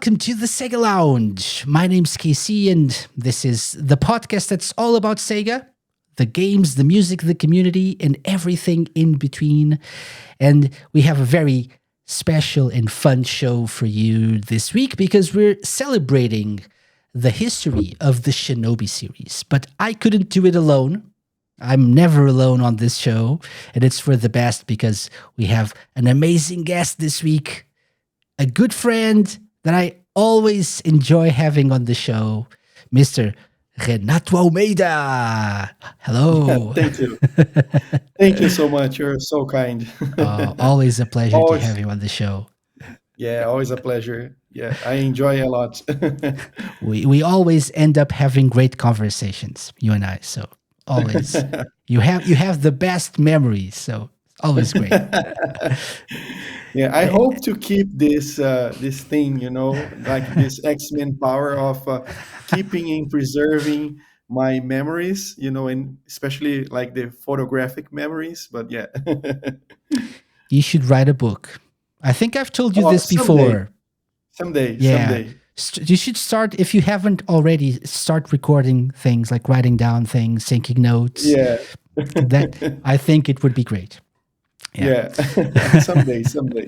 welcome to the Sega Lounge. My name's Casey, and this is the podcast that's all about Sega, the games, the music, the community, and everything in between. And we have a very special and fun show for you this week because we're celebrating the history of the Shinobi series. But I couldn't do it alone. I'm never alone on this show, and it's for the best because we have an amazing guest this week, a good friend that I always enjoy having on the show, Mr. Renato Almeida. Hello. Thank you. Thank you so much. You're so kind. Always a pleasure to Always, have you on the show. yeah, always a pleasure. Yeah, I enjoy a lot. We always end up having great conversations, you and I. So always you have the best memories. So always great. Yeah, I hope to keep this thing, like this X-Men power of keeping and preserving my memories, and especially like the photographic memories. But yeah, You should write a book. I think I've told you oh, this before. Yeah. someday. You should start, if you haven't already, start recording things, like writing down things, taking notes. Yeah, That I think it would be great. Yeah. yeah, someday.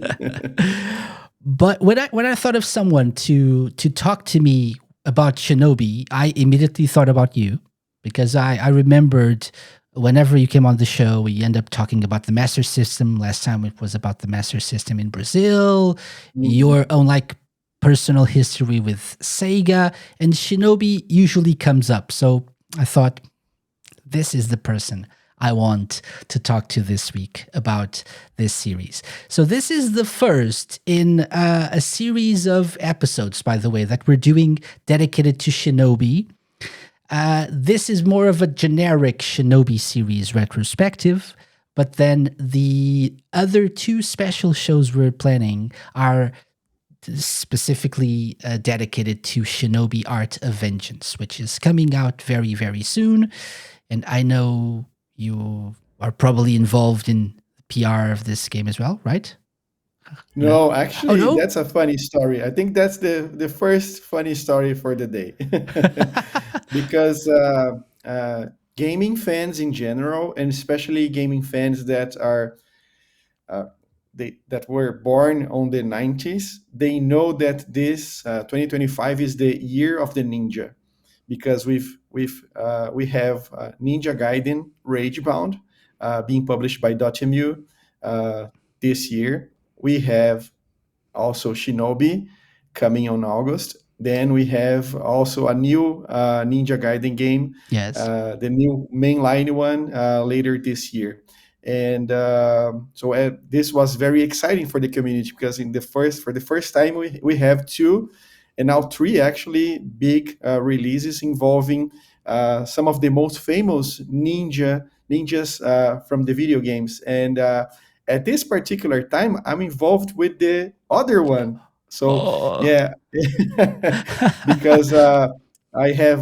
But when I thought of someone to talk to me about Shinobi, I immediately thought about you because I remembered whenever you came on the show, we end up talking about the Master System. Last time it was about the Master System in Brazil, Mhm. your own like personal history with Sega, and Shinobi usually comes up. So I thought this is the person I want to talk to this week about this series. So, this is the first in a series of episodes, by the way, that we're doing dedicated to Shinobi. This is more of a generic Shinobi series retrospective, but then the other two special shows we're planning are specifically dedicated to Shinobi Art of Vengeance, which is coming out very, very soon. And I know you are probably involved in PR of this game as well, right? Yeah. No, Oh actually, no. that's a funny story. I think that's the first funny story for the day, because gaming fans in general, and especially gaming fans that are uh, that were born on the 90s, they know that this 2025 is the year of the ninja, because we have Ninja Gaiden Ragebound being published by Dotemu this year. We have also Shinobi coming on August. Then we have also a new Ninja Gaiden game, Yes. the new mainline one later this year. And so this was very exciting for the community because for the first time we have two and now three actually big releases involving some of the most famous ninjas from the video games. And at this particular time, I'm involved with the other one. So Oh. yeah, because I have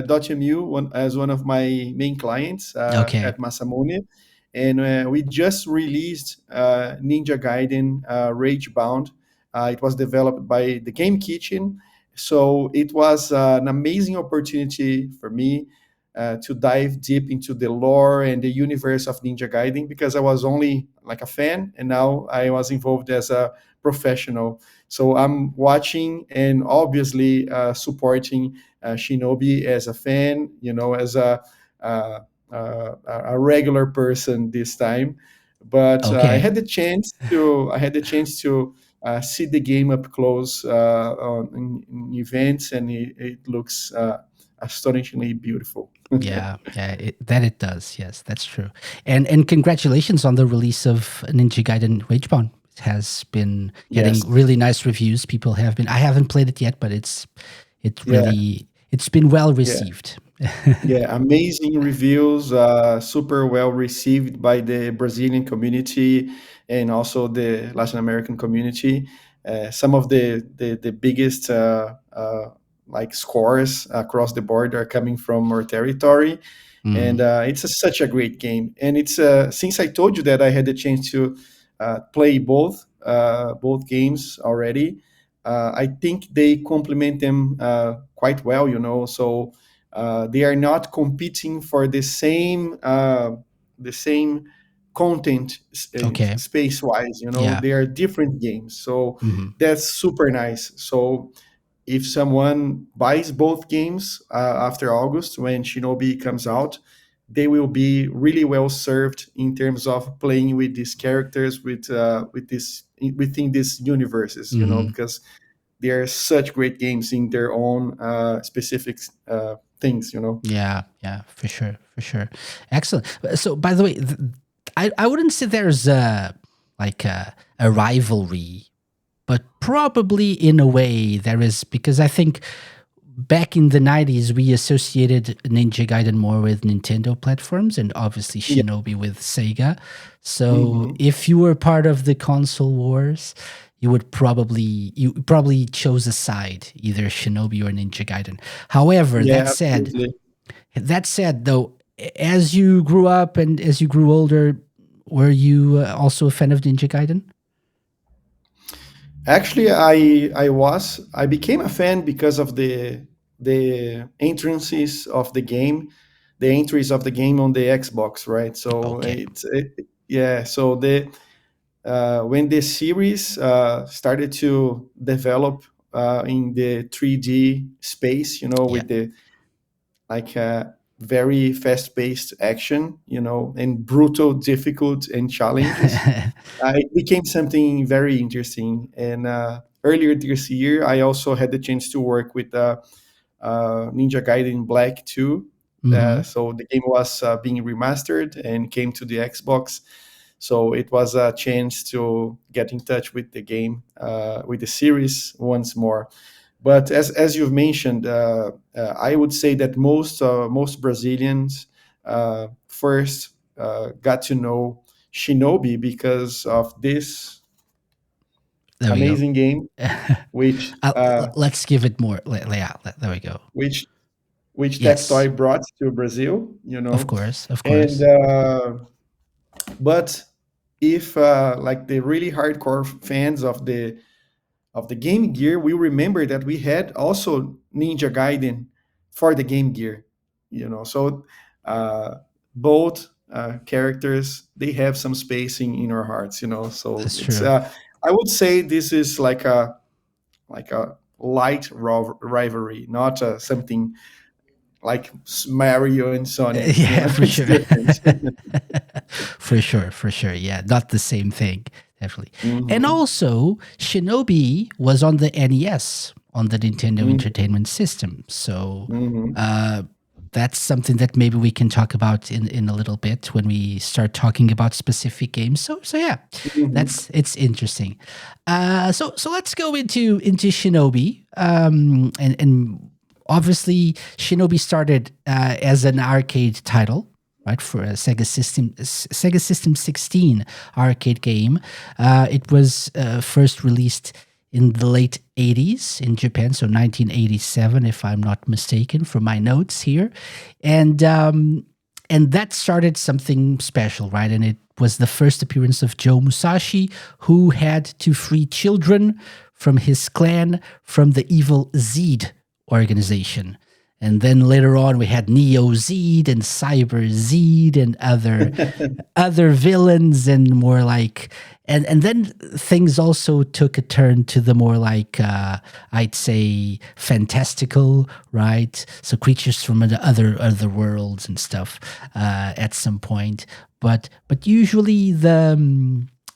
Dotemu as one of my main clients Okay. at Masamune, and we just released Ninja Gaiden Ragebound. It was developed by the Game Kitchen, so it was an amazing opportunity for me to dive deep into the lore and the universe of Ninja Gaiden because I was only like a fan and now I was involved as a professional. So I'm watching and obviously supporting Shinobi as a fan, as uh, a regular person this time. But Okay. I had the chance to see the game up close in events, and it looks astonishingly beautiful. Yeah, that it does. Yes, that's true. And congratulations on the release of Ninja Gaiden Ragebound. It has been getting Yes. really nice reviews. People have been. I haven't played it yet, but Yeah. it's been well Yeah. received. Yeah. Amazing reviews. Super well received by the Brazilian community and also the Latin American community. Some of the biggest like scores across the board are coming from our territory, and Mm. it's such a great game. And it's since I told you that I had the chance to play both games already. I think they complement them quite well. So they are not competing for the same content Okay. space wise. Yeah. They are different games, so Hmm. that's super nice. So if someone buys both games after August when Shinobi comes out, they will be really well served in terms of playing with these characters, with this within these universes, Hmm. because they are such great games in their own specific things. Yeah. Yeah. For sure. For sure. Excellent. So, by the way, I wouldn't say there's like a rivalry, but probably in a way there is, because I think back in the 90s we associated Ninja Gaiden more with Nintendo platforms and obviously Yeah. Shinobi with Sega. So Hmm. if you were part of the console wars, you probably chose a side, either Shinobi or Ninja Gaiden. However, Yeah, absolutely. that said though, as you grew up and as you grew older, were you also a fan of Ninja Gaiden? Actually, I became a fan because of the entrances of the game, the entries of the game on the Xbox, right? So Okay. yeah. So the when the series started to develop in the 3D space, Yeah. with the like very fast-paced action, and brutal, difficult, and challenges, it became something very interesting. And earlier this year, I also had the chance to work with Ninja Gaiden Black 2. Hmm. So the game was being remastered and came to the Xbox. So it was a chance to get in touch with the game, with the series once more. But as you've mentioned, I would say that most Brazilians first got to know Shinobi because of this There we go. amazing game, which Let's give it more. Yeah, there we go. which which Yes, Tectoy brought to Brazil. of course, of And course. but if like the really hardcore fans of the Game Gear, we remember that we had also Ninja Gaiden for the Game Gear. So uh, both characters, they have some spacing in our hearts. So That's it's true. I would say this is like a light rivalry, not something like Mario and Sonic. Yeah, for It's sure. different. For sure, for sure. Yeah, not the same thing, definitely. And Hmm. also, Shinobi was on the NES, on the Nintendo Hmm. Entertainment System. So Hmm. uh, that's something that maybe we can talk about in a little bit when we start talking about specific games. So yeah, Hmm. it's interesting. So let's go into Shinobi. And obviously Shinobi started as an arcade title, right, for a Sega System 16 arcade game. It was first released in the late 80s in Japan, so 1987, if I'm not mistaken, from my notes here, and that started something special, right? And it was the first appearance of Joe Musashi, who had to free children from his clan from the evil Zed organization. And then later on, we had Neo Zed and Cyber Zed and other villains and more like, and then things also took a turn to the more like I'd say fantastical, right? So creatures from other worlds and stuff at some point, but usually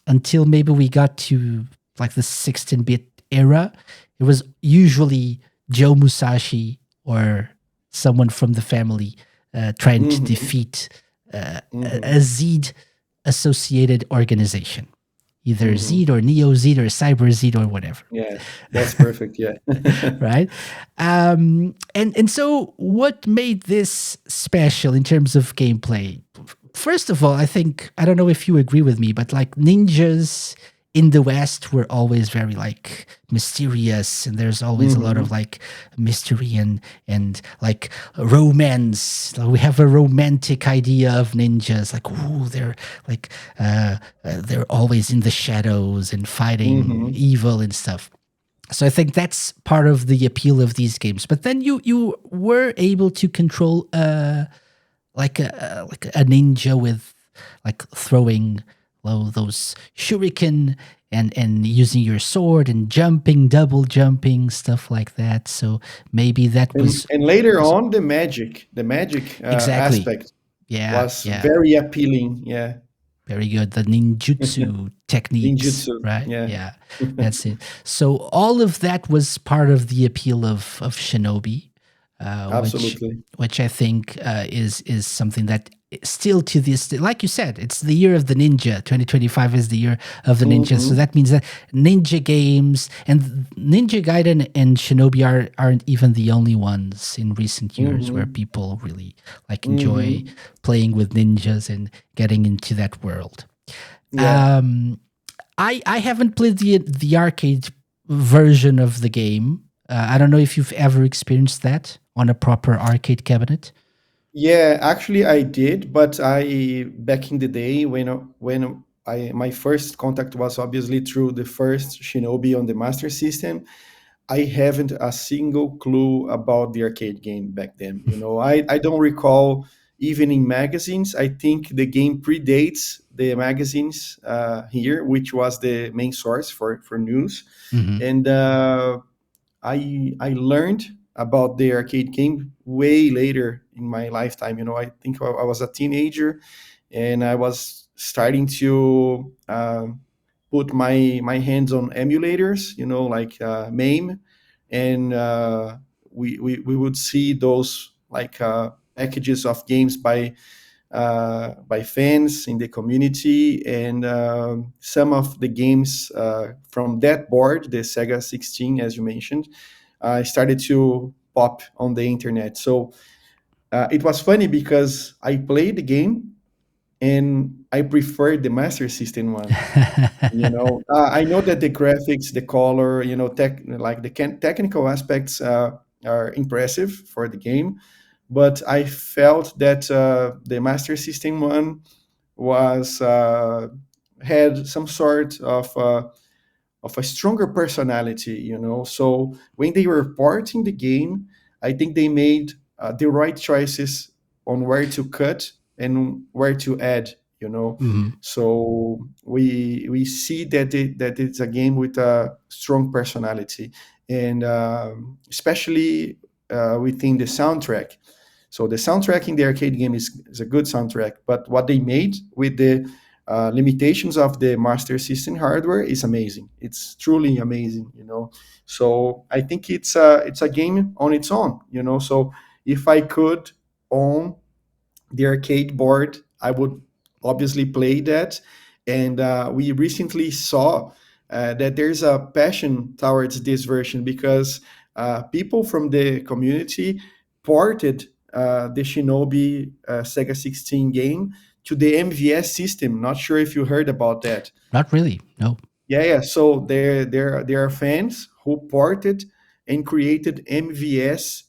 until maybe we got to like the 16-bit era, it was usually Joe Musashi or someone from the family trying to Hmm. defeat Hmm. a Zed associated organization, either Hmm. Zed or Neo Zed or Cyber Zed or whatever, Yeah, that's perfect. Yeah. right? And so what made this special in terms of gameplay? First of all, I don't know if you agree with me, but like ninjas in the West were always very like mysterious, and there's always a lot of Hmm. like mystery and like romance. Like, we have a romantic idea of ninjas, like ooh, they're like they're always in the shadows and fighting Hmm. evil and stuff. So I think that's part of the appeal of these games. But then you were able to control like a ninja with like throwing those shuriken and using your sword and jumping, double jumping, stuff like that. So maybe that And later was on, the magic exactly. aspect Yeah, was yeah. very appealing. Yeah, Very good. The ninjutsu techniques, ninjutsu. right? Yeah. Yeah, that's it. So all of that was part of the appeal of Shinobi, uh, which Absolutely. which I think is something that still to this day, like you said, it's the year of the ninja. 2025 is the year of the ninja. So Hmm. that means that ninja games and Ninja Gaiden and Shinobi aren't even the only ones in recent years where Hmm. people really like enjoy Hmm. playing with ninjas and getting into that world. Yeah. Um, I haven't played the arcade version of the game. I don't know if you've ever experienced that on a proper arcade cabinet. Yeah, actually I did, but I back in the day when I my first contact was obviously through the first Shinobi on the Master System. I haven't a single clue about the arcade game back then. I don't recall even in magazines. I think the game predates the magazines here, which was the main source for news. Hmm. And I learned about the arcade game way later in my lifetime. I think I was a teenager, and I was starting to put my hands on emulators. Like MAME, and we would see those like packages of games by fans in the community, and some of the games from that board, the Sega 16, as you mentioned, started to pop on the internet. So it was funny because I played the game and I preferred the Master System one. I know that the graphics, the color, like the technical aspects are impressive for the game, but I felt that the Master System one was had some sort of a stronger personality. So when they were porting the game, I think they made the right choices on where to cut and where to add. Hmm. So we see that it's a game with a strong personality, and especially within the soundtrack. So the soundtrack in the arcade game is a good soundtrack, but what they made with the limitations of the Master System hardware is amazing. It's truly amazing. So I think it's a game on its own. So if I could own the arcade board, I would obviously play that. And we recently saw that there's a passion towards this version because people from the community ported the Shinobi Sega 16 game to the MVS system. Not sure if you heard about that. Not really. No. Yeah, yeah. So there are fans who ported and created MVS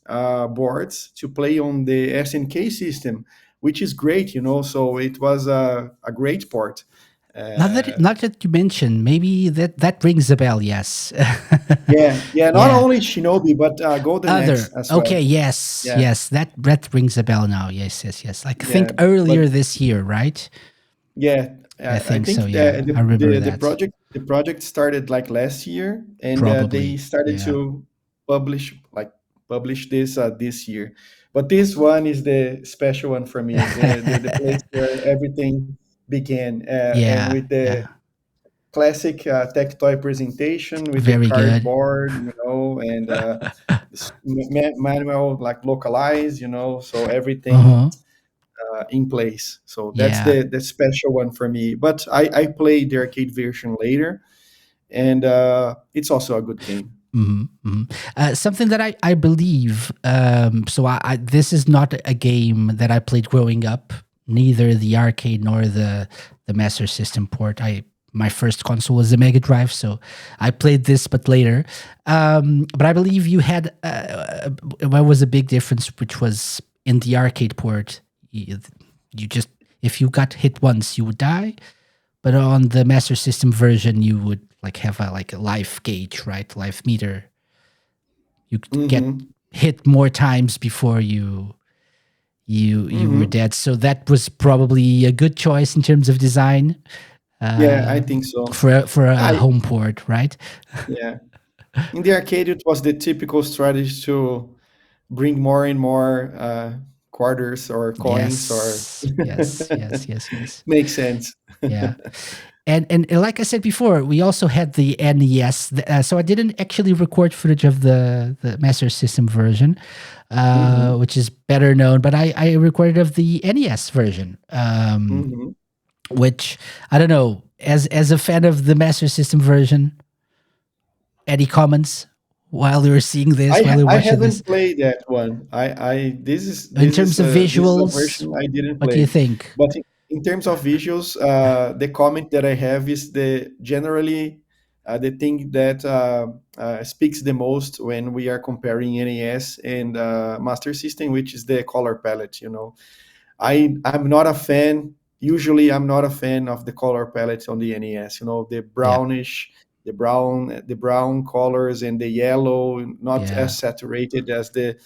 boards to play on the SNK system, which is great. So it was a great port. Uh, Not that you mentioned, maybe that rings a bell. Yes. yeah, yeah. Not Yeah. only Shinobi, but Golden Axe Other. as Okay. well. Yes. Yeah, Yes. That rings a bell now. Yes. Yes. Yes. Like think yeah. earlier But this year, right? yeah, I I think so. think Yeah. I remember the that. project started like last year, and they Probably. started Yeah. to publish this year. But this one is the special one for me, the place where everything began, and Yeah. with the Yeah. classic tech toy presentation with the Very good. cardboard, and manual like localized, so Uh everything huh. in place. So that's Yeah. the special one for me. But I played the arcade version later, and it's also a good game. Hmm. Hmm. Something that I believe. So this is not a game that I played growing up. Neither the arcade nor the Master System port. My first console was the Mega Drive, so I played this, but later. But I believe you had what was a big difference, which was in the arcade port. You just if you got hit once, you would die. but on the Master System version, you would like have a life gauge, right? Life meter. You could get Mm-hmm. hit more times before you were Mm-hmm. dead. So that was probably a good choice in terms of design Yeah, I uh, think so. for a I home port, right? Yeah. In the arcade, it was the typical strategy to bring more and more quarters or coins, or Yes, yes, yes, yes, yes. makes sense. Yeah. And like I said before, we also had the NES. So I didn't actually record footage of the Master System version, Hmm. which is better known. But I recorded of the NES version, Hmm. which I don't know. As a fan of the Master System version, any comments while you were seeing this, while you're I watching this, haven't played that one. I in terms of this is a visuals? version I didn't What do you play. think? But in terms of visuals, the comment that I have is the generally the thing that speaks the most when we are comparing NES and Master System, which is the color palette. I'm not a fan. Usually, I'm not a fan of the color palette on the NES. The Yeah, brownish, the brown colors, and the yellow, not yeah, as saturated as the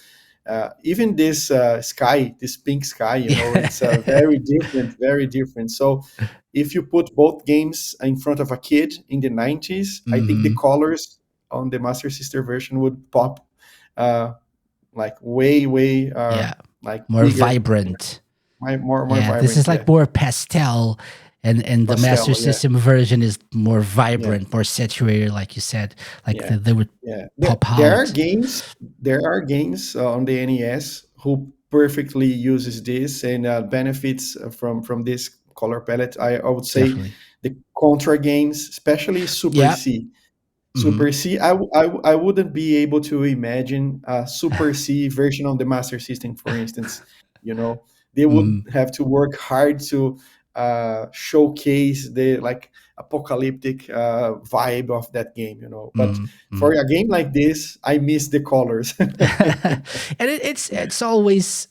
even this sky, this pink sky. It's yeah, very different, very different. So, if you put both games in front of a kid in the '90s, I think the hmm colors on the Master Sister version would pop uh, like way, way yeah. like More bigger, vibrant. more Yeah, this vibrant. is Yeah, like more pastel, and the pastel. Master Yeah, System version is more yeah, vibrant, more saturated, like you said. Like yeah, they would yeah. pop There are out. games. There are games on the NES who perfectly uses this and benefits from this color palette. I would say Definitely. the Contra games, especially Super Yeah. C. Hmm. Super C, I wouldn't be able to imagine a Super C version on the Master System, for instance. They would Hmm. have to work hard to showcase the like apocalyptic vibe of that game. But Hmm. for a game like this, I miss the colors. And it's always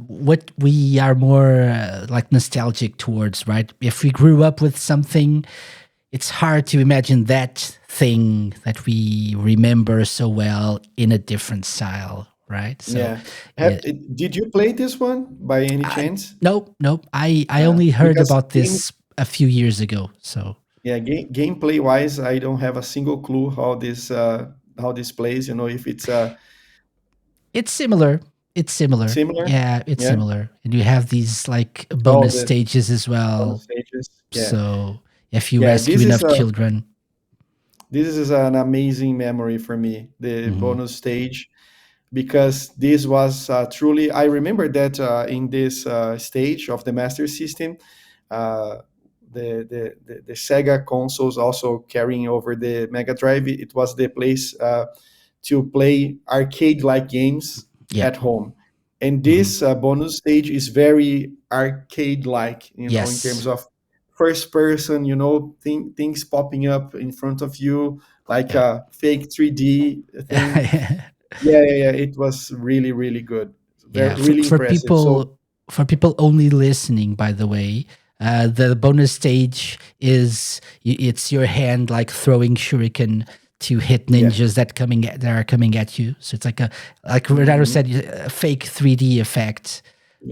what we are more like nostalgic towards, right? If we grew up with something, it's hard to imagine that thing that we remember so well in a different style, right? So, Yeah. yeah, Did you play this one by any chance? nope, nope. I only heard Because about this a few years ago. So Yeah, gameplay wise, I don't have a single clue how this plays. If it's it's similar. It's similar. similar. Yeah, it's Yeah. similar. And you have these like Oh, bonus the stages as bonus well. stages. Yeah, So if you yeah. rescue enough children, This is an amazing memory for me. The hmm bonus stage, because this was truly. I remember that in this stage of the Master System, uh, the Sega consoles also carrying over the Mega Drive. It was the place to play arcade-like games yeah, at home, and hmm this bonus stage is very arcade-like. In terms yes, of first person. Things popping up in front of you like yeah. a fake 3D thing. Yeah, yeah, yeah. It was really, really good. Very, Yeah, really impressive. So, for people only listening, by the way, the bonus stage is it's your hand like throwing shuriken to hit yeah. ninjas that are coming at you. So it's like like Renato Hmm. said, a fake 3D effect,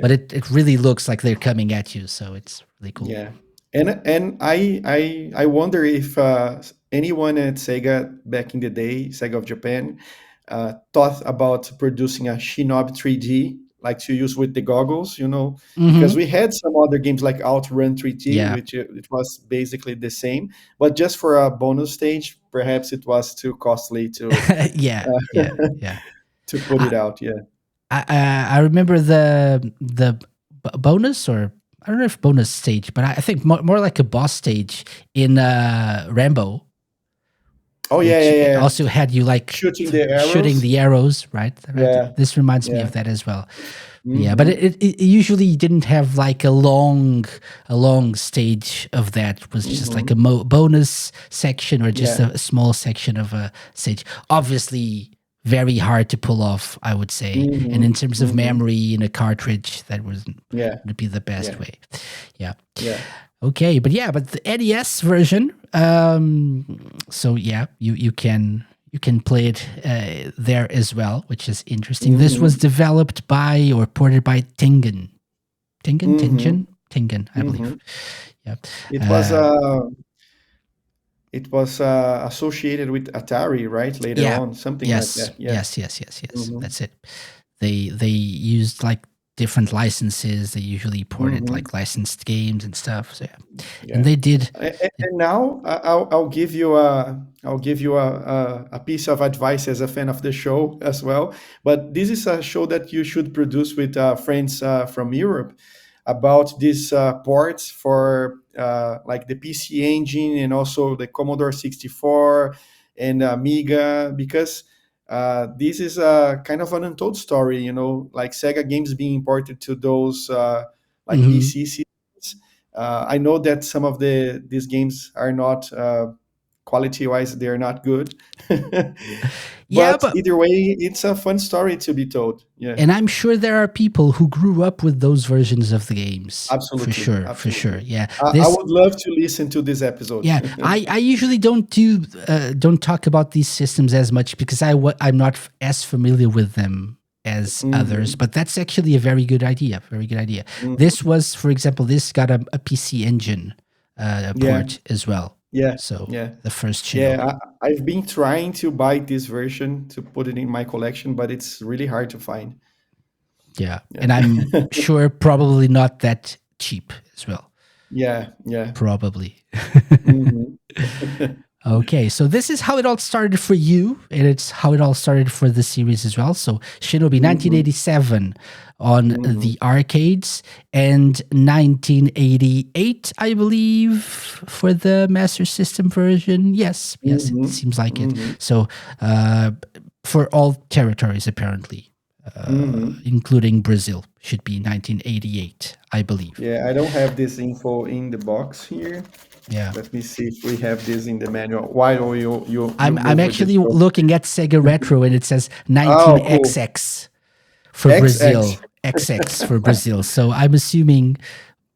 but Yeah. it really looks like they're coming at you. So it's really cool. Yeah, and I wonder if anyone at Sega back in the day, Sega of Japan, thought about producing a Shinobi 3D like to use with the goggles. Because Hmm. we had some other games like Outrun 3D, Yeah, which it was basically the same, but just for a bonus stage, perhaps it was too costly to yeah, uh, yeah, yeah. to put I, it out. Yeah. I remember the bonus, or I don't know if bonus stage, but I think more like a boss stage in Rambo, Oh yeah, which yeah, yeah. also had you like Shooting the shooting arrows. the arrows, right? Right. Yeah, This reminds me yeah. of that as well. Yeah, but Hmm. it usually didn't have like a long stage of that. It was just like a Hmm. bonus section, or just Yeah. a small section of a stage. Obviously, very hard to pull off, I would say. And in Mhm, terms of mhm. memory in a cartridge, that wasn't Yeah, would be the best yeah. way. Yeah. Yeah. Okay, but yeah, but the NES version. So yeah, you can play it there as well, which is interesting. This was Hmm. developed by or ported by Tengen. Tengen, Hmm. Tengen, I believe. Hmm. Yeah. It was Uh, uh, it was associated with Atari, right? Later yeah. on, something like Yes. that. Yeah. Yes. Yes. Yes. Yes. Hmm. That's it. They used like different licenses. They usually ported Hmm. like licensed games and stuff. So yeah, and Yeah. they did. And now I'll give you a piece of advice as a fan of the show as well. But this is a show that you should produce with friends from Europe about these ports for like the PC Engine and also the Commodore 64 and Amiga, because this is a kind of an untold story, like Sega games being imported to those like Mhm. PC systems. I know that some of these games are not quality wise, they're not good, Yeah, but but either way, it's a fun story to be told. Yeah, and I'm sure there are people who grew up with those versions of the games. For absolutely, sure, for sure. absolutely. Yeah. I This would love to listen to this episode. yeah, I usually don't talk about these systems as much because I'm not as familiar with them as others, Hmm. but that's actually a very good idea. Very good idea. This Hmm. was, for example, this got a PC Engine Yeah, port as well. yeah, So yeah, the first yeah. Shinobi. I've been trying to buy this version to put it in my collection, but it's really hard to find. Yeah, Yeah, and I'm sure probably not that cheap as well. yeah, yeah. Probably. Hmm. Okay, so this is how it all started for you, and it's how it all started for the series as well. So Shinobi Hmm. 1987 on Hmm. the arcades, and 1988, I believe, for the Master System version. Yes, yes, it Hmm. seems like it. Hmm. So for all territories, apparently, Hmm. including Brazil, should be 1988, I believe. Yeah, I don't have this info in the box here. Yeah. Let me see if we have this in the manual. While you I'm move with the actually show. looking at Sega Retro and it says Oh, cool. 19XX for XX. Brazil, XX for Brazil. So I'm assuming,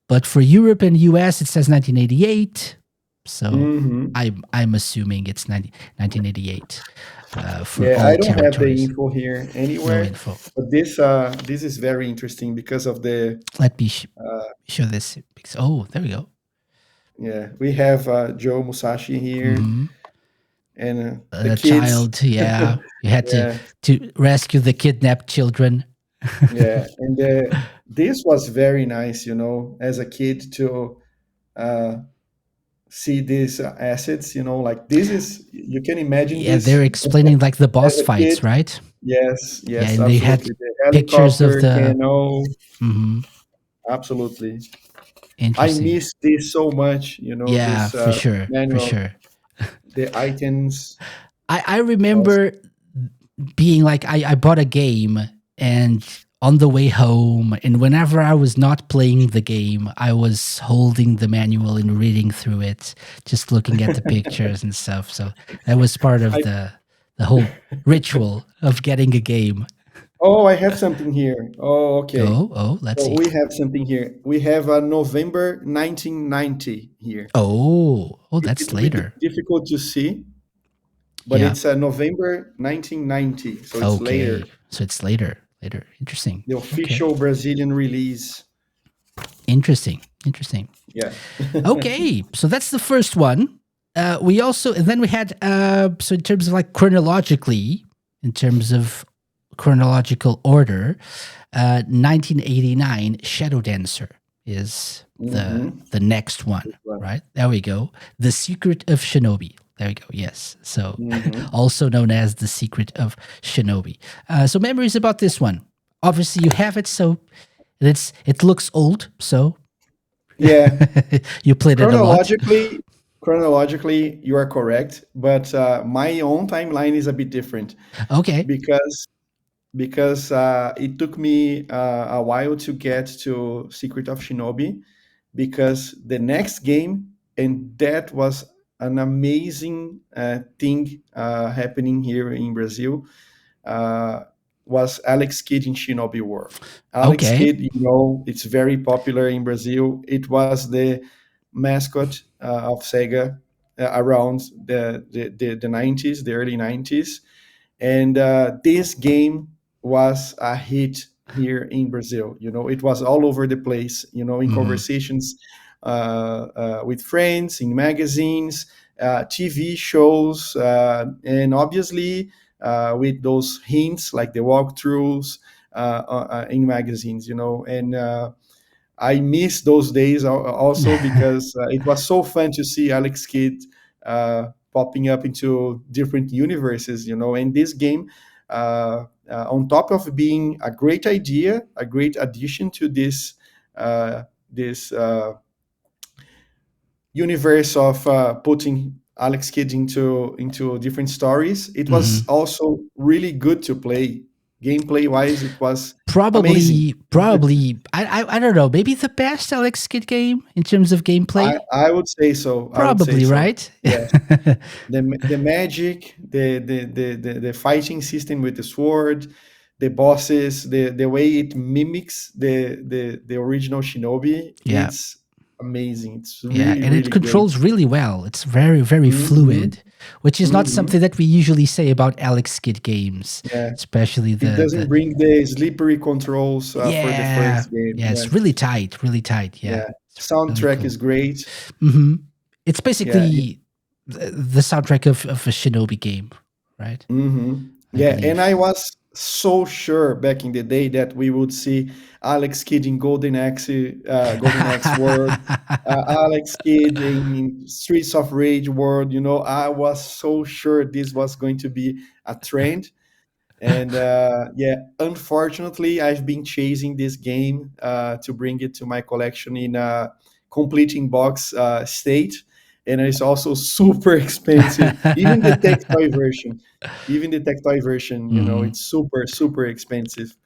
but for Europe and US it says 1988. So Hmm. I'm assuming it's 1988 for Yeah, all I don't have the territories. info here No anywhere, info. but this is very interesting because of the Let me uh, show this. Oh, there we go. yeah, we have Joe Musashi here Hmm. and the The kids. child, yeah, you had Yeah, to rescue the kidnapped children. yeah, and this was very nice, as a kid to uh, see these assets. Like this is you can imagine Yeah, they're this explaining like the as boss a kid. fights, right? Yes, Yeah, yes, and they had absolutely. The pictures of helicopter, the. Kano, Mhm. absolutely. I Interesting. miss this so much. Yeah, This for sure, for manual, sure. the items. I Also, remember being like, I bought a game and on the way home, and whenever I was not playing the game, I was holding the manual and reading through it, just looking at the pictures and stuff. So that was part of I the whole ritual of getting a game. oh, I have something here. Oh, okay. Oh, let's So see. we have something here. We have a November 1990 here. Oh, It's that's a bit later. difficult to see, but Yeah. it's November 1990, so it's later. Okay. So it's later. Later. Interesting. The Okay. official Brazilian release. Interesting. Interesting. Yeah. Okay. So that's the first one. We also, and then we had, so in terms of like chronologically, in terms of chronological order, 1989 Shadow Dancer is Hmm. the next one, right? There we go. The Secret of Shinobi. There we go. Yes. So Hmm. also known as The Secret of Shinobi. So memories about this one. Obviously you have it, so it looks old, so Yeah. you played it a lot. Chronologically, chronologically, you are correct, but my own timeline is a bit different Okay. because it took me a while to get to Secret of Shinobi because the next game, and that was an amazing thing happening here in Brazil. Uh, was Alex Kidd in Shinobi World. Alex Okay. Kidd, it's very popular in Brazil. It was the mascot of Sega around the 90s, the early 90s. And this game was a hit here in Brazil. It was all over the place. In Hmm. conversations with friends, in magazines, TV shows, and obviously with those hints like the walkthroughs in magazines. And I miss those days also because it was so fun to see Alex Kidd popping up into different universes. And this game, on top of being a great idea, a great addition to this universe of putting Alex Kidd into different stories, it was Hmm. also really good to play. Gameplay wise, it was amazing. Probably. I don't know. Maybe the best Alex Kidd game in terms of I, gameplay. I would say so. I would say Probably, so. right? Yes. The magic, the fighting system with the sword, the bosses, the way it mimics the original Shinobi, Yeah. it's amazing. It's Yeah, really and it really great. controls really well. It's very, very Hmm. fluid, which is not Hmm. something that we usually say about Alex Kidd games, Yeah, especially it the doesn't bring the slippery controls for the yeah, first game. yeah. Yeah, It's really tight, really tight. Yeah, yeah. it's really Soundtrack cool. is great. Hmm. It's Yeah, basically the soundtrack of a Shinobi game, right? I Yeah, and I believe. was so sure back in the day that we would see Alex Kidd in Golden Axe World, Alex Kidd in Streets of Rage World. I was so sure this was going to be a trend, and yeah, unfortunately, I've been chasing this game to bring it to my collection in a completing box state, and it's also super expensive. Even the tech toy version, Mhm. it's super super expensive.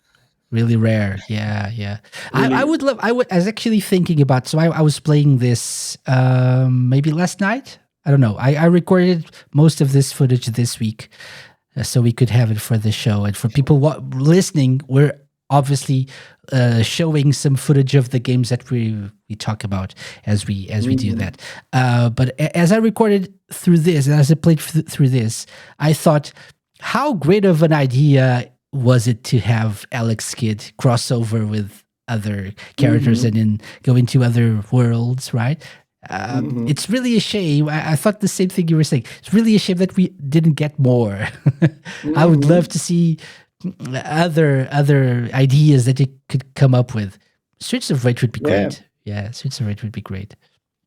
Really rare. Yeah, yeah. I Really. would love. I was actually thinking about. So I was playing this maybe last night. I don't know. I recorded most of this footage this week, so we could have it for the show. And for people listening, we're obviously showing some footage of the games that we talk about as we do Hmm. that. But as I recorded through this, and as I played through this, I thought, how great of an idea was it to have Alex Kidd crossover with other characters and Hmm. then go into other worlds, right? Hmm. It's really a shame. I thought the same thing you were saying. It's really a shame that we didn't get more. I would love Hmm. to see other ideas that you could come up with. Streets of Rage would be Yeah. great. Yeah, Streets of Rage would be great.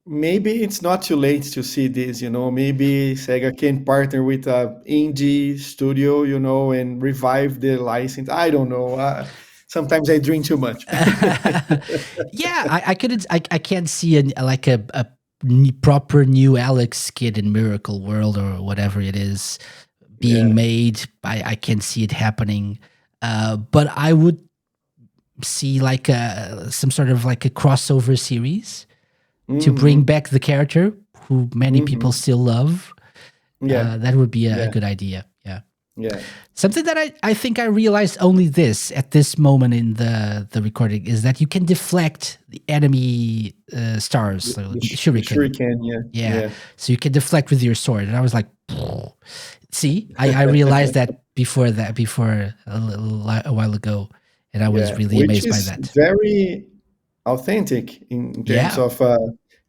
Maybe it's not too late to see this, maybe Sega can partner with a indie studio, and revive the license. I don't know. Sometimes I drink too much. Yeah, I couldn't. I can't see like a proper new Alex Kidd in Miracle World or whatever it is being Yeah. made. I can't see it happening. But I would see like some sort of like a crossover series to bring Hmm. back the character who many people Hmm. still love. Yeah. That would be a Yeah. good idea. Yeah. Yeah. Something that I think I realized only this at this moment in the recording is that you can deflect the enemy stars, so The shuriken. shuriken. Yeah. Yeah, Yeah. so you can deflect with your sword, and I was like, see, I realized that before a while ago, and I was Yeah. really Which amazed by is that. very authentic in terms Yeah, of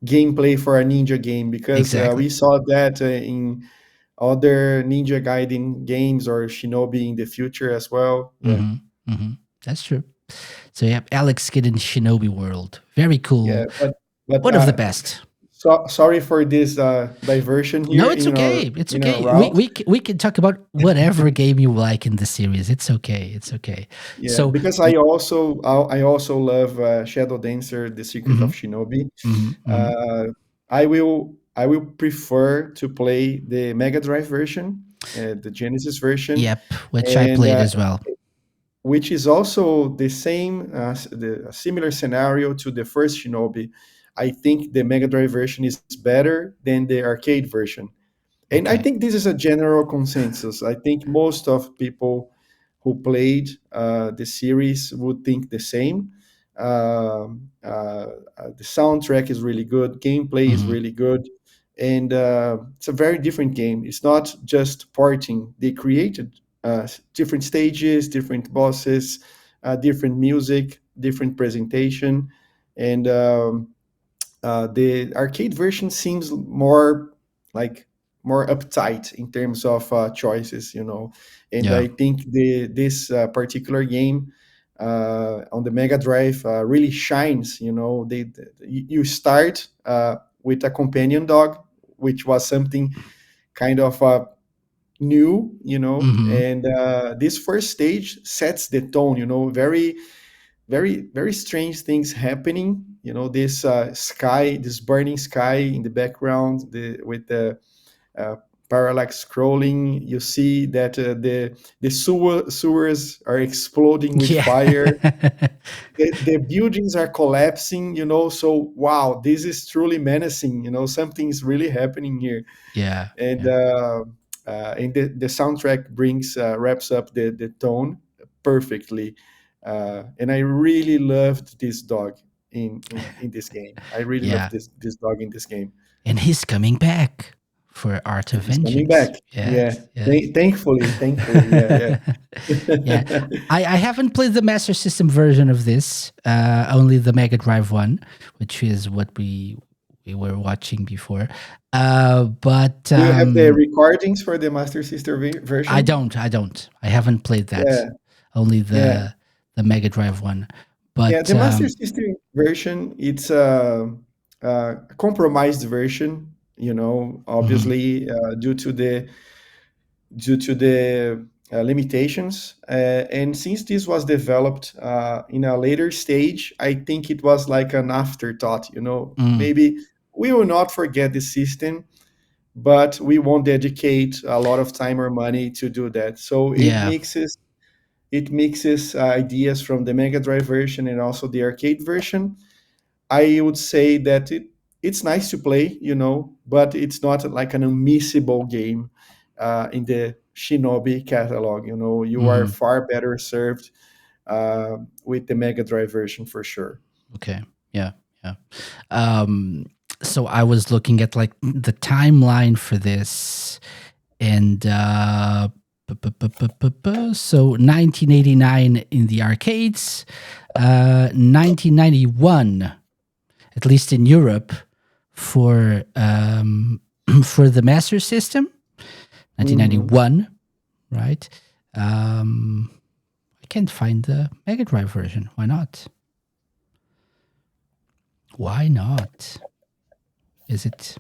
gameplay for a ninja game because we exactly. saw that in other Ninja Gaiden games or Shinobi in the future as well. Yeah, Hmm. Hmm. That's true. So yeah, Alex Kidd in Shinobi World, very yeah. cool. But One of the best. sorry for this diversion No, here it's okay. It's in our okay. route. We can talk about whatever game you like in the series. It's okay. It's okay. Yeah, So, because I also love Shadow Dancer: The Secret hmm. of Shinobi. Hmm. Hmm. Uh, I will prefer to play the Mega Drive version, the Genesis version, Yep, which I and played as well. which is also the same, the similar scenario to the first Shinobi. I think the Mega Drive version is better than the arcade version, and I Okay. think this is a general consensus. I think most of people who played the series would think the same. The soundtrack is really good, gameplay is Hmm. really good, and it's a very different game. It's not just porting. They created different stages, different bosses, different music, different presentation, and the arcade version seems more like more uptight in terms of choices, and Yeah. I think this particular game on the Mega Drive really shines. You start with a companion dog, which was something kind of new, Hmm. and this first stage sets the tone. Very very very strange things happening. This sky, this burning sky in the background, with the uh, parallax scrolling. You see that the sewers are exploding with Yeah. fire. The buildings are collapsing. So wow, this is truly menacing. Something's really happening here. Yeah. and Yeah. uh, and the soundtrack brings wraps up the tone perfectly. And I really loved this dog in this game. I really loved Yeah. this dog in this game. And he's coming back for Art of And he's coming back. Vengeance. Yeah. Yes. Yes. Thankfully, yeah, Yeah. yeah. I haven't played the Master System version of this, only the Mega Drive one, which is what we were watching before. But Do you have the recordings for the Master System version? I don't. I haven't played that. Yeah, Only yeah. the Mega Drive one. Yeah, But the Master System version, it's a compromised version, mhm, obviously, due to the limitations. And since this was developed in a later stage, I think it was like an afterthought. mm, Maybe we will not forget the system, but we won't dedicate a lot of time or money to do that. So yeah. it mixes ideas from the Mega Drive version and also the arcade version. I would say that it's nice to play, but it's not like an unmissable game in the Shinobi catalog. You are Mhm. far better served with the Mega Drive version for sure. Okay. Yeah. Yeah. Um, so I was looking at like the timeline for this, and so 1989 in the arcades, 1991, at least in Europe, for for the Master System, Hmm. 1991, right? Um, I can't find the Mega Drive version. Why not? Why not? Is it?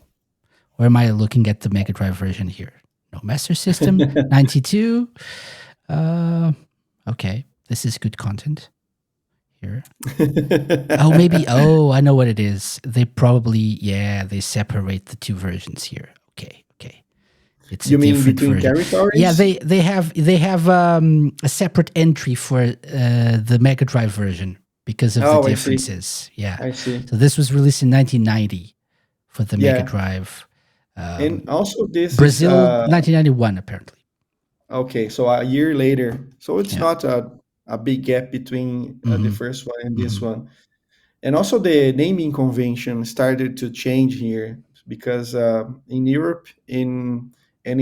Or am I looking at the Mega Drive version here? No, Master System 92. Uh, okay, this is good content here. Oh, maybe. Oh, I know what it is. They probably, yeah, they separate the two versions here. Okay, okay. It's a You mean different between version. Yeah, territories? they have a separate entry for the Mega Drive version because of the Oh, I see. differences. Yeah. I see. So this was released in 1990 for the Mega Yeah. Drive. And Um, also, this is Brazil, 1991, apparently. okay, so a year later. So it's Yeah. not a big gap between the Hmm. first one and this Hmm. one. And also, the naming convention started to change here because in Europe, in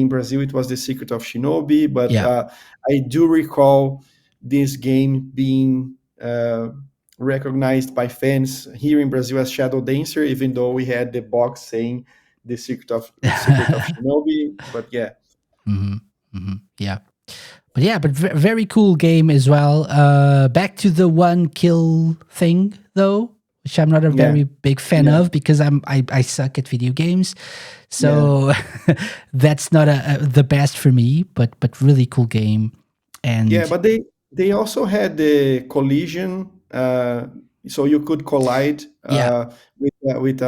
Brazil, it was the Secret of Shinobi. But Yeah. I do recall this game being recognized by fans here in Brazil as Shadow Dancer, even though we had the box saying the Secret of Shinobi. But yeah, Hmm. Hmm. Yeah. But yeah, but very cool game as well. Back to the one kill thing though, which I'm not a yeah, very big fan yeah, of because I suck at video games, yeah. so that's not the best for me. But really cool game, Yeah, and but they also had the collision, so you could collide yeah, with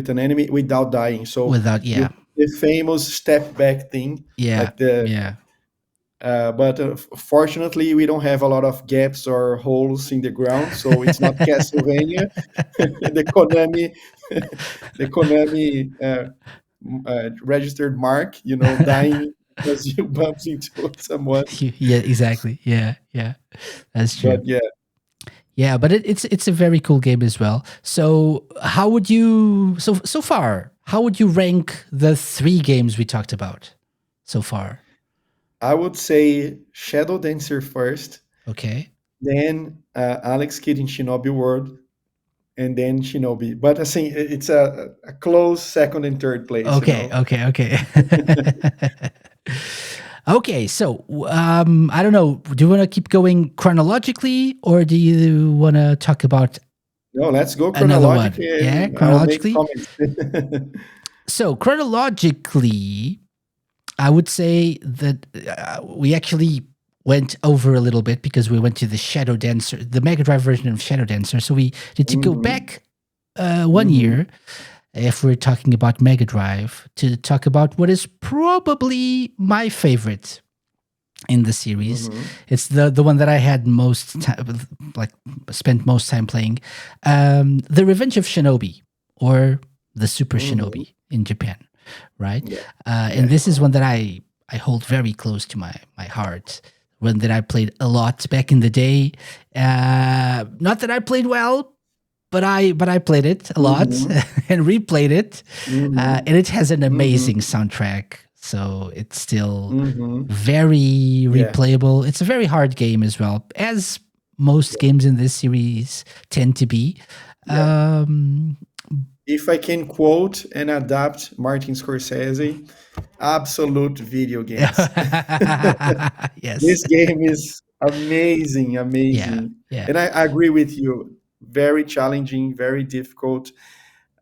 an enemy without dying. So without you yeah, the famous step back thing, yeah, like the. yeah, But fortunately, we don't have a lot of gaps or holes in the ground, so it's not Castlevania. the Konami, the Konami registered mark, dying because you bumped into someone. Yeah, exactly. Yeah, yeah, that's true. But yeah, Yeah, but it's a very cool game as well. So how would you so far? How would you rank the three games we talked about so far? I would say Shadow Dancer first, Okay. then Alex Kidd in Shinobi World, and then Shinobi. But I think it's a close second and third place, you Okay. know. Okay. Okay. Okay. So I don't know. Do you want to keep going chronologically, or do you want to talk about No, let's go another one? chronologically, Yeah, and I'll make chronologically. comments. So chronologically, I would say that we actually went over a little bit because we went to the Shadow Dancer, the Mega Drive version of Shadow Dancer. So we need to go Hmm. back 1 year if we're talking about Mega Drive to talk about what is probably my favorite in the series. Hmm. It's the one that I had most time, like spent most time playing. The Revenge of Shinobi, or the Super Hmm. Shinobi in Japan, right? Yeah, And yeah. this is one that I hold very close to my heart. One that I played a lot back in the day. Not that I played well, but I played it a lot Hmm. and replayed it, Hmm. and it has an Hmm. amazing soundtrack. So it's still Hmm. very Yeah, replayable. It's a very hard game as well, as most yeah, games in this series tend to be. yeah. Um, If I can quote and adapt Martin Scorsese, absolute video games. yes, This game is amazing, yeah, amazing. yeah. And I agree with you. Very challenging, very difficult,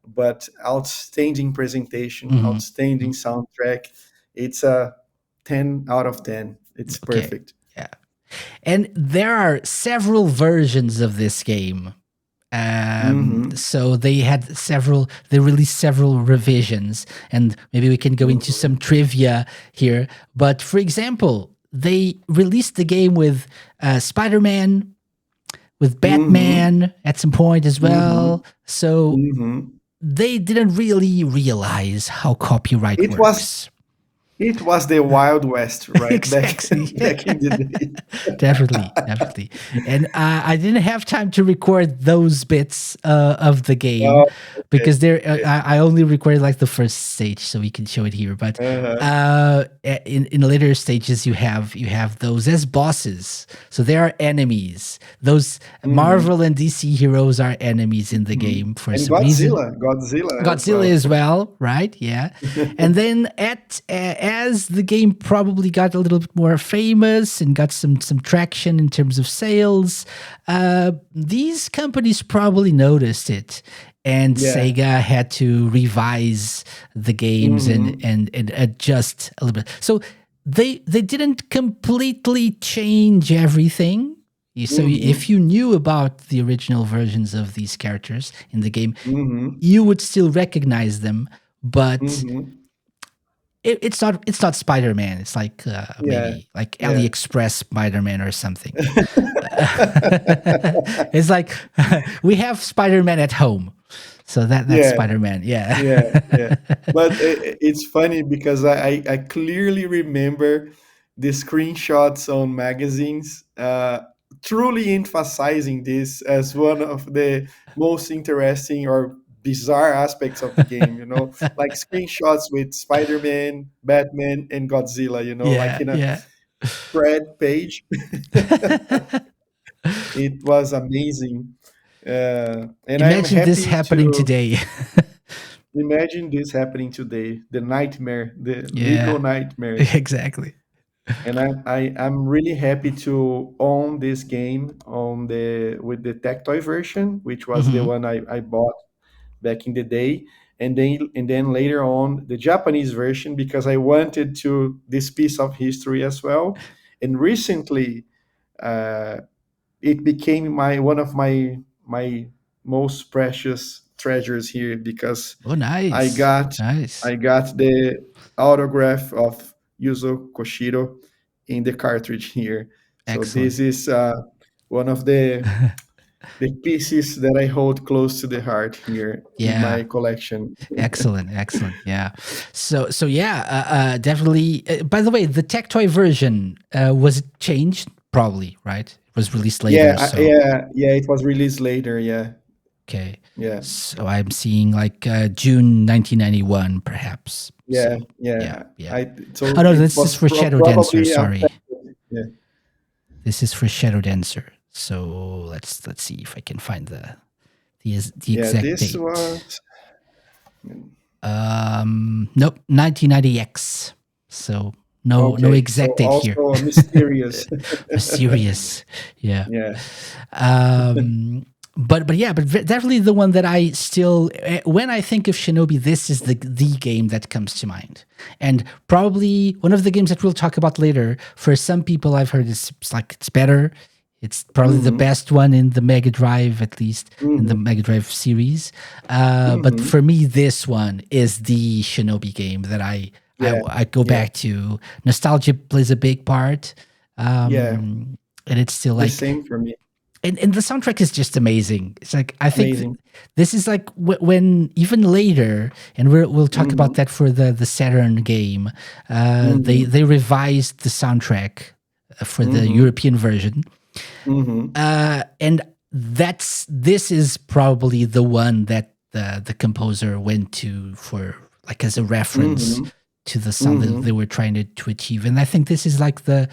but outstanding presentation, Mhm, outstanding mhm. soundtrack. It's a 10 out of 10. It's Okay, perfect. yeah. And there are several versions of this game. Hmm. So they released several revisions, and maybe we can go into Hmm. some trivia here. But for example, they released the game with Spider-Man, with Hmm. Batman at some point as Hmm. well. So Hmm. they didn't really realize how copyright It was works. it was the Wild West, right? Back Exactly. back in the day. Definitely, definitely. And I didn't have time to record those bits of the game Oh, okay. because there Okay. I only recorded like the first stage, so we can show it here. But Uh-huh. in later stages, you have those as bosses, so they are enemies. Those Hmm. Marvel and DC heroes are enemies in the Hmm. game for And some reason. Godzilla as Godzilla well. as well, right? Yeah. And then as the game probably got a little bit more famous and got some traction in terms of sales, these companies probably noticed it, and Yeah. Sega had to revise the games and Hmm. and adjust a little bit. So they didn't completely change everything. So if Hmm. you knew about the original versions of these characters in the game, Hmm. you would still recognize them, but Hmm. it's not Spider-Man. It's like Yeah. maybe like Yeah. AliExpress Spider-Man or something. It's like we have Spider-Man at home, so that's Yeah. Spider-Man. Yeah. Yeah. Yeah. But it's funny because I clearly remember the screenshots on magazines, truly emphasizing this as one of the most interesting or bizarre aspects of the game, like screenshots with Spider-Man, Batman, and Godzilla, like Yeah, in a yeah. spread page. It was amazing. And I'm Imagine this happy happening to today. imagine this happening today, the nightmare, the legal Yeah, nightmare. exactly. And I'm really happy to own this game on the with the Tectoy version, which was the Hmm. one I bought back in the day, and then later on the Japanese version because I wanted to this piece of history as well. And recently, uh, it became my one of my most precious treasures here because Oh, I nice, got nice. I got the autograph of Yuzo Koshiro in the cartridge here. So this Excellent. is one of the the pieces that I hold close to the heart here in Yeah. my collection. Excellent, excellent. Yeah. So yeah, definitely. By the way, the tech toy version was it changed? Probably, right? It was released later, so Yeah. It was released later. Yeah, okay. yeah, So I'm seeing like June 1991, perhaps. yeah, So yeah, yeah. yeah. I Oh so no, it this is was for Shadow Dancer. probably Sorry, affected. Yeah, this is for Shadow Dancer. So let's see if I can find the yeah. exact This date. was Nope, 1990X. So no okay. So exact date here. also mysterious. Mysterious, yeah. Yeah. But yeah, but definitely the one that I still, when I think of Shinobi, this is the game that comes to mind, and probably one of the games that we'll talk about later. For some people, I've heard it's like it's better. It's probably the Mm-hmm. best one in the Mega Drive, at least in the Mm-hmm. Mega Drive series. But Mm-hmm. for me, this one is the Shinobi game that Yeah. I go Yeah. back to. Nostalgia plays a big part, Yeah. and it's still The like, same for me. and the soundtrack is just amazing. It's like I think Amazing. this is like when even later, and we'll talk about Mm-hmm. that for the Saturn game. Mm-hmm. They revised the soundtrack for the Mm-hmm. European version, Mm-hmm. and this is probably the one that the composer went to for like as a reference Mm-hmm. to the sound that Mm-hmm. they were trying to achieve. And I think this is like the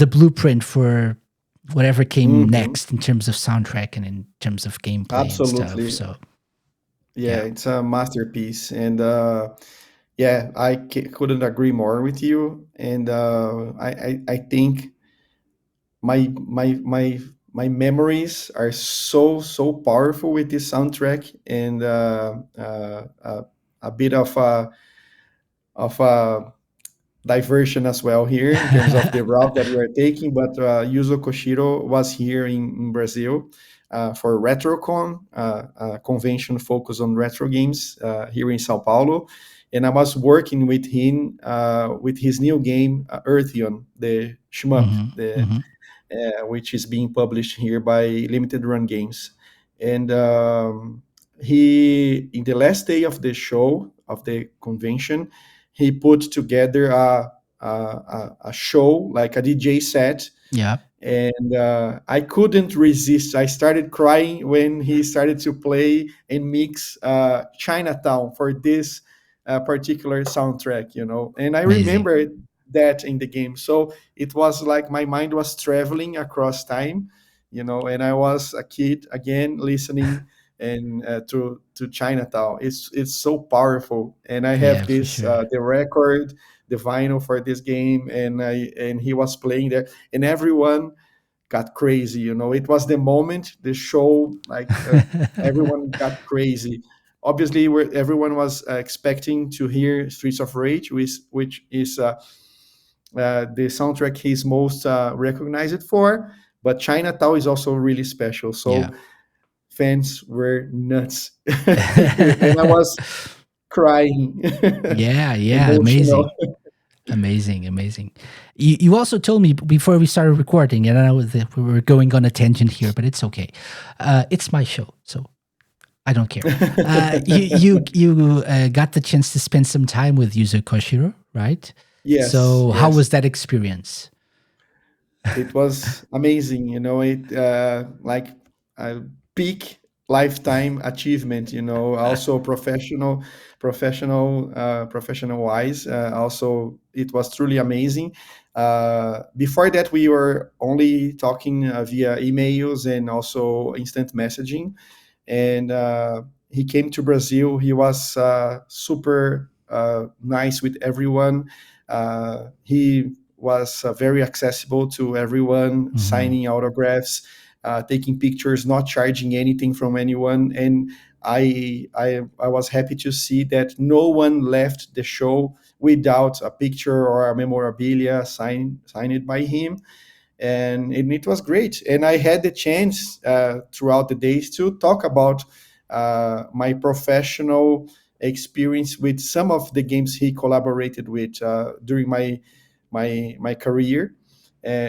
blueprint for whatever came Mm-hmm. next in terms of soundtrack and in terms of gameplay and stuff. Absolutely. So Yeah, yeah. it's a masterpiece, and yeah, couldn't agree more with you. And I think my my my my memories are so powerful with this soundtrack, and a bit of a diversion as well here in terms of the route that we are taking. But Yuzo Koshiro was here in Brazil for RetroCon, a convention focused on retro games here in Sao Paulo. And I was working with him with his new game, Earthion, the shmup, Hmm. Hmm. which is being published here by Limited Run Games. And he, in the last day of the show, of the convention, he put together a show, like a DJ set, Yeah. and I couldn't resist. I started crying when he started to play and mix Chinatown for this particular soundtrack, And I Amazing. remember that in the game, so it was like my mind was traveling across time, and I was a kid again listening and to Chinatown. It's so powerful, and I Yeah, have for this sure. the record, the vinyl for this game, and he was playing there, and everyone got crazy. It was the moment, the show, like everyone got crazy. Obviously, where everyone was expecting to hear Streets of Rage, which is the soundtrack he's most recognized for. But Chinatown is also really special. Yeah. So fans were nuts, and I was crying, Yeah, yeah, emotional. amazing. Amazing, amazing. You also told me before we started recording, and I know that we were going on a tangent here, but it's okay. It's my show, so I don't care. You got the chance to spend some time with Yuzo Koshiro, right? Yes, So how yes. was that experience? It was amazing. It like a peak lifetime achievement. Also professional wise. Also, it was truly amazing. Before that, we were only talking via emails and also instant messaging. And he came to Brazil. He was super nice with everyone. He was very accessible to everyone, Hmm. signing autographs, taking pictures, not charging anything from anyone. And I was happy to see that no one left the show without a picture or a memorabilia signed by him, and it was great. And I had the chance throughout the days to talk about my professional experience with some of the games he collaborated with during my career.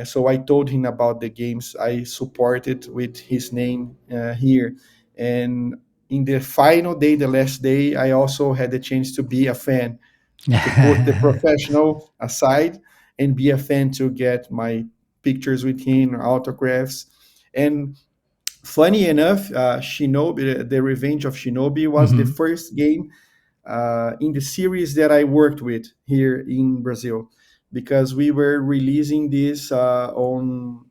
So I told him about the games I supported with his name here. And in the final day, the last day, I also had the chance to be a fan, to put the professional aside and be a fan, to get my pictures with him, autographs. And funny enough, Shinobi, the Revenge of Shinobi, was the Hmm. first game in the series that I worked with here in Brazil, because we were releasing this on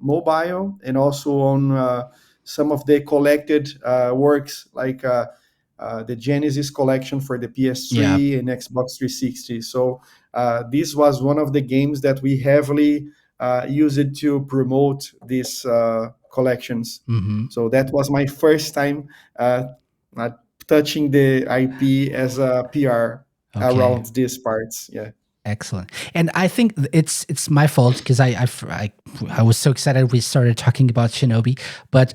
mobile, and also on some of the collected works, like the Genesis collection for the Yeah. PS3 and Xbox 360. So this was one of the games that we heavily used to promote these collections. Hmm. So that was my first time uh, uh, touching the IP as a PR Okay. around these parts. Yeah. Excellent. And I think it's my fault because I was so excited we started talking about Shinobi, but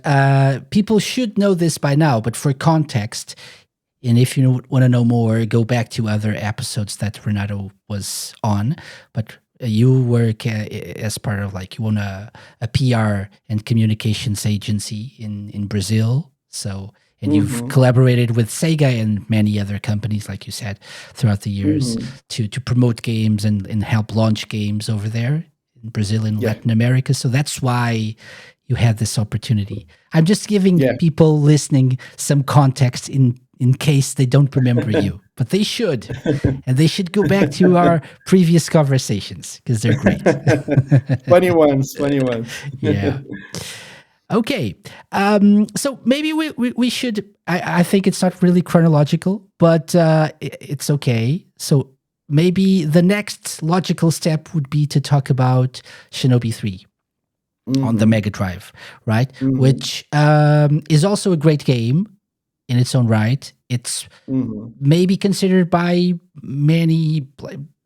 people should know this by now. But for context, and if you want to know more, go back to other episodes that Renato was on. But you work as part of, like, you own a PR and communications agency in Brazil. So, and you've Mm-hmm. collaborated with Sega and many other companies, like you said, throughout the years Mm-hmm. to promote games and help launch games over there in Brazil and Yeah. Latin America. So that's why you had this opportunity. I'm just giving Yeah. people listening some context in case they don't remember you, but they should. And they should go back to our previous conversations because they're great. Funny ones. Funny ones. Yeah. Okay. So maybe we should, I think it's not really chronological, but it's okay. So maybe the next logical step would be to talk about Shinobi 3 on the Mm-hmm. Mega Drive, right? Mm-hmm. Which is also a great game in its own right. It's Mm-hmm. maybe considered by many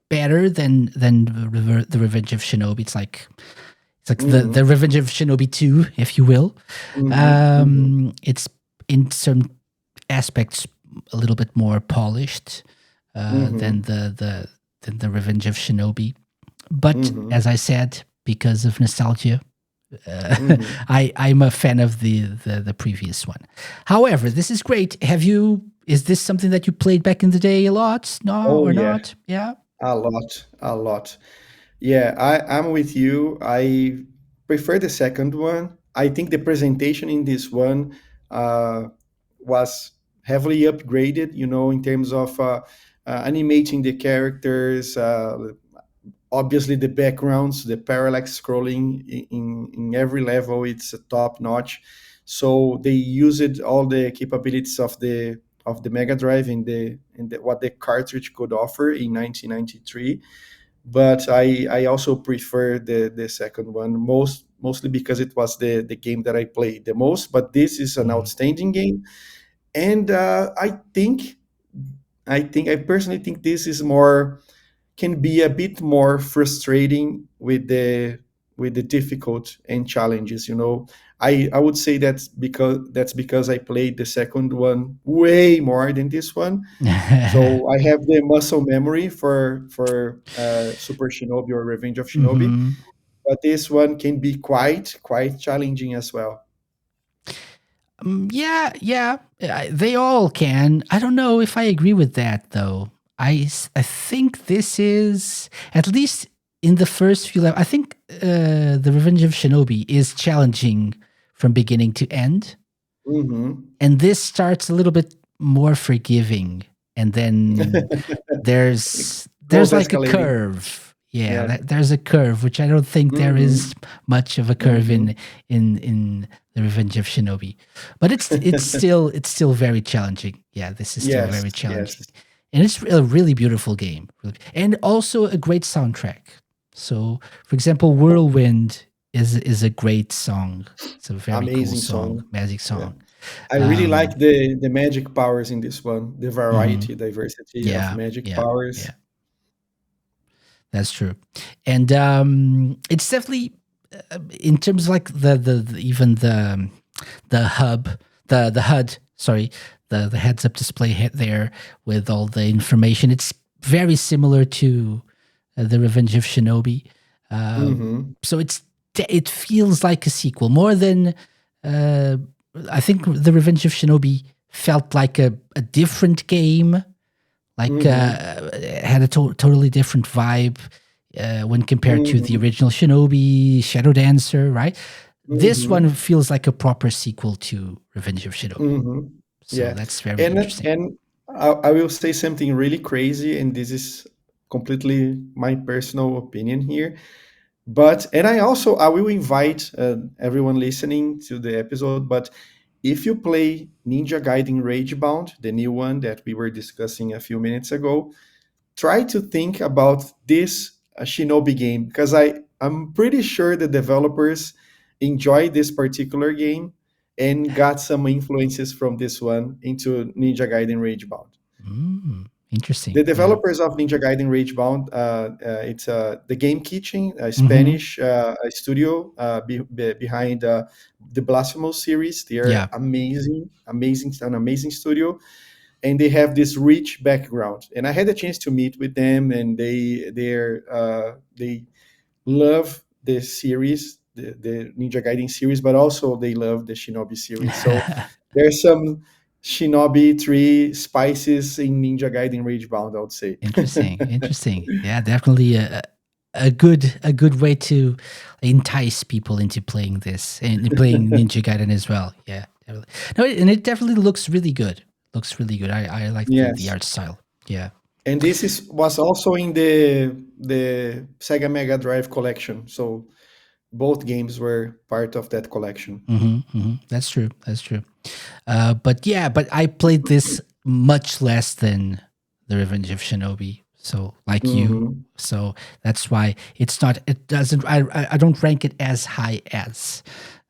better than the Revenge of Shinobi. It's like the Mm-hmm. Revenge of Shinobi 2, if you will. Mm-hmm. It's in some aspects a little bit more polished Mm-hmm. than the Revenge of Shinobi. But Mm-hmm. as I said, because of nostalgia, Mm-hmm. I'm a fan of the previous one. However, this is great. Have you? Is this something that you played back in the day a lot? No, Oh or yeah, not? Yeah. a lot, a lot. Yeah, I'm with you. I prefer the second one. I think the presentation in this one uh, was heavily upgraded, in terms of animating the characters, obviously the backgrounds, the parallax scrolling in every level, it's a top notch. So they used all the capabilities of the Mega Drive in the what the cartridge could offer in 1993. But I also prefer the second one, mostly because it was the game that I played the most. But this is an Mhm. outstanding game, and I personally think this is more, can be a bit more frustrating with the difficult and challenges. I would say that's because I played the second one way more than this one. So I have the muscle memory for Super Shinobi or Revenge of Shinobi, Hmm. but this one can be quite challenging as well. Yeah, yeah, they all can. I don't know if I agree with that though. I think this is, at least in the first few levels. I think the Revenge of Shinobi is challenging from beginning to end, Hmm. and this starts a little bit more forgiving, and then It there's goes like a escalating. curve. Yeah, Yeah. there's a curve, which I don't think there is Hmm. much of a curve Hmm. in the Revenge of Shinobi, but it's still very challenging. Yeah, this is still Yes. very challenging, Yes. and it's a really beautiful game, and also a great soundtrack. So, for example, Whirlwind is a great song. It's a very cool Amazing song, song. magic Yeah. song. I really like Um, the magic powers in this one, the mhm. variety, diversity of Yeah, magic yeah, powers. yeah. That's true, and it's definitely in terms of, like, even the hub, the HUD. Sorry, the heads up display there with all the information. It's very similar to the Revenge of Shinobi. Mm-hmm. So it feels like a sequel more than uh, I think the Revenge of Shinobi felt like a different game, like Mm-hmm. had a totally different vibe when compared to the Mm-hmm. original Shinobi, Shadow Dancer, right? This one Mm-hmm. feels like a proper sequel to Revenge of Shinobi. Mm-hmm. So Yeah, that's very and interesting. and I will say something really crazy, and this is completely my personal opinion here. But and I will invite everyone listening to the episode. But if you play Ninja Gaiden Ragebound, the new one that we were discussing a few minutes ago, try to think about this Shinobi game because I'm pretty sure the developers enjoyed this particular game and got some influences from this one into Ninja Gaiden Ragebound. Interesting. The Yeah. developers of Ninja Gaiden Ragebound, it's the Game Kitchen, a Hmm. Spanish studio behind the Blasphemous series. They are Yeah. amazing, an amazing studio, and they have this rich background. And I had a chance to meet with them, and they love the series, the Ninja Gaiden series, but also they love the Shinobi series. So there's some Shinobi 3 spices in Ninja Gaiden Ragebound, I would say. Interesting. Interesting. Yeah, definitely a good way to entice people into playing this and playing Ninja Gaiden as well. Yeah. Definitely. No, and it definitely looks really good. Looks really good. I like the Yes. art style. Yeah. And this was also in the Sega Mega Drive collection. So both games were part of that collection. That's true. That's true. But yeah, but I played this much less than the Revenge of Shinobi. So like you, Hmm. so that's why it's not. It doesn't. I don't rank it as high as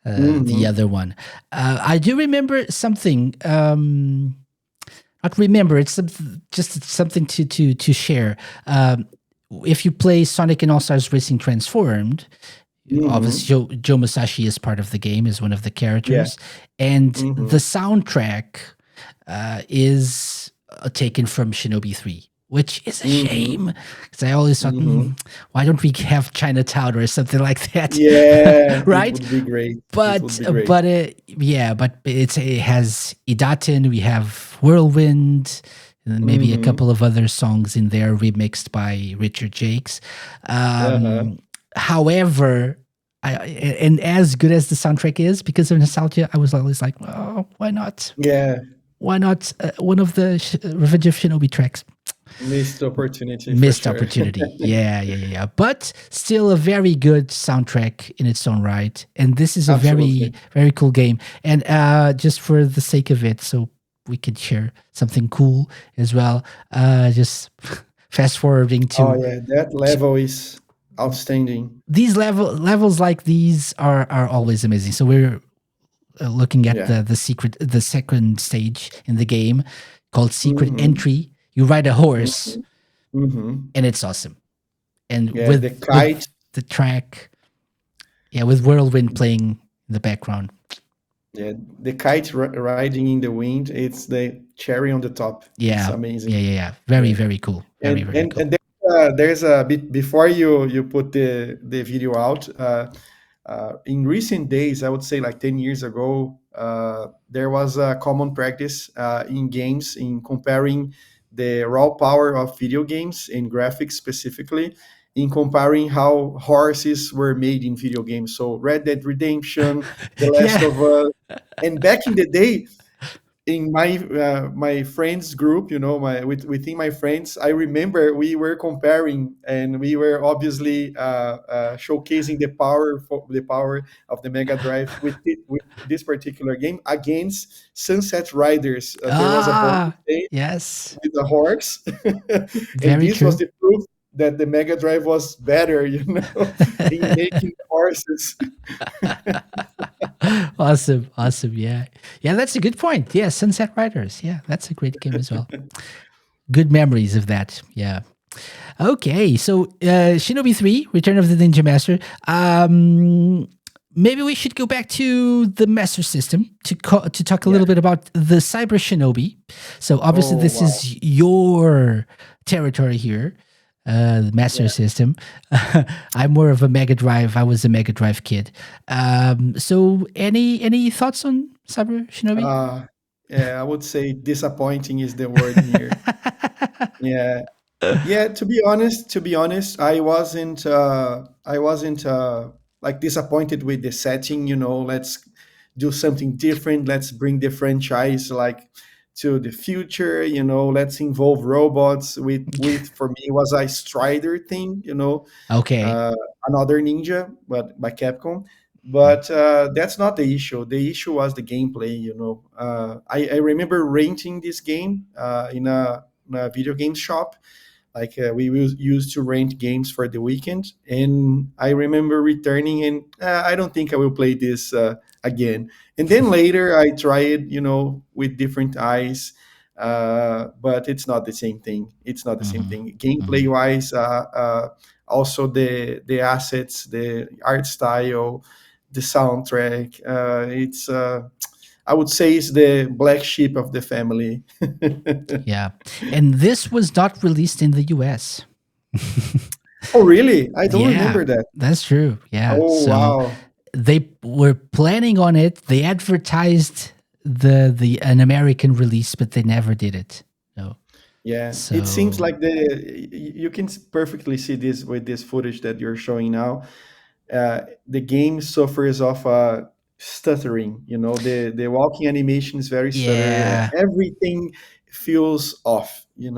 the Hmm. other one. I do remember something. Not remember. It's just something to share. If you play Sonic and All Stars Racing Transformed, obviously Hmm. Joe Musashi is part of the game, is one of the Yeah. characters, and the Hmm. soundtrack is taken from Shinobi 3, which is a Hmm. shame because I always thought, Hmm. why don't we have Chinatown or something like that, Yeah, it right? would be great. It would But be great. yeah, but it has Idaten, we have Whirlwind, and maybe a Hmm. couple of other songs in there remixed by Richard Jakes. Uh-huh. However, and as good as the soundtrack is, because of nostalgia, I was always like, oh, why not? Yeah, Why not one of the Revenge of Shinobi tracks? missed opportunity for Missed sure. opportunity. Yeah, yeah, yeah, yeah. But still a very good soundtrack in its own right. And this is a very, Absolutely. very cool game. And just for the sake of it, so we could share something cool as well. Just fast forwarding Oh to yeah, that level is outstanding. these levels like these are always amazing. So we're looking at Yeah. the second stage in the game called Secret Hmm. Entry. You ride a horse, Hmm. Hmm. and it's awesome. And Yeah, the with kite. the track, yeah, with Whirlwind playing in the background. Yeah, the kite riding in the wind. It's the cherry on the top. It's Yeah, yeah, amazing. yeah, yeah. Very, Yeah. very cool. Very, and very and cool. and there's a bit before you put the video out. In recent days, I would say like 10 years ago, there was a common practice in games in comparing the raw power of video games and graphics specifically, in comparing how horses were made in video games. So Red Dead Redemption, The Last Yeah. of Us, and back in the day, in my friends group, within my friends, I remember we were comparing, and we were obviously showcasing the power of the Mega Drive with this particular game against Sunset Riders. There was a bonus Ah, stage yes. with a horse, and Very this was true. the proof that the Mega Drive was better, in making horses. Awesome. Awesome. Yeah. Yeah, that's a good point. Yeah, Sunset Riders. Yeah, that's a great game as well. Good memories of that. Yeah. Okay, so Shinobi 3, Return of the Ninja Master. Maybe we should go back to the Master System to talk a Yeah. little bit about the Cyber Shinobi. So obviously Oh this wow. is your territory here. the Master Yeah. System. I'm more of a Mega Drive. I was a Mega Drive kid. So any thoughts on Cyber Shinobi? Uh, yeah, I would say disappointing is the word here. Yeah. Yeah, to be honest, I wasn't like disappointed with the setting, let's do something different, let's bring the franchise like to the future, let's involve robots with for me was a Strider thing, Okay. uh, another Ninja, but by Capcom. But that's not the issue. The issue was the gameplay. I remember renting this game in a video game shop. Like used to rent games for the weekend, and I remember returning, and I don't think I will play this again. And then later I tried, with different eyes, but it's not the same thing. It's not the same Hmm. thing. Gameplay Hmm. wise, also the assets, the art style, the soundtrack. It's I would say it's the black sheep of the family. Yeah. And this was not released in the US. Oh, really? I don't Yeah, remember that. that's true. Yeah. Oh, So wow. they were planning on it. They advertised the an American release, but they never did it. No. Yeah, it seems So like you can perfectly see this with this footage that you're showing now. The game suffers of stuttering. The walking animation is very stutter. yeah. Everything feels off. Yeah.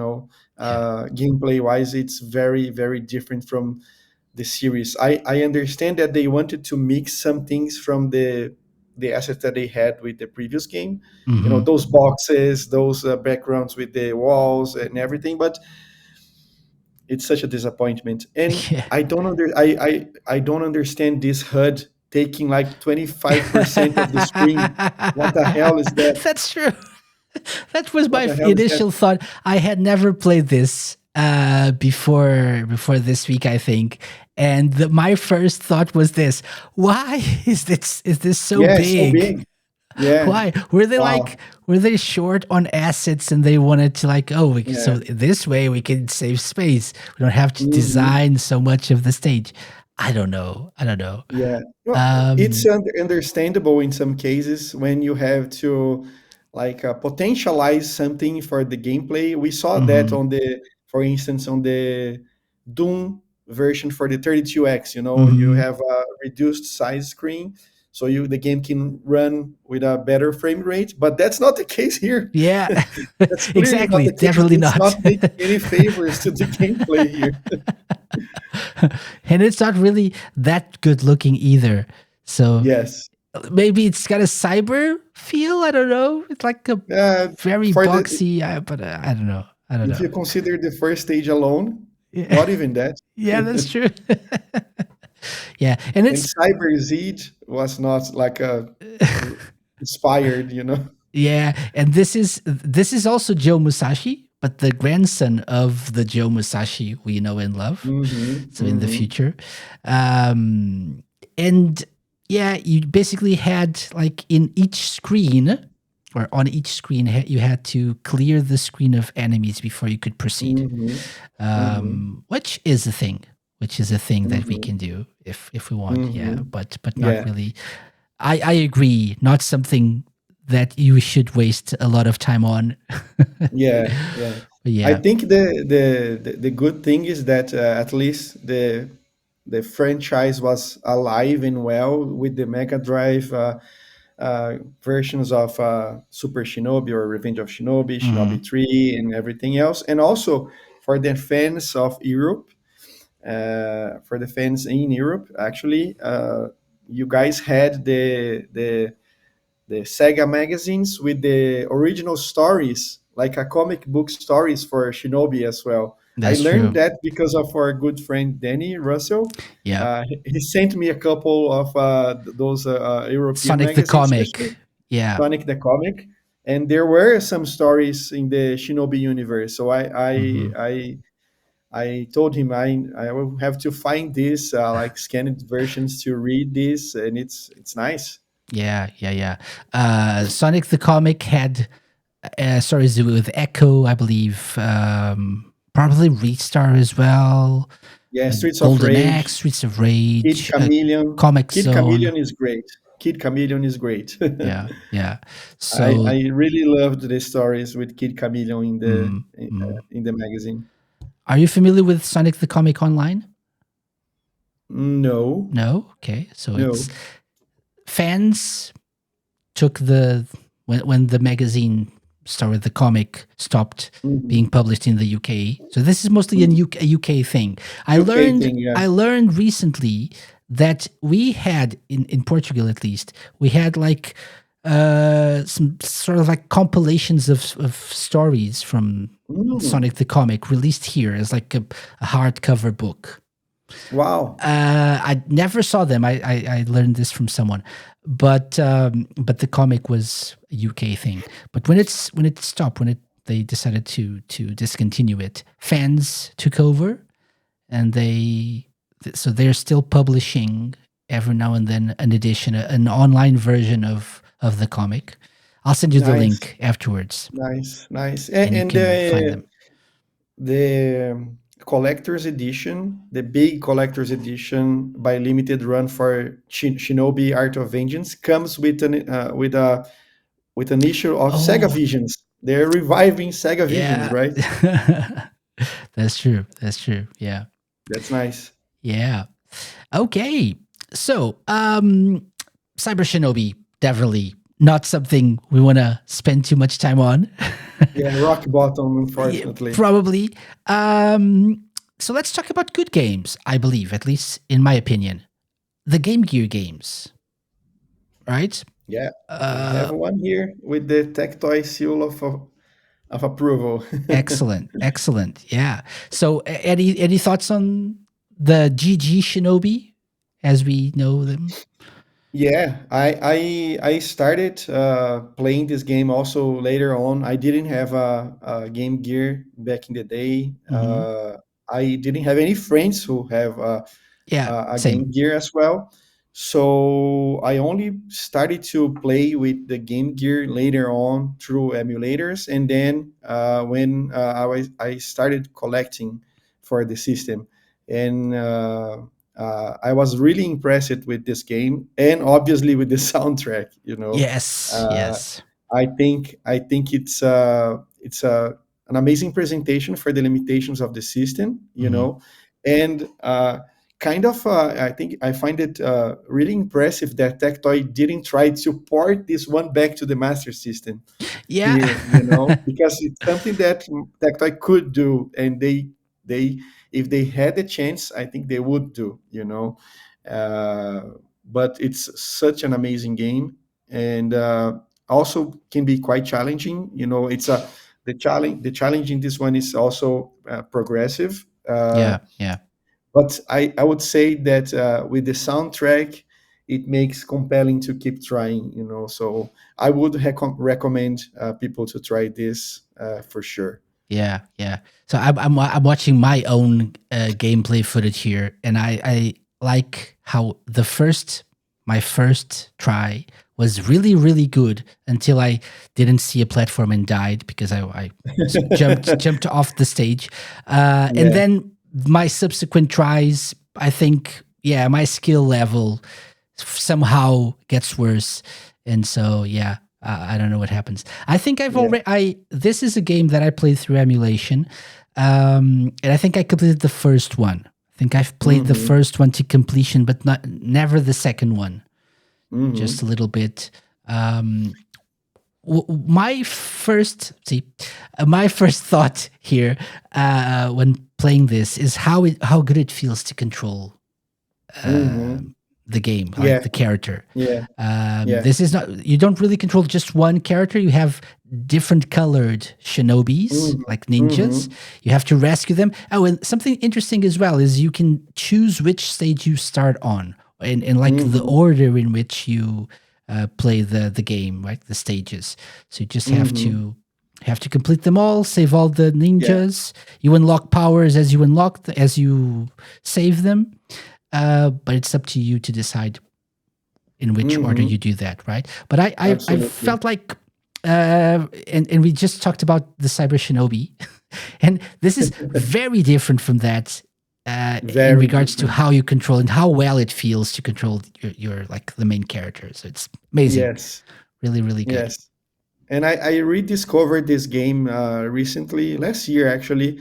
Gameplay wise, it's very very different from the series. I understand that they wanted to mix some things from the assets that they had with the previous game. Hmm. Those boxes, those backgrounds with the walls and everything, but it's such a disappointment. And Yeah. I don't understand this HUD taking like 25% of the screen. What the hell is that? That's true. That was What my the hell is that? initial thought. I had never played this before this week, I think, and my first thought was this: why is this so Yeah, it's so big? big. Yeah. Why were they Wow. short on assets and they wanted to like, oh, so Yeah. this way we can save space. We don't have to Mhm. design so much of the stage. I don't know. I don't know. Yeah, well, it's Um, understandable in some cases when you have to like potentialize something for the gameplay. We saw that mhm, for instance, on the Doom version for the 32X. You mhm. have a reduced size screen, so the game can run with a better frame rate. But that's not the case here. Yeah, That's clearly not exactly. the case. Definitely It's not. not making any favors to the gameplay here. And it's not really that good looking either. So Yes. maybe it's got a cyber feel. I don't know. It's like a Uh, very for the boxy, but I don't know. I don't If know. you consider the first stage alone, Yeah, not even that. yeah, that's true. Yeah, and And it's Cyber Zeed was not like a inspired. yeah, and this is also Joe Musashi, but the grandson of the Joe Musashi we know and love. Hmm. So in the Hmm. future, um, and yeah, you basically had like in each screen or on each screen you had to clear the screen of enemies before you could proceed, Hmm. Hmm. which is a thing. Which is a thing that we Hmm. can do if we want, yeah, Hmm. but not Yeah, really. I agree. Not something that you should waste a lot of time on. But yeah, yeah. I yeah. think the good thing is that at least the franchise was alive and well with the Mega Drive versions of Super Shinobi or Revenge of Shinobi, Shinobi Mhm. 3, and everything else. And also for the fans of Europe, for the fans in Europe, actually, you guys had the SEGA magazines with the original stories, like a comic book stories for Shinobi as well. I That's learned true. that because of our good friend Danny Russell. Yeah. He sent me a couple of those European Sonic the magazines, especially comic. Yeah. Sonic the Comic, and there were some stories in the Shinobi universe. So Mhm. I told him I will have to find this like scanned versions to read this, and it's nice. Yeah, yeah, yeah. Sonic the comic had stories with Echo, I believe. Probably Restar as well. Yeah, Streets of Golden Axe, Rage, Streets of Kid Rage, Chameleon. Comic Kid Zone. Chameleon is great. Kid Chameleon is great. Yeah, yeah. I So, really loved the stories with Kid Chameleon mm, mm. in the magazine. Are you familiar with Sonic the Comic Online? No, No? Okay. So it's no. fans took the when the magazine started, the comic stopped Mhm. being published in the UK. So this is mostly Mm. a UK thing. UK thing, yeah. I learned recently that we had in Portugal, at least, we had like some sort of like compilations of stories from Mm. Sonic the Comic released here as like a hardcover book. Wow. I never saw them. I learned this from someone, but the comic was a UK thing. But when it stopped, when it they decided to discontinue it, fans took over, and so they're still publishing every now and then an edition, an online version of the comic. I'll send you the Nice, link afterwards, nice, nice. and you And can find them. the collector's edition, the big collector's edition by limited run for Shinobi Art of Vengeance comes with an issue of Sega Oh, Visions. They're reviving Sega Visions, yeah. right? That's true. That's true. Yeah. That's nice. Yeah. Okay. So, Cyber Shinobi, definitely not something we want to spend too much time on. Yeah, rock bottom, Yeah, unfortunately. probably. So let's talk about good games, I believe, at least in my opinion. The Game Gear games, right? Yeah, I have Uh, one here with the Tectoy seal of approval. excellent. Excellent. Yeah. So, any thoughts on the GG Shinobi as we know them? Yeah, I started playing this game also later on. I didn't have a Game Gear back in the day. Hmm. I didn't have any friends who have Yeah. a Game Same. Gear as well. So I only started to play with the Game Gear later on through emulators, and then when I started collecting for the system, and I was really impressed with this game, and obviously with the soundtrack. Yes. Uh, Yes. I think it's an amazing presentation for the limitations of the system. Hmm. And kind of I think I find it really impressive that Tectoy didn't try to port this one back to the Master System Yeah. here, because it's something that Tectoy could do, and they if they had the chance, I think they would do. Uh, but it's such an amazing game, and also can be quite challenging. It's the challenge in this one is also progressive. Yeah. Yeah. But I would say that with the soundtrack, it makes compelling to keep trying. So I would recommend people to try this for sure. Yeah, yeah. So I'm watching my own gameplay footage here, and I like how my first try was really good until I didn't see a platform and died because I jumped off the stage, and Yeah. then my subsequent tries, I think, yeah, my skill level somehow gets worse, and so yeah, I don't know what happens. I think I've Yeah. already I this is a game that I played through emulation, and I think I completed the first one. I think I've played the Hmm. first one to completion, but never the second one. Just a Hmm. little bit. Um, my first my first thought here when playing this is how good it feels to control uh, Hmm. the game, like Yeah. the character. Yeah. Yeah. This is not, you don't really control just one character. You have different colored shinobis, Hmm. like ninjas. Hmm. You have to rescue them. Oh, and something interesting as well is you can choose which stage you start on, and like the Hmm. order in which you play the game, right? The stages. So you just Hmm. have to complete them all, save all the Yeah. ninjas. You unlock powers as you as you save them. But it's up to you to decide in which order Hmm. you do that, right? But I Absolutely. felt like, and we just talked about the Cyber Shinobi. And this is very different from that in Very regards to different. how you control and how well it feels to control your like the main character. So it's amazing, Yes, really, really good. yes. And I rediscovered this game recently, last year actually,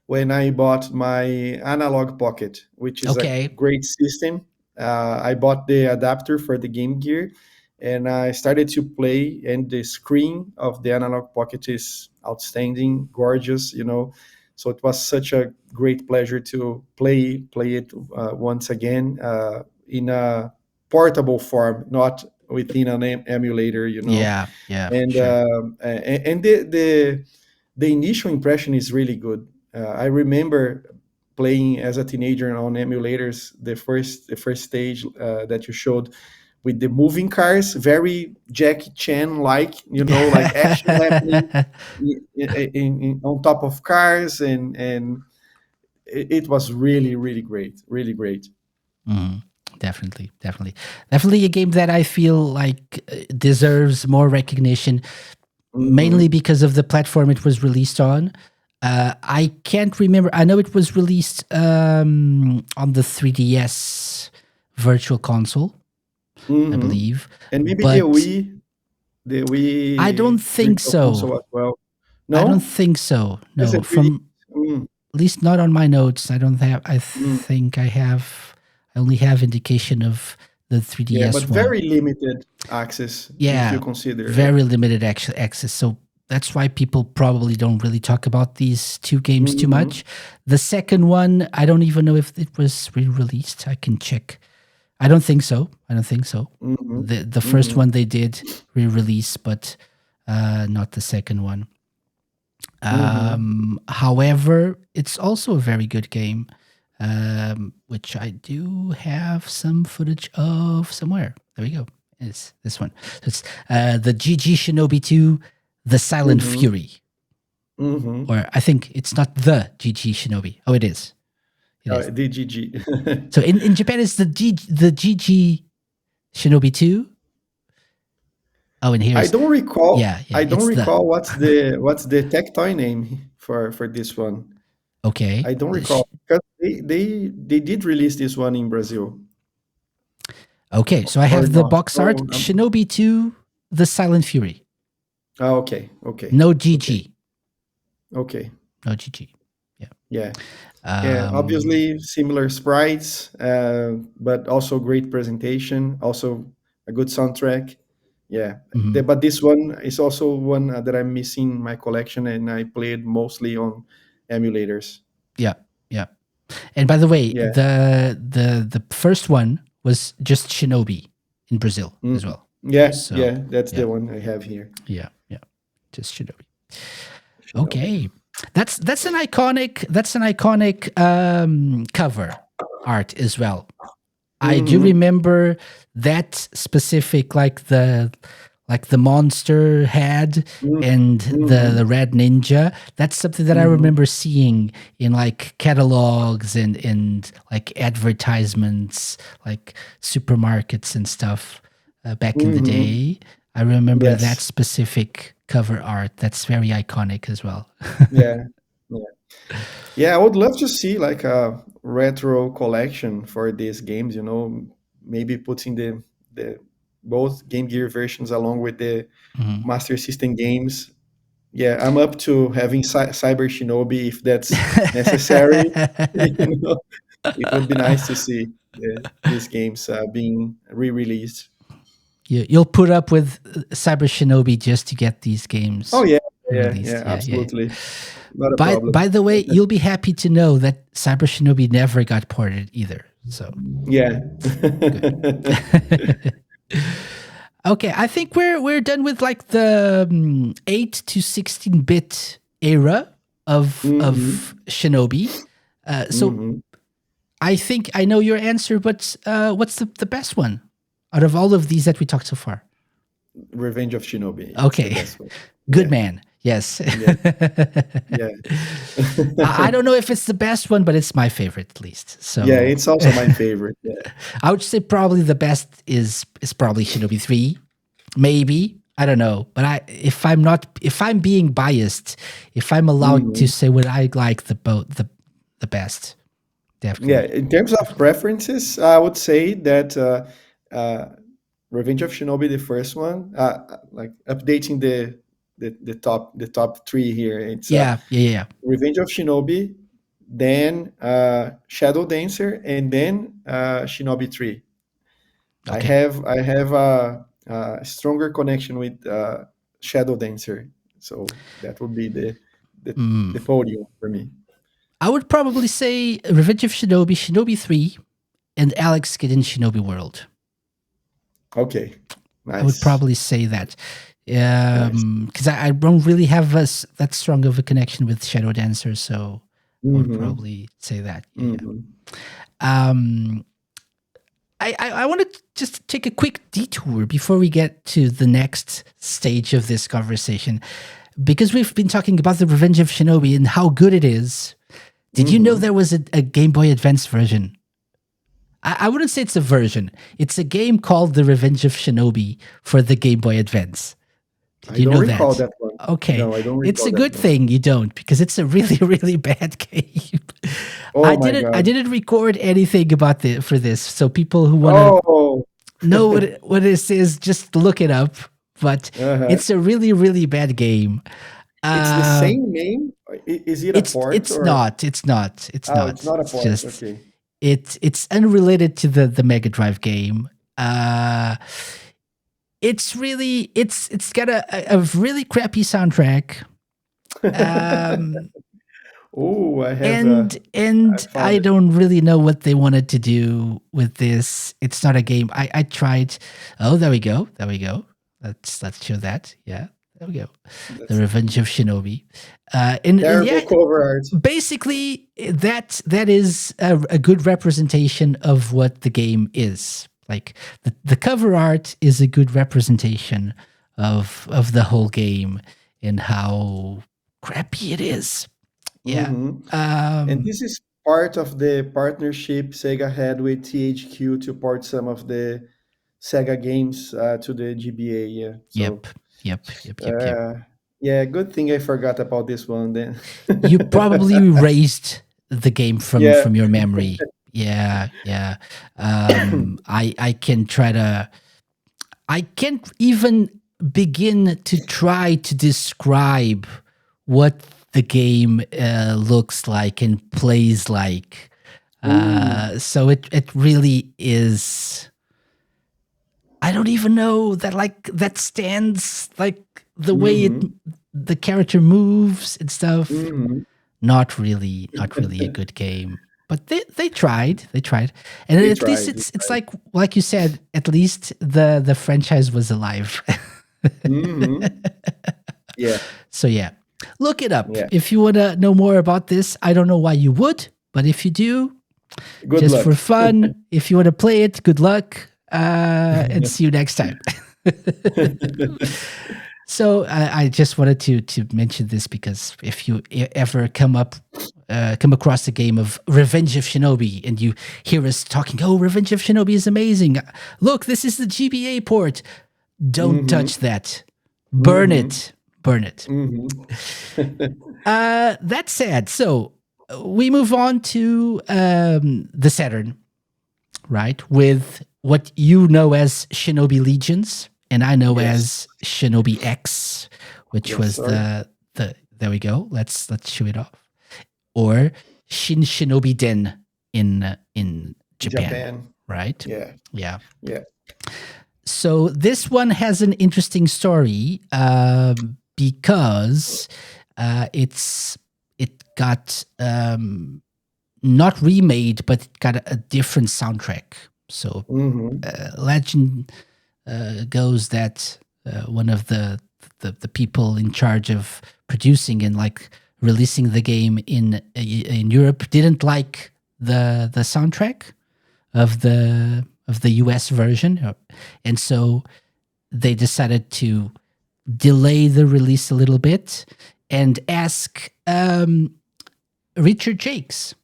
when I bought my Analog Pocket, which is a Okay. great system. I bought the adapter for the Game Gear, and I started to play. And the screen of the Analog Pocket is outstanding, gorgeous. So it was such a great pleasure to play it once again in a portable form, not within an emulator. Yeah, yeah, and sure. the initial impression is really good. I remember playing as a teenager on emulators the first stage that you showed with the moving cars, very Jackie Chan like, like action happening on top of cars, and it was really really great, really great. Mhm. Definitely, definitely, definitely a game that I feel like deserves more recognition, mainly Hmm. because of the platform it was released on. I can't remember. I know it was released on the 3DS Virtual Console, I Hmm. believe, And maybe the but Wii, the I don't Wii think Virtual so. Console as well. I don't No, think so. as a No, 3D. from Mm, at least not on my notes. I don't have. I mm. think I have. I only have indication of the Yeah, but 3DS one. very limited access if you Yeah, consider, right? very limited access. So that's why people probably don't really talk about these two games too Hmm. much. The second one, I don't even know if it was re-released. I can check. I don't think so. I don't think so. Hmm. The first Hmm. one they did re-release, but not the second one. Hmm. However, it's also a very good game, which I do have some footage of somewhere. There we go. It's this one. So it's the GG Shinobi 2, The Silent Hmm. Fury. Hmm. Or I think it's not the GG Shinobi. Oh, it is. It is. DGG. So in Japan, it's the GG Shinobi 2. Oh, and I here's, don't recall. yeah, yeah, I don't it's the, recall what's the tectoy name for this one. okay. I don't recall because they did release this one in Brazil Okay, so I or have the not. box art Oh, Shinobi 2, The Silent Fury. okay, okay, No okay, GG. okay. No GG. Yeah. Yeah. Yeah, Um, obviously similar sprites, but also great presentation, also a good soundtrack. Yeah, mhm. but this one is also one that I'm missing in my collection, and I played mostly on emulators. Yeah. Yeah. And by the way, Yeah. the first one was just Shinobi in Brazil Mm. as well. Yeah, So yeah, that's yeah, the one I have here. yeah, yeah. Just Shinobi. Shinobi. Okay. That's an iconic cover art as well. I do Mm-hmm. remember that specific, like the monster head and the Mm-hmm. the red ninja. That's something that I Mm-hmm. remember seeing in like catalogs and like advertisements, like supermarkets and stuff back in the Mm-hmm. day. I remember that Yes. specific cover art. That's very iconic as well. Yeah. Yeah. Yeah, I would love to see like a retro collection for these games, maybe putting the both Game Gear versions along with the Mhm. Master System games. Yeah, I'm up to having Cyber Shinobi if that's necessary. you know, it would be nice to see these games being re-released. You'll put up with Cyber Shinobi just to get these Oh games yeah, yeah, released. yeah, Yeah, yeah. absolutely. Not a By problem. the way, you'll be happy to know that Cyber Shinobi never got ported either. So Yeah. good. Okay, I think we're done with like the 8 to 16-bit era of Hmm. Shinobi. So Hmm. I think I know your answer, but what's the best one out of all of these that we talked so far? Revenge of Shinobi. It's the Okay, best one. good Yeah. man. Yes. Yeah. Yeah. I don't know if it's the best one, but it's my favorite at least. Yeah, So it's also my favorite. Yeah. I would say probably the best is probably Shinobi 3, maybe. I don't know, but if I'm being biased, if I'm allowed to Mhm. say what I like the best, Yeah, definitely. in terms of preferences, I would say that uh, Revenge of Shinobi, the first one, like updating the top three here. It's Yeah, yeah, yeah. Revenge of Shinobi, then Shadow Dancer, and then Shinobi 3. Okay. I have a stronger connection with Shadow Dancer, so that would be the Mm. the podium for me. I would probably say Revenge of Shinobi, Shinobi 3, and Alex Kidd in Shinobi World. Okay, I would nice, probably say that. nice. Because I don't really have that strong of a connection with Shadow Dancer, so I would Mm-hmm. probably say that. Yeah, yeah. Mm-hmm. Um, I want to just take a quick detour before we get to the next stage of this conversation, because we've been talking about the Revenge of Shinobi and how good it is. Did you know Mm-hmm. there was a Game Boy Advance version? I wouldn't say it's a version. It's a game called The Revenge of Shinobi for the Game Boy Advance. Did I you don't know recall that? that one. Okay. No, I don't It's recall a that good one. thing you don't, because it's a really, really bad game. Oh my I God. didn't record anything about the for this. So people who want to Oh, know what this is, just look it up. But uh-huh. it's a really, really bad game. It's the Uh, same name? Is it a port it's or? not. It's not. It's Oh, it's not. not a It's port. just Okay. it's unrelated to the Mega Drive game. Uh, it's really it's got a really crappy soundtrack. Um, Oh, I and found I it. don't really know what they wanted to do with this. It's not a game. I tried. Oh, there we go. There we go. Let's show that. Yeah, there we go. The That's Revenge of Shinobi. And terrible yeah, cover art. basically that is a good representation of what the game is. Like the cover art is a good representation of the whole game and how crappy it is. Yeah. Hmm. And Um, this is part of the partnership Sega had with THQ to port some of the Sega games to the GBA. Yeah. yep. So, Yep. Yep. Yep. Yep. uh, yeah, good thing I forgot about this one then. You probably erased the game Yeah. from your memory. Yeah. Yeah. I can try to. I can't even begin to try to describe what the game looks like and plays like. Ooh. So it really is. I don't even know that that stands like the way Mm-hmm. the character moves and stuff. Mm-hmm. Not really a good game. But they tried. They tried. And They at least tried. They it's tried. like you said, at least the franchise was alive. Mm-hmm. Yeah. So yeah. Look it up. Yeah. If you want to know more about this, I don't know why you would, but if you do, Good just luck. for fun, if you want to play it, good luck. And see you next time. So I just wanted to mention this because if you ever come across a game of Revenge of Shinobi and you hear us talking, oh, Revenge of Shinobi is amazing. Look, this is the GBA port. Don't Mm-hmm. touch that. Burn Mm-hmm. it. Burn it. Mm-hmm. That said, so we move on to the Saturn, right? With what you know as Shinobi Legions, and I know Yes. as Shinobi X, which Yes, was sir. the there we go. Let's show it off. Or Shin Shinobi Den in Japan, Japan. right? Yeah. Yeah. Yeah. So this one has an interesting story because it got not remade, but it got a different soundtrack. So Mm-hmm. legend goes that one of the people in charge of producing and like releasing the game in Europe didn't like the soundtrack of the US version, and so they decided to delay the release a little bit and ask Richard Jakes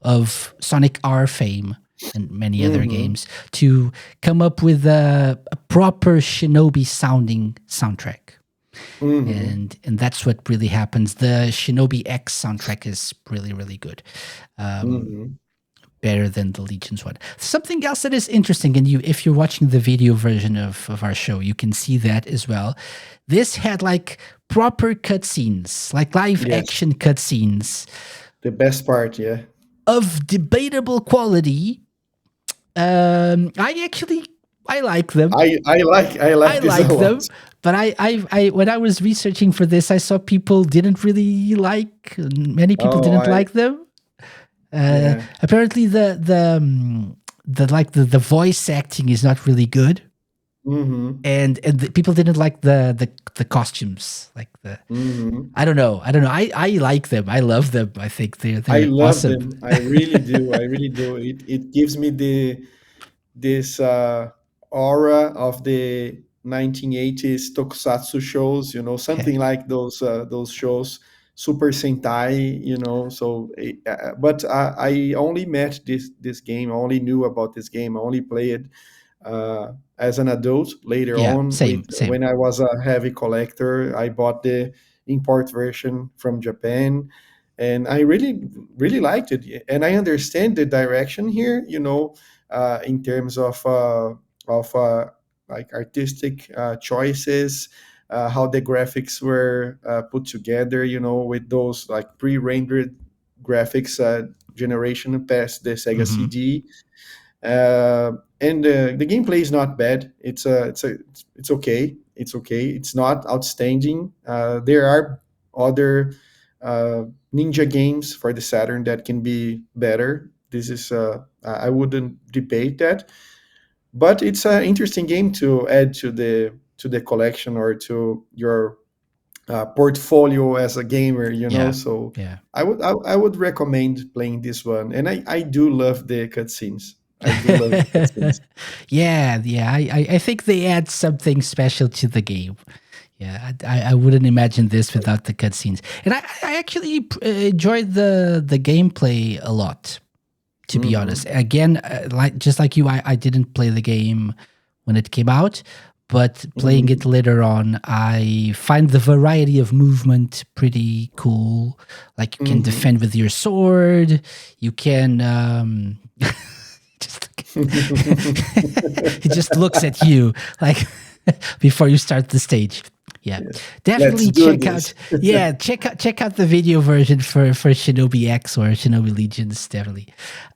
of Sonic R fame and many other Mm-hmm. games to come up with a proper Shinobi sounding soundtrack. Mm-hmm. And that's what really happens. The Shinobi X soundtrack is really, really good. Mm-hmm. Better than the Legion's one. Something else that is interesting, and you, if you're watching the video version of our show, you can see that as well. This had like proper cutscenes, like live Yes, action cutscenes the best part. Yeah. of debatable quality. I actually I like them. I I like this a like lot. them, but I when I was researching for this, I saw people didn't really like. Many people Oh, didn't I like them. yeah. Apparently, the voice acting is not really good, Mm-hmm. and people didn't like the costumes. Like the Mm-hmm. I don't know. I like them. I love them. I think I they're love awesome. them. I really do. I really do. It gives me this aura of the 1980s tokusatsu shows, something Okay. like those shows, Super Sentai, So, but I only met this game. I only knew about this game. I only played as an adult. Later Yeah. on, with Same. when I was a heavy collector, I bought the import version from Japan, and I really liked it. And I understand the direction here, in terms of like artistic choices, how the graphics were put together, with those like pre-rendered graphics generation past the Sega Hmm. CD. And the gameplay is not bad. It's okay. It's okay. It's not outstanding. There are other uh, ninja games for the Saturn that can be better. This is I wouldn't debate that, but it's an interesting game to add to the collection or to your portfolio as a gamer. Yeah. So Yeah. I would recommend playing this one, and I do love the cutscenes. I do love the cutscenes. Yeah. I think they add something special to the game. Yeah, I wouldn't imagine this without the cutscenes. And I actually enjoyed the gameplay a lot, to be Mm-hmm. honest. Again, like just like you, I didn't play the game when it came out, but playing Mm-hmm. it later on, I find the variety of movement pretty cool. Like you can Mm-hmm. defend with your sword, you can just he just looks at you like before you start the stage. Yeah, Let's definitely do check this. out. Yeah, check out the video version for Shinobi X or Shinobi Legions. Definitely.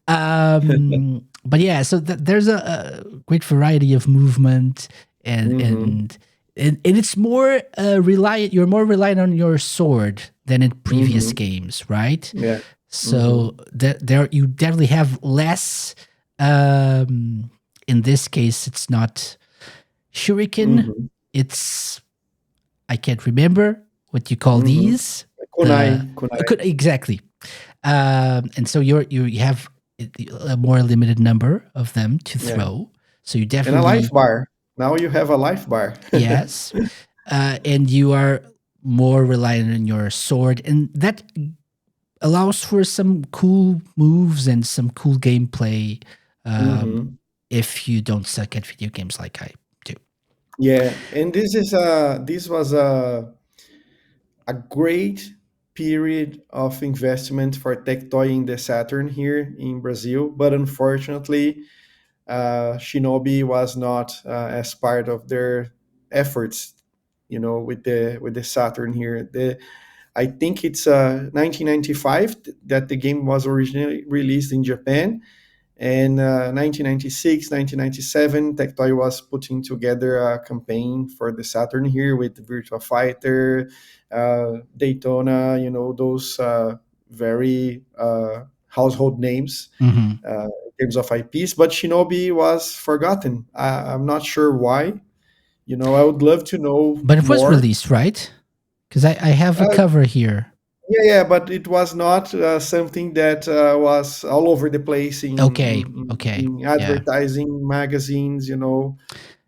But yeah, so there's a great variety of movement, and Mm-hmm. and and it's more reliant. You're more reliant on your sword than in previous Mm-hmm. games, right? Yeah. Mm-hmm. So there you definitely have less. In this case, it's not shuriken. Mm-hmm. It's I can't remember what you call Mm-hmm. these. The Kunai. exactly, and so you have a more limited number of them to Yeah. throw. So you And a life definitely bar. Now you have a life bar. yes, and you are more reliant on your sword, and that allows for some cool moves and some cool gameplay. Um, Mm-hmm. if you don't suck at video games like I do. Yeah, and this was a great period of investment for Tectoy in the Saturn here in Brazil, but unfortunately, Shinobi was not as part of their efforts. With the Saturn here. I think it's 1995 that the game was originally released in Japan, and 1996, 1997, Tectoy was putting together a campaign for the Saturn here with Virtua Fighter, Daytona, those very household names Hmm. in terms of IPs. But Shinobi was forgotten. I'm not sure why. I would love to know But it was more. released, right? Because I have a Uh, cover here. yeah, but it was not something that was all over the place in, Okay, in, okay, in yeah. advertising magazines.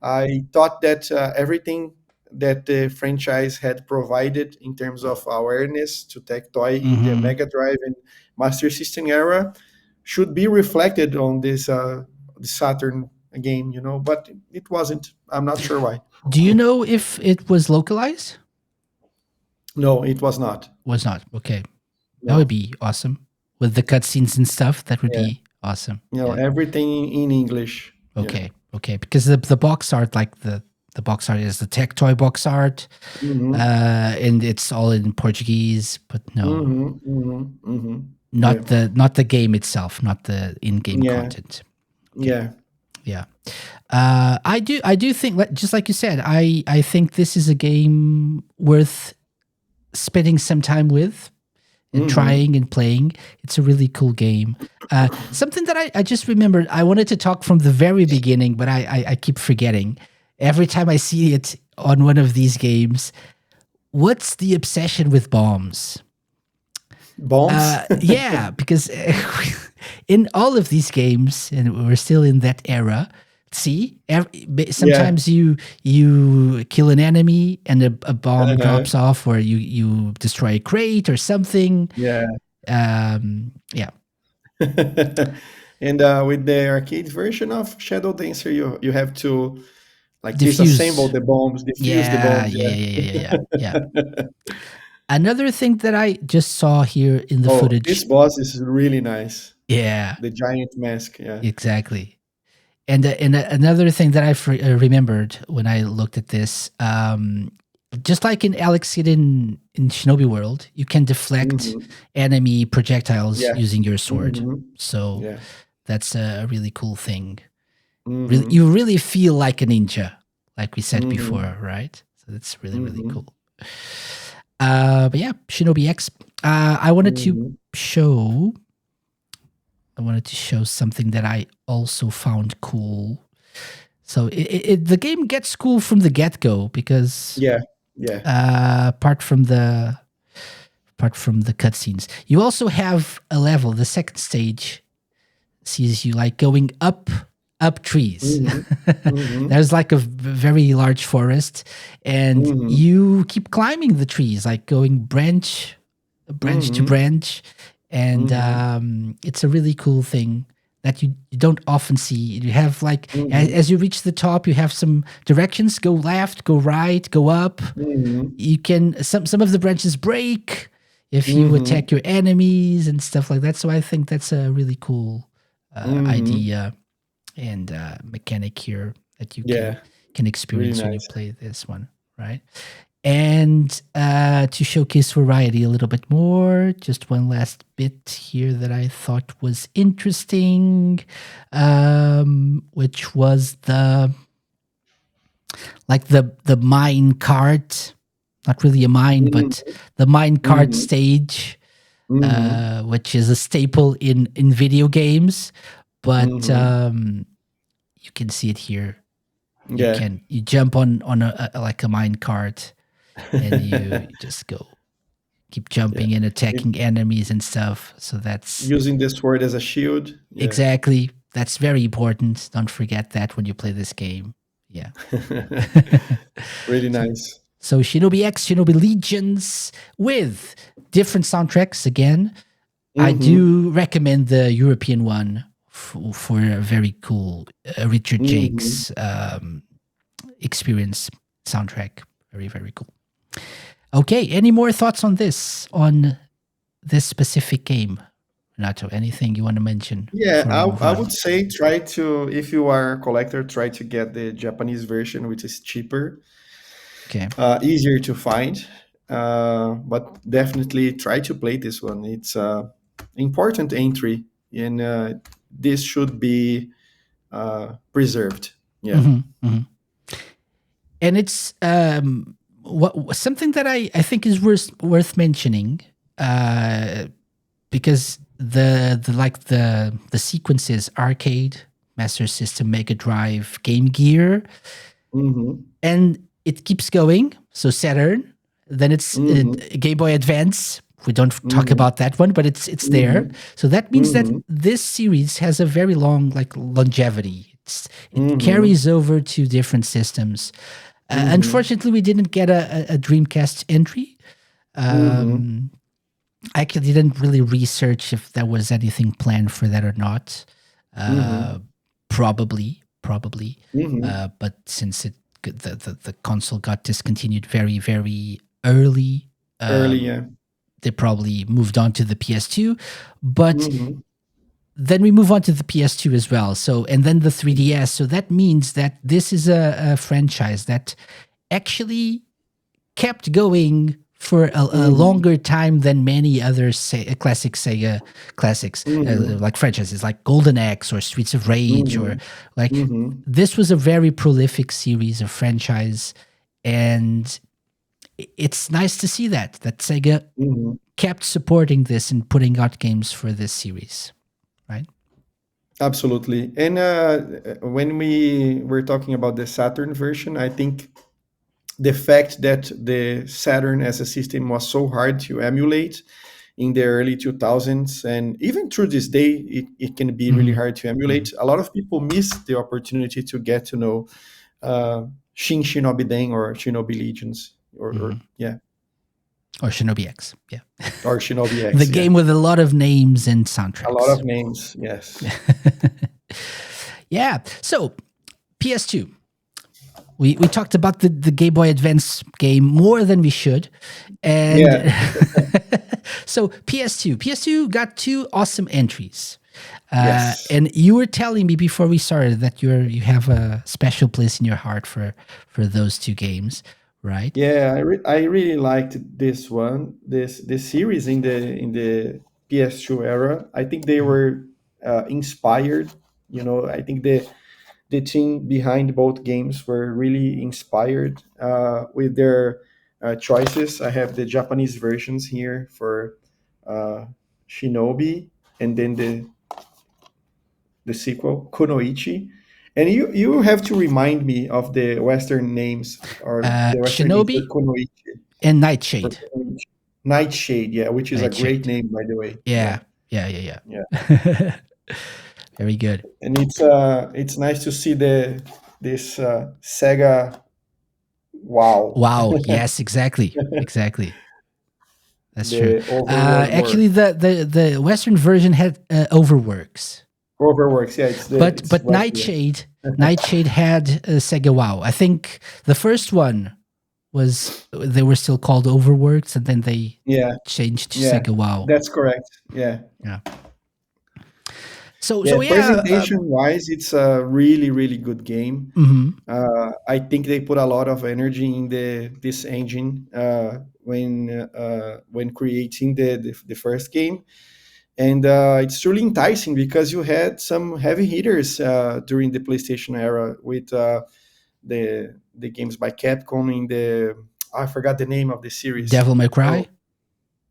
I thought that everything that the franchise had provided in terms of awareness to Tectoy in the Hmm. Mega Drive and Master System era should be reflected on this the Saturn game, but it wasn't. I'm not sure why. Do you know if it was localized? No, it was not. Was not. Okay. That would No. be awesome. With the cutscenes and stuff, that would Yeah. be awesome. Yeah. Everything in English. Yeah. Okay. Okay. Because the box art, like the box art is the tech toy box art, Mm-hmm. and it's all in Portuguese, but no, Mm-hmm. Mm-hmm. Mm-hmm. not the game itself, not the in-game Yeah. content. Okay. Yeah. Yeah. I do think, just like you said, I think this is a game worth spending some time with and Mm-hmm. trying and playing. It's a really cool game. Something that I just remembered, I wanted to talk from the very beginning, but I keep forgetting. Every time I see it on one of these games, what's the obsession with bombs? Bombs. Yeah, because in all of these games, and we're still in that era. See, sometimes you kill an enemy and a bomb Uh-huh. drops off, or you destroy a crate or something. Yeah. Yeah, And with the arcade version of Shadow Dancer, you have to like disassemble diffuse. the bombs, defuse the Yeah, bombs. yeah, Yeah. yeah, yeah, yeah, yeah, yeah. Another thing that I just saw here in the Oh, this footage. boss is really nice. Yeah, The giant mask. Yeah. exactly. And another thing that I remembered when I looked at this, just like in Alex Kidd in Shinobi World, you can deflect Mm-hmm. enemy projectiles Yeah. using your sword. Mm-hmm. So Yeah. that's a really cool thing. Mm-hmm. You really feel like a ninja, like we said Mm-hmm. before, right? So that's really, really Mm-hmm. cool. But yeah, Shinobi X. I wanted to Mm-hmm. show. I wanted to show something that I also found cool. So the game gets cool from the get go because Yeah. Yeah. apart from the cutscenes, you also have a level. The second stage sees you like going up trees. Mm-hmm. Mm-hmm. There's like a very large forest, and Mm-hmm. you keep climbing the trees, like going branch to Mm-hmm. branch, and Mm-hmm. it's a really cool thing that you don't often see. You have like Mm-hmm. as you reach the top, you have some directions: go left, go right, go up. Mm-hmm. You can some of the branches break if you Mm-hmm. attack your enemies and stuff like that. So I think that's a really cool Mm-hmm. idea and mechanic here that you Yeah. can Really experience when you nice. play this one, right? And to showcase variety a little bit more, just one last bit here that I thought was interesting, which was the mine cart, not really a mine, but Mm-hmm. the mine cart Mm-hmm. stage, Mm-hmm. which is a staple in video games. But Mm-hmm. you can see it here. Yeah. You jump on a like a mine cart, and you just keep Yeah. jumping and It, attacking enemies and stuff. So that's using the sword as a shield. Yeah. exactly, that's very important. Don't forget that when you play this game. Yeah. Really so, nice. so Shinobi X, Shinobi Legions with different soundtracks again. I Mm-hmm. do recommend the European one for a very cool Richard Mm-hmm. Jake's experience soundtrack. Very, very cool. Okay, any more thoughts on this specific game, Renato? Anything you want to mention Yeah, before we move I on? would say try to, if you are a collector, try to get the Japanese version, which is cheaper, Okay. easier to find. But definitely try to play this one. It's important entry, and this should be preserved. Yeah. Hmm. Hmm. And it's something that I think is worth mentioning, uh, because the sequences arcade, Master System, Mega Drive, Game Gear, Mm-hmm. and it keeps going. So Saturn, then it's Mm-hmm. Game Boy Advance. We don't talk Mm-hmm. about that one, but it's there. Mm-hmm. So that means that Mm-hmm. this series has a very long like longevity. It Mm-hmm. carries over to different systems. Mm-hmm. Unfortunately, we didn't get a Dreamcast entry. Mm-hmm. Um, I actually didn't really research if there was anything planned for that or not. Mm-hmm. Uh, probably. Mm-hmm. But since the console got discontinued very very early, Early, um, yeah. they probably moved on to the PS2. But Mm-hmm. then we move on to the PS2 as well. So and then the 3DS. So that means that this is a franchise that actually kept going for a Mm-hmm. longer time than many other classic Sega classics, Mm-hmm. like franchises like Golden Axe or Streets of Rage, or Mm-hmm. like Mm-hmm. this was a very prolific series of franchise, and it's nice to see that Sega Mm-hmm. kept supporting this and putting out games for this series, right? Absolutely. And when we were talking about the Saturn version, I think the fact that the Saturn as a system was so hard to emulate in the early 2000s, and even through this day, it can be really Hmm. hard to Hmm. emulate. A lot of people miss the opportunity to get to know Shinobi Den or Shinobi Legions, or Hmm. yeah, Or Shinobi X, yeah. or Shinobi The X. Yeah, game with a lot of names and a lot soundtracks. of names. Yes. Yeah. So PS2. We talked about the Game Boy Advance game more than we should. And Yeah. so PS2 got two awesome entries. Yes. And you were telling me before we started that you have a special place in your heart for those two games, right? Yeah, I really liked this one, this series in the PS2 era. I think they Mhm. were inspired. You know, I think the team behind both games were really inspired with their choices. I have the Japanese versions here for uh, Shinobi, and then the sequel Kunoichi. And you have to remind me of the Western names, or the Western name for Shinobi Kunoichi. and For Nightshade. Kunoichi. Nightshade, yeah, which is a great Nightshade. name, by the way. Yeah, Yeah. Yeah. yeah. Yeah. Very good. And it's nice to see this Sega. Wow, Wow. Yes, exactly. Exactly. That's true. the Overworld work. Actually, the Western version had Overworks, Overworks, yeah, it's but right here. Nightshade had Sega WoW. I think the first one was they were still called Overworks, and then they Yeah, changed to yeah, Sega WoW. that's correct. Yeah. Yeah. So Yeah, yeah. presentation wise, it's a really, really good game. Mhm. I think they put a lot of energy in this engine when creating the first game, and it's truly enticing because you had some heavy hitters during the PlayStation era with the games by Capcom in the I forgot the name of the series. Devil May Cry. Oh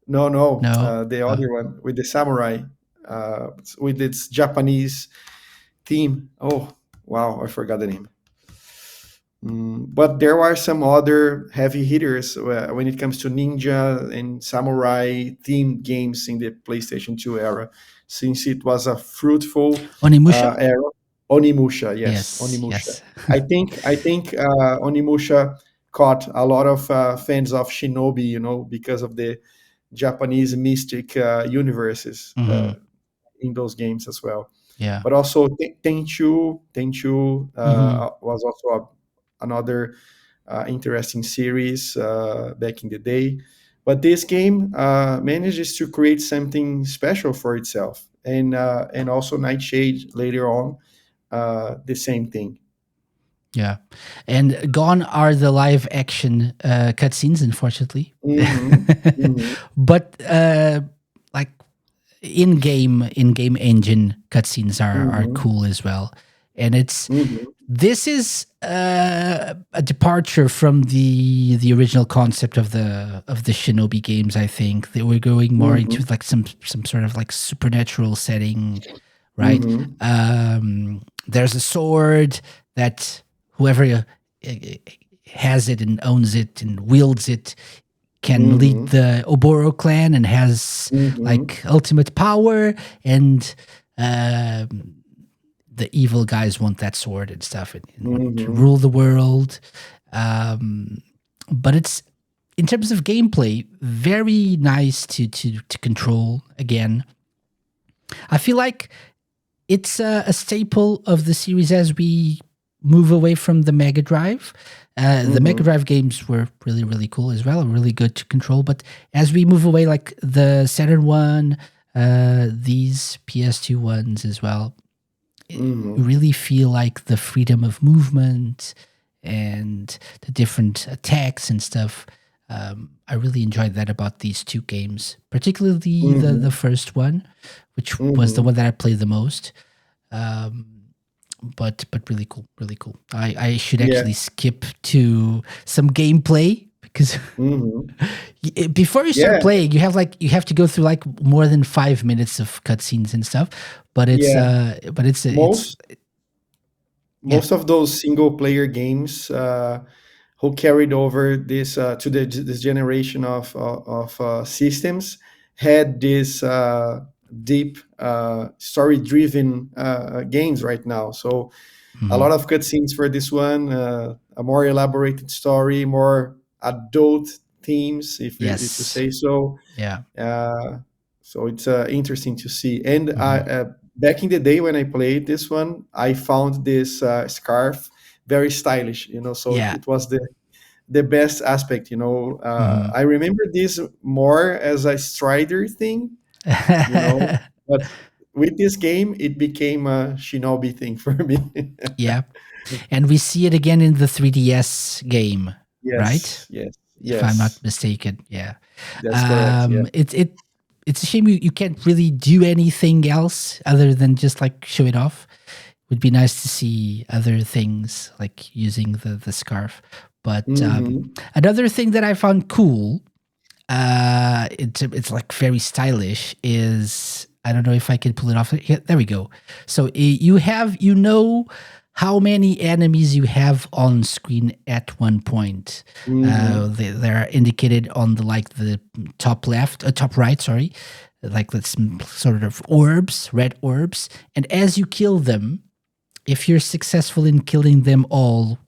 no, no, No. the other one with the samurai, with its Japanese theme. Oh wow, I forgot the name. But there are some other heavy hitters when it comes to ninja and samurai themed games in the PlayStation 2 era, since it was a fruitful Onimusha. era. Onimusha, yes, Yes. Onimusha. Yes. I think Onimusha caught a lot of fans of Shinobi, because of the Japanese mystic universes Hmm. in those games as well. Yeah. But also Tenchu Hmm. was also another interesting series back in the day. But this game manages to create something special for itself, and also Nightshade later on, the same thing. Yeah, and gone are the live action cutscenes, unfortunately. Hmm. Hmm. But like in game engine cutscenes are Hmm. cool as well, and Hmm. this is a departure from the original concept of the Shinobi games. I think they were going more into Hmm. like some sort of like supernatural setting, right? Hmm. There's a sword that whoever has it and owns it and wields it can lead Hmm. the Oboro clan and has Hmm. like ultimate power, and um, the evil guys want that sword and stuff, and want to Hmm. rule the world. Um, but in terms of gameplay, very nice to control again. I feel like it's a staple of the series as we move away from the Mega Drive. The Mega Mm-hmm. Drive games were really, really cool as well, really good to control. But as we move away, like the Saturn one, these PS2 ones as well, you Mm-hmm. really feel like the freedom of movement and the different attacks and stuff. I really enjoyed that about these two games, particularly the Mm-hmm. first one, which was the Mm-hmm. one that I played the most. Um, but really cool, really cool. I should Yeah. actually skip to some gameplay because Mm-hmm. before you start Yeah. playing, you have to go through like more than 5 minutes of cutscenes and stuff. But Yeah. it's Most yeah. most of those single player games who carried over this to this generation of systems had this deep story driven games right now. So a Mhm. lot of cutscenes for this one, a more elaborated story, more adult themes, if you Yes. say so. Yeah. Uh, so it's interesting to see. And Mhm. back in the day when I played this one, I found this scarf very stylish. So Yeah. it was the best aspect. Mhm. I remember this more as a Strider thing. But with this game, it became a Shinobi thing for me. Yeah. And we see it again in the 3DS game, right? Yes, yes, If I'm not yes. mistaken. Yeah. That's correct. Yeah. It's a shame you can't really do anything else other than just like show it off. Would be nice to see other things like using the scarf. But Hmm. another thing that I found cool, it's like very stylish. Is I don't know if I can pull it off. Here, there we go. So you have how many enemies you have on screen at one point. Hmm. They're indicated on the like the top left, top right, sorry, like that's sort of orbs, red orbs, and as you kill them, if you're successful in killing them all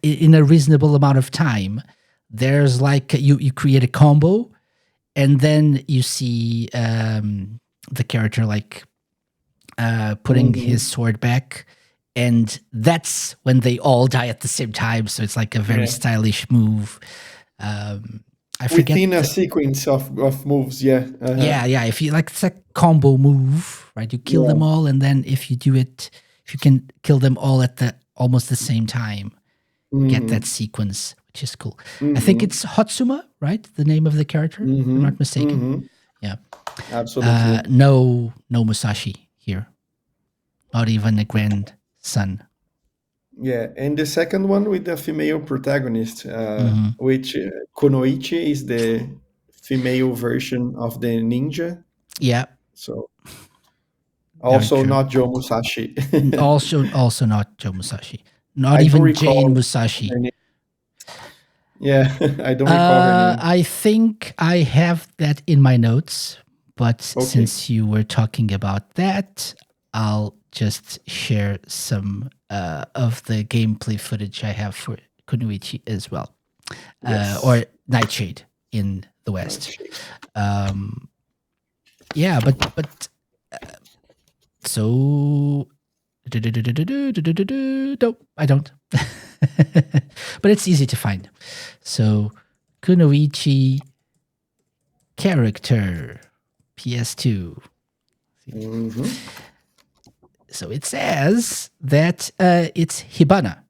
in a reasonable amount of time, there's like you create a combo, and then you see the character like putting his Hmm. sword back, and that's when they all die at the same time. So it's like a very Yeah. stylish move. Um, I forget. Within a sequence of moves. Yeah. Uh-huh. Yeah, yeah. If you like, it's a combo move, right? You kill them Yeah. all, and then if you do it, if you can kill them all at the almost the same time, you get that Hmm. sequence, which is cool. I think Hmm. it's Hotsuma, right? The name of the character, if I'm Hmm. not mistaken. Hmm. Yeah. Absolutely. No Musashi here, not even a grandson. Yeah. And the second one with the female protagonist, Hmm. which Kunoichi is the female version of the ninja. Yeah, So very also true. not Joe Musashi. Also not Joe Musashi, not I don't even Jane recall Musashi. her name. Yeah, I don't recall her name. I think I have that in my notes, but Okay. since you were talking about that, I'll just share some of the gameplay footage I have for Kunoichi as well, or Yes. Nightshade in the West. Nightshade. Um, yeah, but so no, I don't. But it's easy to find. So Kunoichi character PS2. Hmm. So it says that it's Hibana.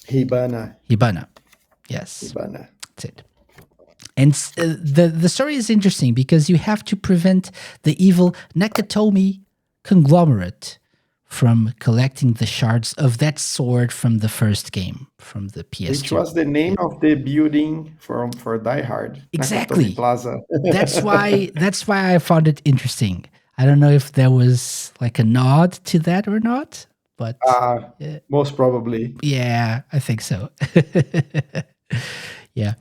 Hibana. Hibana. Yes, Hibana. that's it. And the story is interesting because you have to prevent the evil Nakatomi conglomerate from collecting the shards of that sword from the first game, from the Which PS2. was the name of the building for Die Hard, Nakatomi Exactly. Plaza. That's why I found it interesting. I don't know if there was like a nod to that or not, but uh, uh, Most probably. yeah, I think so. Yeah.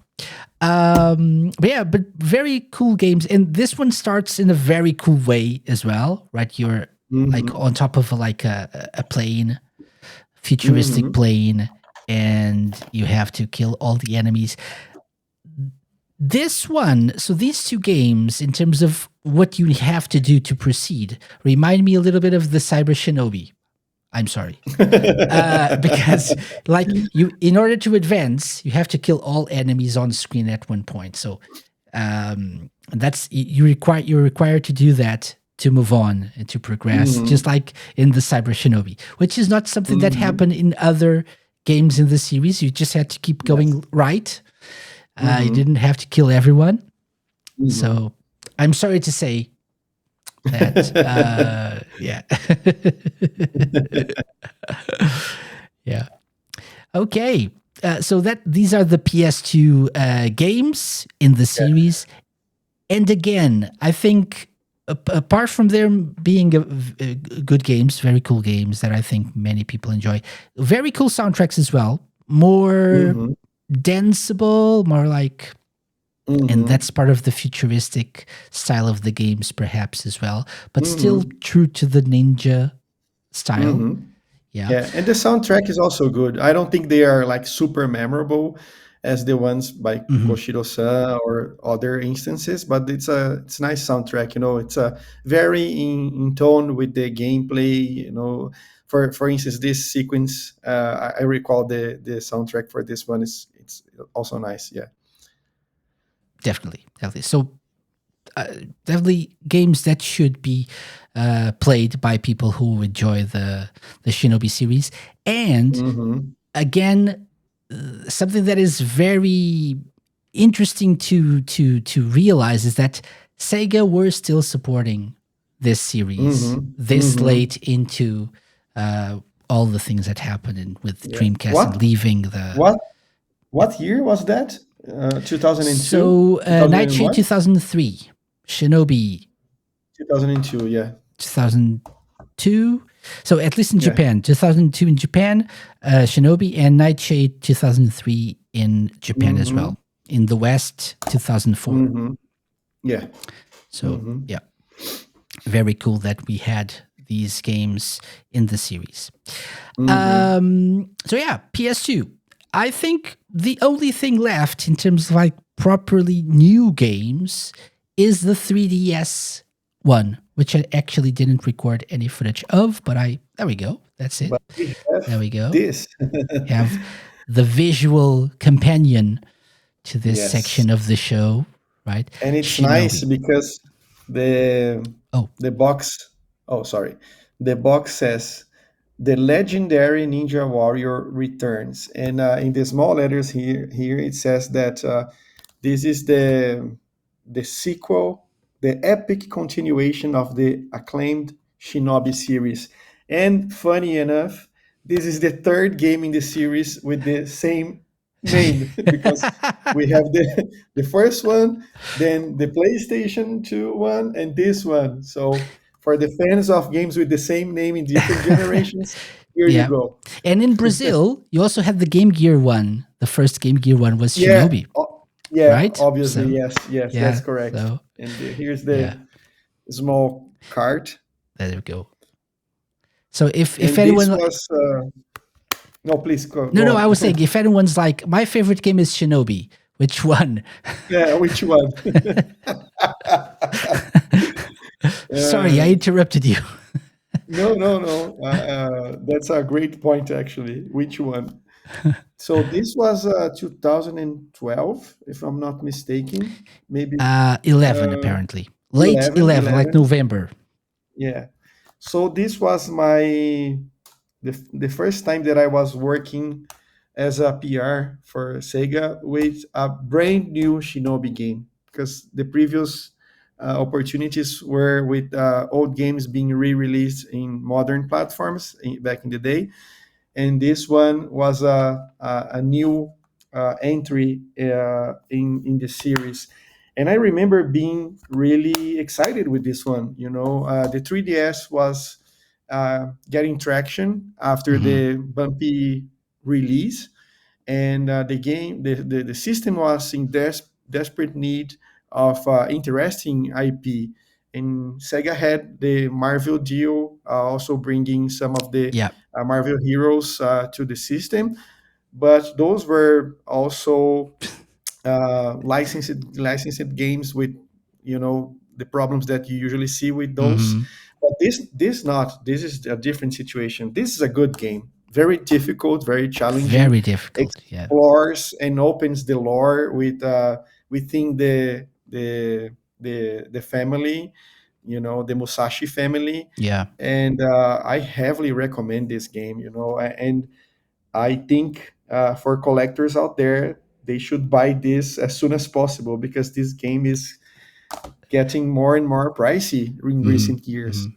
But yeah, but very cool games. And this one starts in a very cool way as well, right? You're like Hmm. on top of like a plane, futuristic Hmm. plane, and you have to kill all the enemies. This one, so these two games, in terms of what you have to do to proceed, remind me a little bit of the Cyber Shinobi. I'm sorry. Because like you, in order to advance, you have to kill all enemies on screen at one point. So that's you're required to do that to move on and to progress, just Mhm. like in the Cyber Shinobi, which is not something that Mhm. happened in other games in the series. You just had to keep Yes. going right. You Mhm. didn't have to kill everyone. Mhm. So I'm sorry to say that. Yeah. Yeah. Okay. So that these are the PS2 games in the Yeah. series, and again, I think apart from them being good games, very cool games that I think many people enjoy, very cool soundtracks as well. More Mhm. danceable, more like, and that's Mhm. part of the futuristic style of the games, perhaps as well, but still Mhm. true to the ninja style. Mhm. Yeah. Yeah, and the soundtrack is also good. I don't think they are like super memorable as the ones by Hmm. Koshiro-san or other instances, but it's a nice soundtrack. It's a very in tone with the gameplay. For instance, this sequence, I recall the soundtrack for this one is it's also nice. Yeah. Definitely, definitely. So uh, definitely games that should be played by people who enjoy the Shinobi series. And Mm-hmm. again, something that is very interesting to realize is that Sega were still supporting this series Mm-hmm. this Mm-hmm. late into uh, all the things that happened with Yeah. Dreamcast and leaving the. What what year was that? 2002, So Nightshade 2001, 2003, Shinobi 2002. Yeah. 2002. So at least in Yeah. Japan, 2002 in Japan, Shinobi, and Nightshade 2003 in Japan as Mm-hmm. well. In the West, 2004. Mm-hmm. Yeah. So Mm-hmm. yeah, very cool that we had these games in the series. Mm-hmm. So yeah, PS2. I think the only thing left in terms of like properly new games is the 3DS one, which I actually didn't record any footage of, but I there we go. That's it. But we There have we go. this. Have the visual companion to this Yes. section of the show, right? And it's nice Shinobi. because the Oh, the box oh sorry. The box says the legendary Ninja Warrior returns. And in the small letters here it says that this is the sequel, the epic continuation of the acclaimed Shinobi series. And funny enough, this is the third game in the series with the same name because we have the first one, then the PlayStation 2 one, and this one. So for the fans of games with the same name in different generations, here you yeah. go. And in Brazil, you also had the Game Gear one. The first Game Gear one was Yeah, Shinobi, yeah, right? obviously, So yes, yes, that's yeah, correct. so And here's yeah, the small cart. there we go. So if And this anyone, was no, please no, go no, I was saying on. if anyone's like my favorite game is Shinobi, which one? Yeah, which one? Sorry, I uh, interrupted you. no, no, no. That's a great point, actually. Which one? So this was 2012, if I'm not mistaken. Maybe 11 uh, apparently, late 11, 11, like 11. November. Yeah. So this was the first time that I was working as a PR for Sega with a brand new Shinobi game because the previous opportunities were with old games being re-released in modern platforms back in the day, and this one was a new entry in the series. And I remember being really excited with this one. The 3DS was getting traction after Hmm. the bumpy release, and the system was in desperate need of interesting IP. And Sega had the Marvel deal, also bringing some of the Yeah. Marvel heroes to the system. but those were also licensed games with, the problems that you usually see with those. Hmm. But this is a different situation. This is a good game, very difficult, very challenging, Very difficult. Yeah. explores and opens the lore with within the family, the Musashi family. Yeah. And I heavily recommend this game, and I think for collectors out there, they should buy this as soon as possible, because this game is getting more and more pricey in Hmm. recent years. Hmm.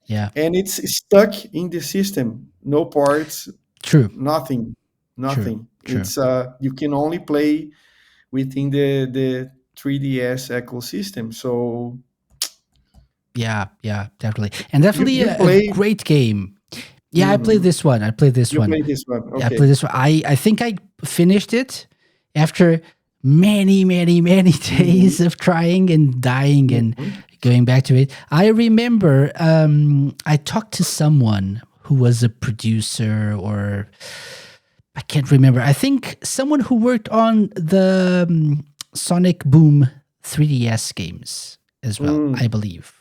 Yeah. And it's stuck in the system. No ports, True. nothing, True. nothing. True. It's you can only play within the 3DS ecosystem. So Yeah. Yeah. Definitely. And you definitely you a play great game. Yeah, I played mhm. this one. I played this You one. play this one, Yeah, I played okay? this one. I think I finished it after many, many, many Hmm. days of trying and dying and Hmm. going back to it. I remember I talked to someone who was a producer, or I can't remember. I think someone who worked on the Sonic Boom 3DS games as well, I Mm. believe.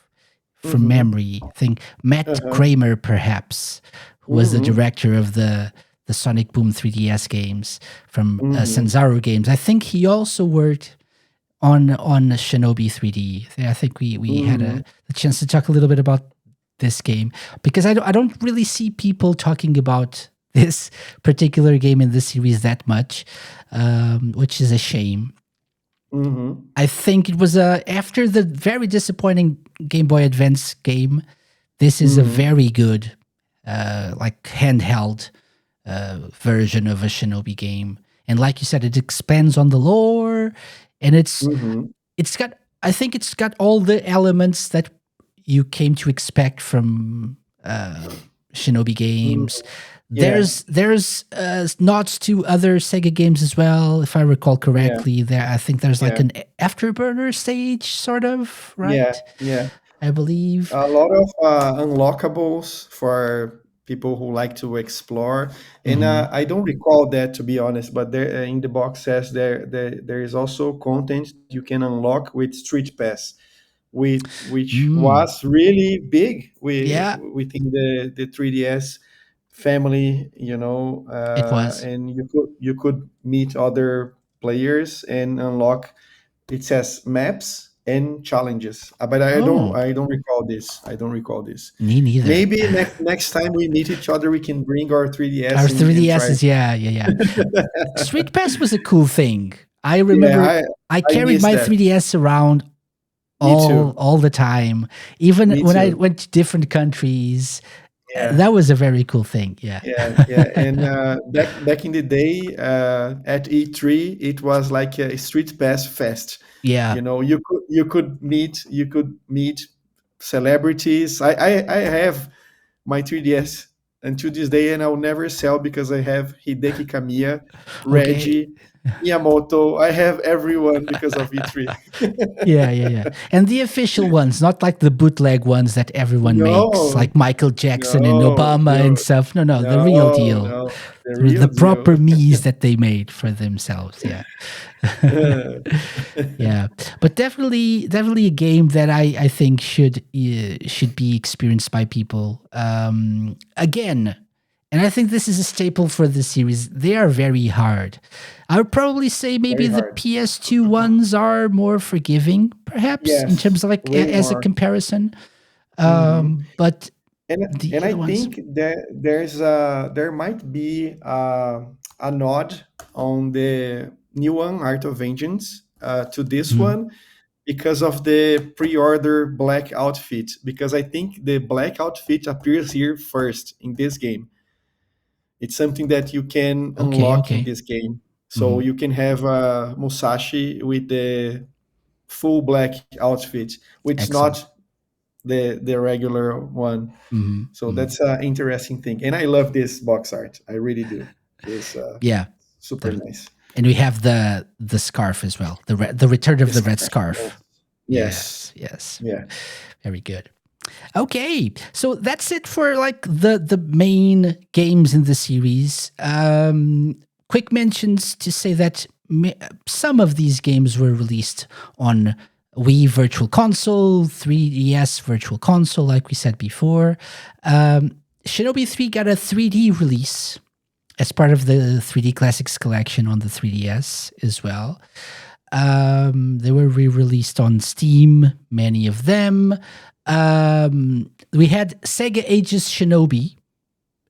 From Hmm. memory, I think Matt Uh-huh. Kramer, perhaps, who was the Hmm. director of the Sonic Boom 3DS games from Hmm. Sanzaru Games. I think he also worked on Shinobi 3D. I think we had Hmm. a chance to talk a little bit about this game, because I don't really see people talking about this particular game in this series that much, which is a shame. Hmm. I think it was after the very disappointing Game Boy Advance game. This is a Hmm. very good, like handheld version of a Shinobi game, and like you said, it expands on the lore, and Hmm. it's got. I think it's got all the elements that you came to expect from Shinobi Hmm. games. Yeah, There's nods to other Sega games as well, if I recall yeah, correctly. There, I think there's like yeah, an afterburner stage, sort of, yeah, right? yeah. I believe. A lot of unlockables for people who like to explore. And Hmm. I don't recall that, to be honest, but there in the box says there is also content you can unlock with Street Pass, which Mm, was really big yeah, within the 3DS family, it was. and you could meet other players and unlock. It says maps and challenges, but I don't Oh, I don't recall this. I don't recall this. me neither. Maybe next time we meet each other, we can bring our Our 3DS and try. 3DSs, yeah, yeah, yeah. Street Pass was a cool thing. I Yeah, remember I I carried miss my that. 3DS around Me too. all the time, even Me when I too. went to different countries. Yeah. That was a very cool thing. Yeah. Yeah, yeah, and back in the day, at E3, it was like a Street Pass fest. Yeah. You could meet celebrities. I have my 3DS until this day, and I'll never sell because I have Hideki Kamiya, Okay. Reggie, Miyamoto. I have everyone because of E3. Yeah, yeah, yeah. And the official ones, not like the bootleg ones that everyone makes, No, like Michael Jackson and no, Obama and no, stuff. No, no, the real no, deal. no. The The real deal. proper me's that they made for themselves. Yeah. Yeah, but definitely a game that I think should be experienced by people. Again, and I think this is a staple for the series. They are very hard. I would probably say maybe Very the hard. PS2 ones are more forgiving, perhaps in terms Yes, of like way as a more. comparison. Hmm. But And the and I other ones, think that there might be a nod on the new one, Art of Vengeance, to this mhm. one because of the pre-order black outfit. Because I think the black outfit appears here first in this game. It's something that you can Okay, unlock in okay, this game. So hmm, you can have Musashi with the full black outfit, which excellent. not the regular one. Hmm. So Hmm. that's an interesting thing, and I love this box art. I really do. It's Yeah, super the, nice. and we have the scarf as well. The return of This the red scarf, scarf. yes, Yes, yes. yeah. Very good. Okay, so that's it for like the main games in the series. quick mentions to say that some of these games were released on Wii Virtual Console, 3DS Virtual Console, like we said before. Shinobi 3 got a 3D release as part of the 3D Classics collection on the 3DS as well. They were re-released on Steam, many of them. We had Sega Ages Shinobi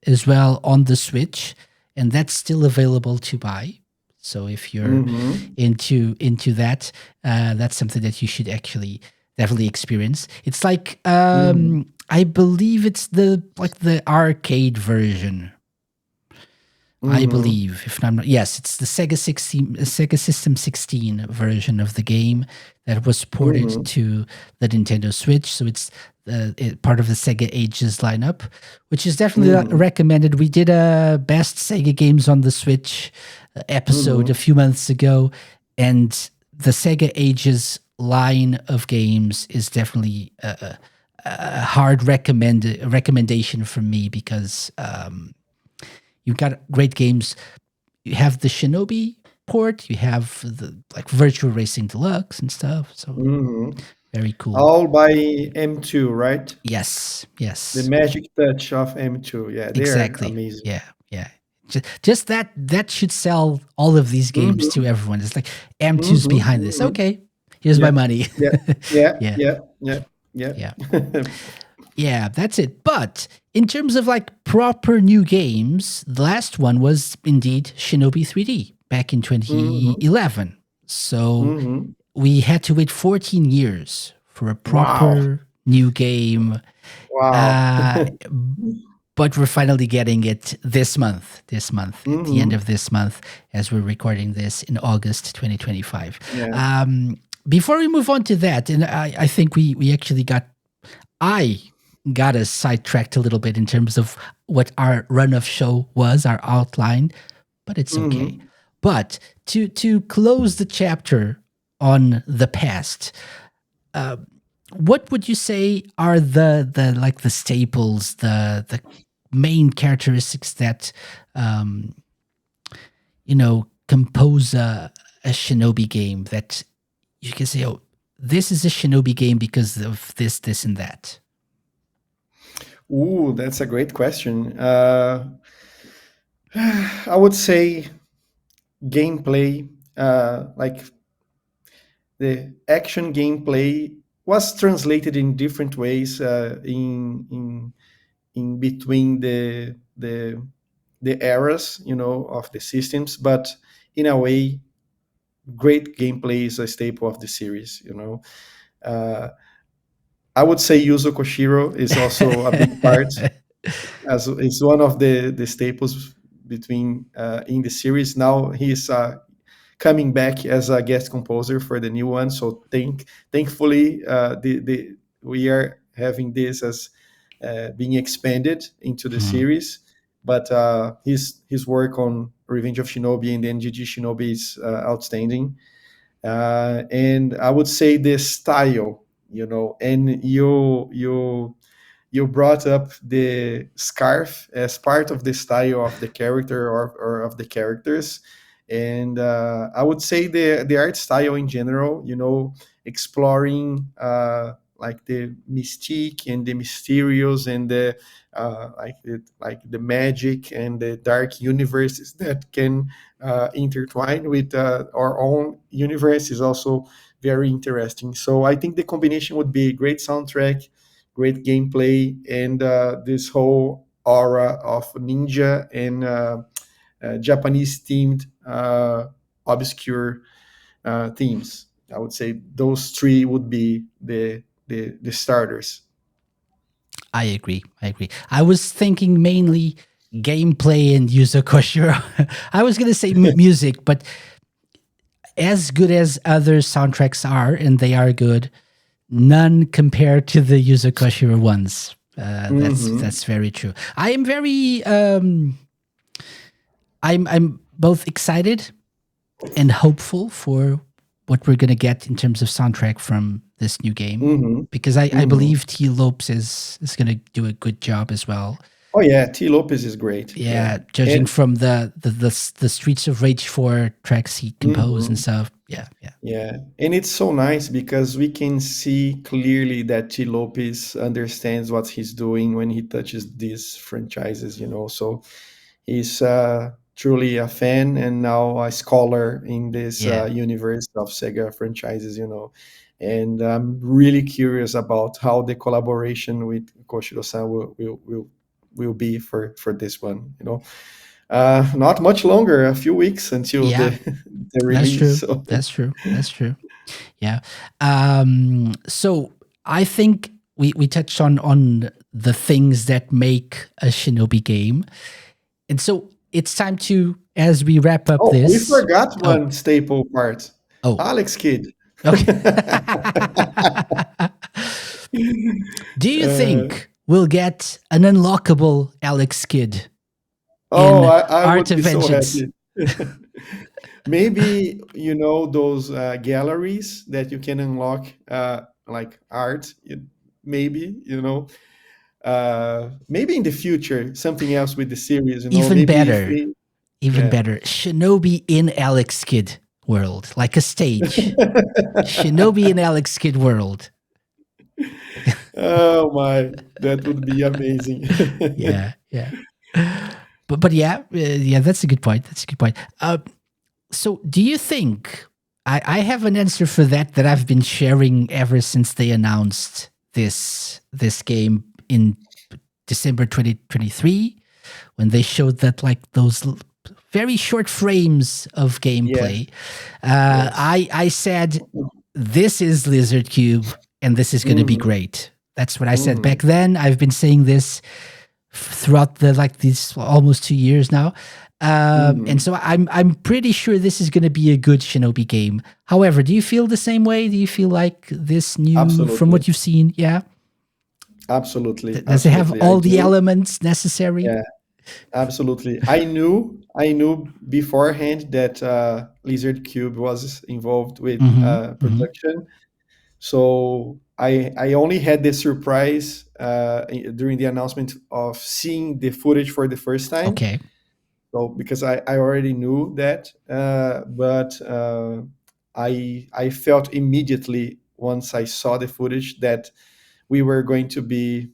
as well on the Switch, and that's still available to buy. So if you're Mm-hmm. into that, that's something that you should actually definitely experience. It's like Mm-hmm. I believe it's the arcade version. I Mm-hmm. believe, if I'm not, yes, it's the Sega System 16 version of the game that was ported Mm-hmm. to the Nintendo Switch. So it's part of the Sega Ages lineup, which is definitely Mm-hmm. recommended. We did a best Sega games on the Switch episode a Mm-hmm. few months ago, and the Sega Ages line of games is definitely a hard recommendation for me because. You've got great games. You have the Shinobi port. You have the Virtual Racing Deluxe and stuff. So Mm-hmm. very cool. All by M2, right? Yes, The yes, magic touch of M2. Yeah, they are exactly. amazing. Yeah, yeah. Just that should sell all of these games Mm-hmm. to everyone. It's like M2's Mm-hmm. behind this. Mm-hmm. Okay, here's my Yeah. money. Yeah. Yeah. Yeah, Yeah. Yeah. Yeah. yeah. Yeah, that's it. But in terms of proper new games, the last one was indeed Shinobi 3D back in Mm-hmm. 2011. So Mm-hmm. we had to wait 14 years for a Wow. proper new game. Wow. Uh, but we're finally getting it this month, at the end Mm-hmm. of this month, as we're recording this in August 2025. Yeah. Before we move on to that, and I think we actually I got us sidetracked a little bit in terms of what our run of show was, our outline, but it's okay. Mm-hmm. But to close the chapter on the past, what would you say are the staples, the main characteristics that compose a Shinobi game that you can say, oh, this is a Shinobi game because of this, and that. Ooh, that's a great question. I would say gameplay, like the action gameplay was translated in different ways in between the eras, of the systems. But in a way, great gameplay is a staple of the series. Uh, I would say Yuzo Koshiro is also a big part, as it's one of the staples between in the series. Now he's coming back as a guest composer for the new one. So thankfully, the we are having this as being expanded into the Mhm. series. But his work on Revenge of Shinobi and NGG Shinobi is outstanding. And I would say the style, and you brought up the scarf as part of the style of the character, or of the characters. And I would say the art style in general, exploring like the mystique and the mysterious and the like the magic and the dark universes that can intertwine with our own universe is also very interesting. So I think the combination would be great soundtrack, great gameplay, and this whole aura of ninja and Japanese themed obscure themes. I would say those three would be the starters. I agree. I agree. I was thinking mainly gameplay and Yuzo Koshiro. I was going to say music, but as good as other soundtracks are, and they are good, none compared to the Yuzo Koshiro ones. Hmm. That's very true. I am very I'm both excited and hopeful for what we're gonna get in terms of soundtrack from this new game Hmm. because I Hmm. believe T. Lopes is gonna do a good job as well. Oh yeah, T. Lopez is great. Yeah, Yeah, judging and from the Streets of Rage 4 tracks he composed and mhm, stuff. Yeah, yeah, yeah, and it's so nice because we can see clearly that T. Lopez understands what he's doing when he touches these franchises. So he's truly a fan and now a scholar in this yeah, universe of Sega franchises. And I'm really curious about how the collaboration with Koshiro-san will be for this one. Not much longer, a few weeks until the yeah. the That's release. true. So That's true. That's true. Yeah. So I think we touched on the things that make a Shinobi game, and so it's time to, as we wrap up oh, we this. forgot Oh, one staple part. oh, Alex Kidd. okay. Do you Uh, think we'll get an unlockable Alex Kidd oh, in I Art would of be so Vengeance? happy. Maybe those galleries that you can unlock, like art. Maybe maybe in the future something else with the series. Even Maybe if better, they, even yeah. better. Shinobi in Alex Kidd world, like a stage. Shinobi in Alex Kidd world. Oh my, that would be amazing. Yeah, yeah. But yeah, yeah. That's a good point. That's a good point. So, do you think I have an answer for that I've been sharing ever since they announced this game in December 2023 when they showed that like those very short frames of Yes, gameplay. yes. I said this is Lizard Cube and this is going to be Mhm, great. That's what I said back mhm, then. I've been saying this throughout the like these almost 2 years now. And mhm. so I'm pretty sure this is going to be a good Shinobi game. However, do you feel the same way? Do you feel like this new from Absolutely, what you've seen? Yeah, absolutely, Does it have absolutely. I all the do. elements necessary? Yeah, absolutely. I knew beforehand that Lizard Cube was involved with Mm-hmm. Mm-hmm. production. So I only had the surprise during the announcement of seeing the footage for the first time. Okay. So because I already knew that, but I felt immediately once I saw the footage that we were going to be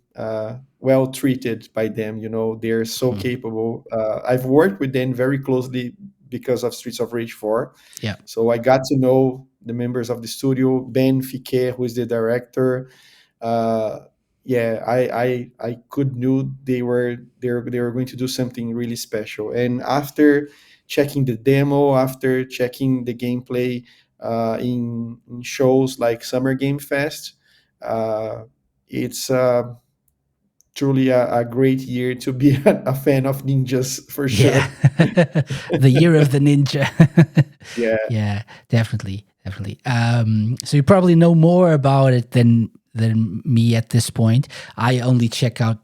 well treated by them. They're so Mhm. capable. I've worked with them very closely because of Streets of Rage 4. Yeah. So I got to know the members of the studio, Ben Fiquet, who is the director. uh, yeah, I could knew they were going to do something really special. And after checking the demo, after checking the gameplay in shows like Summer Game Fest, uh, it's truly a great year to be a fan of ninjas for Yeah. sure. The year of the ninja. Yeah. Yeah, definitely. Definitely. So you probably know more about it than me at this point. I only checked out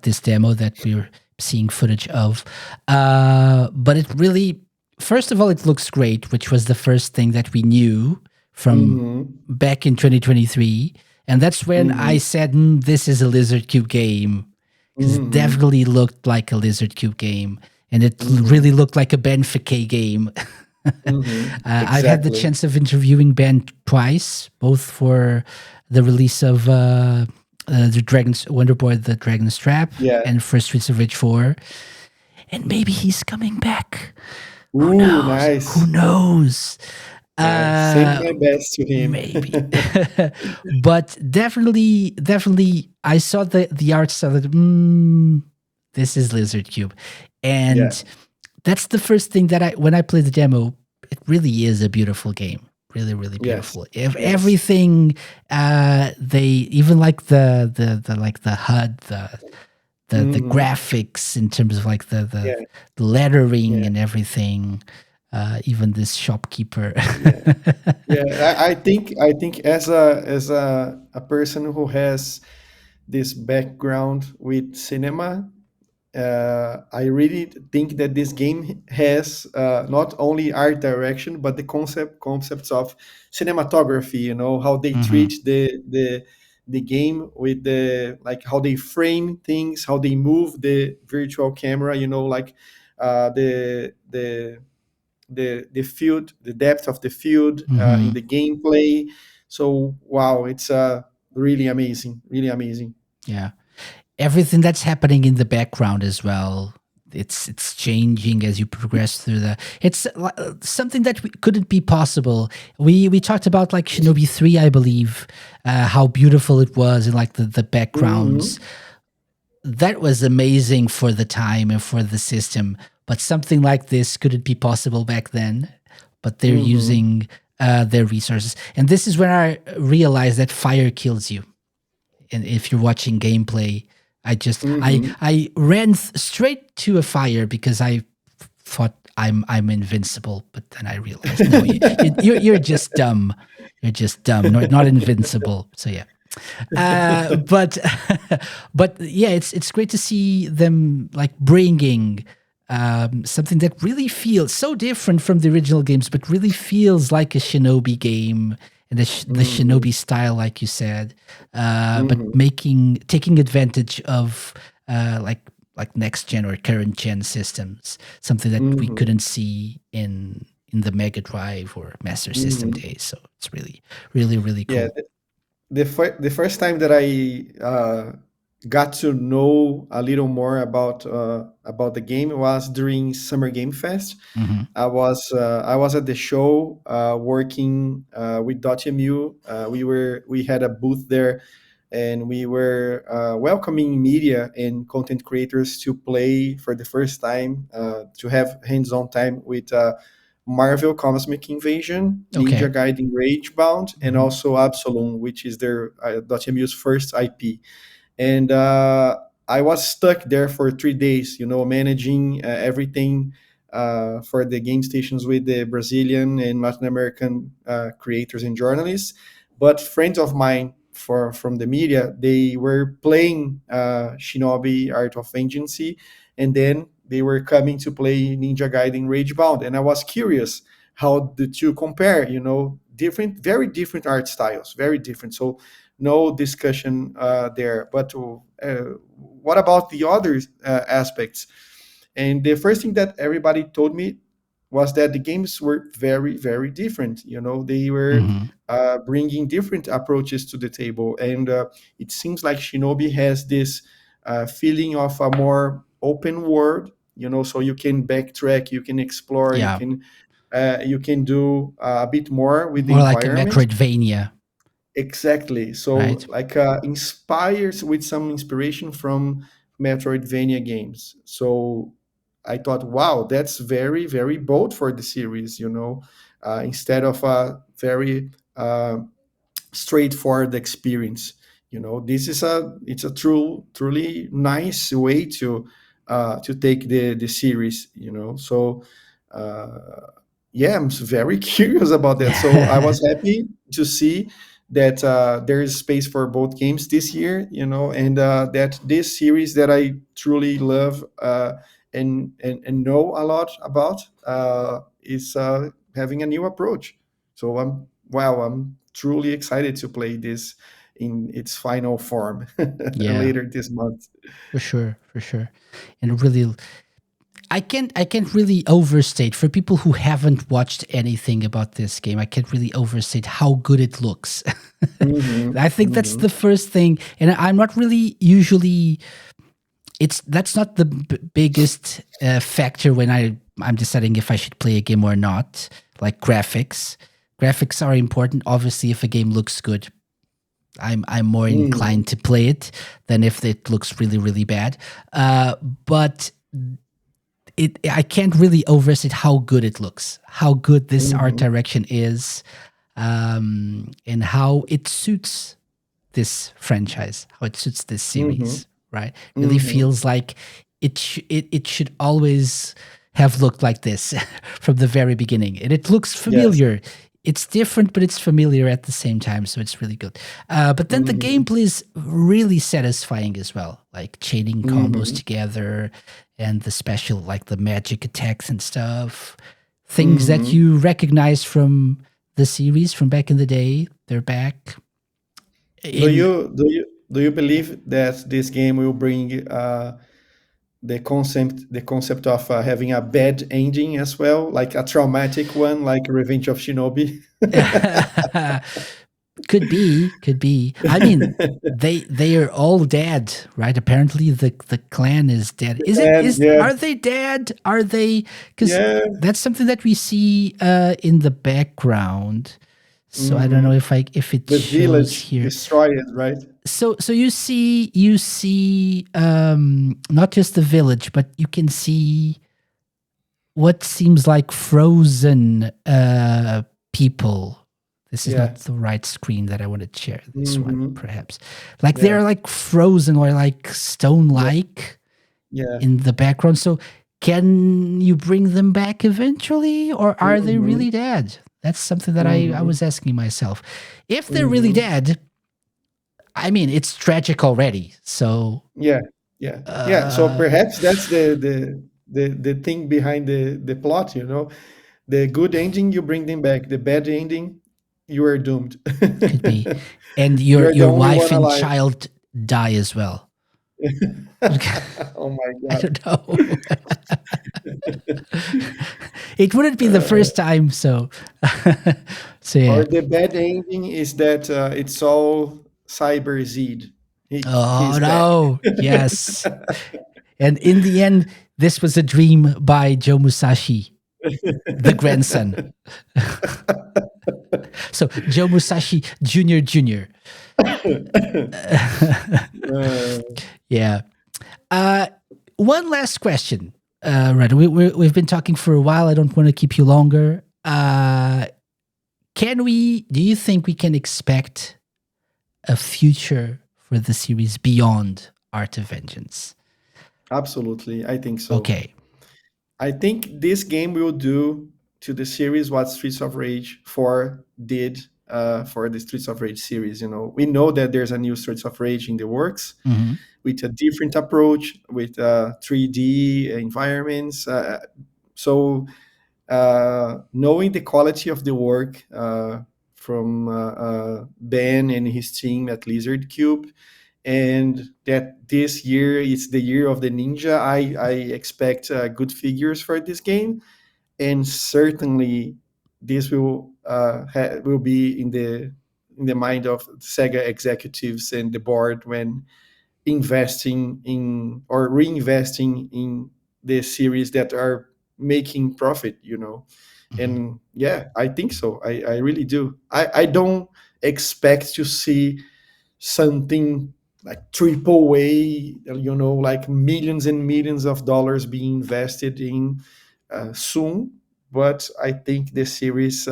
this demo that we're seeing footage of. But it really, first of all, it looks great, which was the first thing that we knew from Hmm. back in 2023. And that's when I Hmm. said, this is a Lizard Cube game. Because it Hmm. definitely looked like a Lizard Cube game. And it really Hmm. looked like a Ben Fike game. I've had the Exactly. chance of interviewing Ben twice, both for the release of the Dragon's Wonder Boy, the Dragon's Trap, Yeah. and for Streets of Rage 4. And maybe he's coming back. Who Ooh, knows? Who nice. knows? Nice. Send Uh, my best to him. maybe. But definitely, I saw the art style. That, this is Lizard Cube, Yeah. and that's the first thing that when I played the demo, it really is a beautiful game. Really, really Yes. beautiful. If Yes. everything, they even like the like the HUD, the Hmm. graphics in terms of like Yeah. the lettering Yeah. and everything. Even this shopkeeper. Yeah. Yeah. I think as a person who has this background with cinema, I really think that this game has not only art direction but the concepts of cinematography. How they Hmm. treat the game with the like how they frame things, how they move the virtual camera, like the field, the depth of the field in Hmm. the gameplay. So wow, it's really amazing, really amazing. Yeah. Everything that's happening in the background as well. It's changing as you progress through the. It's something that couldn't be possible. We talked about like Shinobi 3, I believe, how beautiful it was and like the backgrounds. Hmm. That was amazing for the time and for the system. But something like this couldn't be possible back then. But they're Hmm. using their resources, and this is when I realized that fire kills you. And if you're watching gameplay, Hmm. I ran straight to a fire because I thought I'm invincible, but then I realized no, you're just dumb. You're just dumb, not invincible. So yeah. But but yeah, it's great to see them like bringing something that really feels so different from the original games, but really feels like a Shinobi game and the Hmm. Shinobi style, like you said. But Hmm. taking advantage of like next gen or current gen systems, something that we Hmm. couldn't see in the Mega Drive or Master System Hmm. days. So it's really Yeah, cool. the first time that I got to know a little more about the game was during Summer Game Fest. Hmm. I was at the show working with Dotemu. We had a booth there, and we were welcoming media and content creators to play for the first time, to have hands-on time with Marvel Cosmic Invasion, Okay. Ninja Gaiden Ragebound, and Hmm. also Absolum, which is their Dotemu's first IP. And I was stuck there for 3 days, managing everything for the game stations with the Brazilian and Latin American creators and journalists. But friends of mine from the media, they were playing Shinobi Art of Vengeance, and then they were coming to play Ninja Gaiden Ragebound, and I was curious how the two compare. Different, very different art styles, very different. So no discussion there. But what about the other aspects? And the first thing that everybody told me was that the games were very, very different. They were Hmm. bringing different approaches to the table, and it seems like Shinobi has this feeling of a more open world. So you can backtrack, you can explore, Yeah. you can do a bit more with the More like a environment. Metroidvania, Exactly. So, right? like, inspires with some inspiration from Metroidvania games. So, I thought, wow, that's very, very bold for the series. Instead of a very straightforward experience. This is a truly nice way to take the series. So yeah, I'm very curious about that. So I was happy to see that there is space for both games this year. And that this series that I truly love and know a lot about is having a new approach. So I'm truly excited to play this in its final form Yeah, later this month. for sure, for sure. And really, I can't really overstate for people who haven't watched anything about this game. I can't really overstate how good it looks. Hmm. I think that's Hmm. the first thing, and I'm not really usually. That's not the biggest factor when I'm deciding if I should play a game or not. Like graphics, graphics are important. Obviously, if a game looks good, I'm more Hmm. inclined to play it than if it looks really bad. But I can't really overstate how good it looks, how good this art Hmm. direction is, and how it suits this franchise, how it suits this Hmm. series. Right? Really Hmm. feels like it should always have looked like this from the very beginning, and it looks Yes. familiar. It's different, but it's familiar at the same time, so it's really good. But then the Hmm. gameplay is really satisfying as well, like chaining combos Hmm. together and the special, like the magic attacks and stuff. Things that Hmm. you recognize from the series from back in the day, they're back. In Do you believe that this game will bring the concept of having a bad ending as well, like a traumatic one, like Revenge of Shinobi? could be. I mean, they are all dead, right? Apparently, the clan is dead. And yeah, Are they dead? Are they? Because yeah, that's something that we see in the background. So I don't know hmm, if it the shows village here. destroyed, right? So you see not just the village, but you can see what seems like frozen people. This is not Yeah, the right screen that I want to share. This one, hmm, perhaps. Like yeah, they're like frozen or like stone yeah, like yeah, in the background. So can you bring them back eventually, or are they hmm, really dead? That's something that I hmm, was asking myself. If they're really hmm, dead, I mean, it's tragic already. So, yeah, yeah, yeah. So uh, perhaps that's the thing behind the plot, you know. The good ending, you bring them back. The bad ending, you are doomed. could be. And You are the your only wife one and alive. child die as well. Oh my I god. don't know. It wouldn't be the Uh, first time, so so yeah. or the bad ending is that it's all Cyber Zed. Oh He's back. no. Yes. And in the end, this was a dream by Joe Musashi, the grandson. So Joe Musashi Jr. Jr. Yeah. Uh, one last question. Right. We've been talking for a while. I don't want to keep you longer. Do you think we can expect a future for the series beyond Art of Vengeance? Absolutely, I think so. Okay. I think this game will do to the series what Streets of Rage 4 did for the Streets of Rage series. You know, we know that there's a new Streets of Rage in the works Hmm. with a different approach, with 3D environments. So knowing the quality of the work from Ben and his team at Lizard Cube, and that this year is the year of the ninja, I expect good figures for this game, and certainly this will be in the mind of Sega executives and the board when investing in or reinvesting in the series that are making profit, you know. Hmm. And yeah, I think so. I really do. I don't expect to see something like triple A, you know, like millions and millions of dollars being invested in soon. But I think the series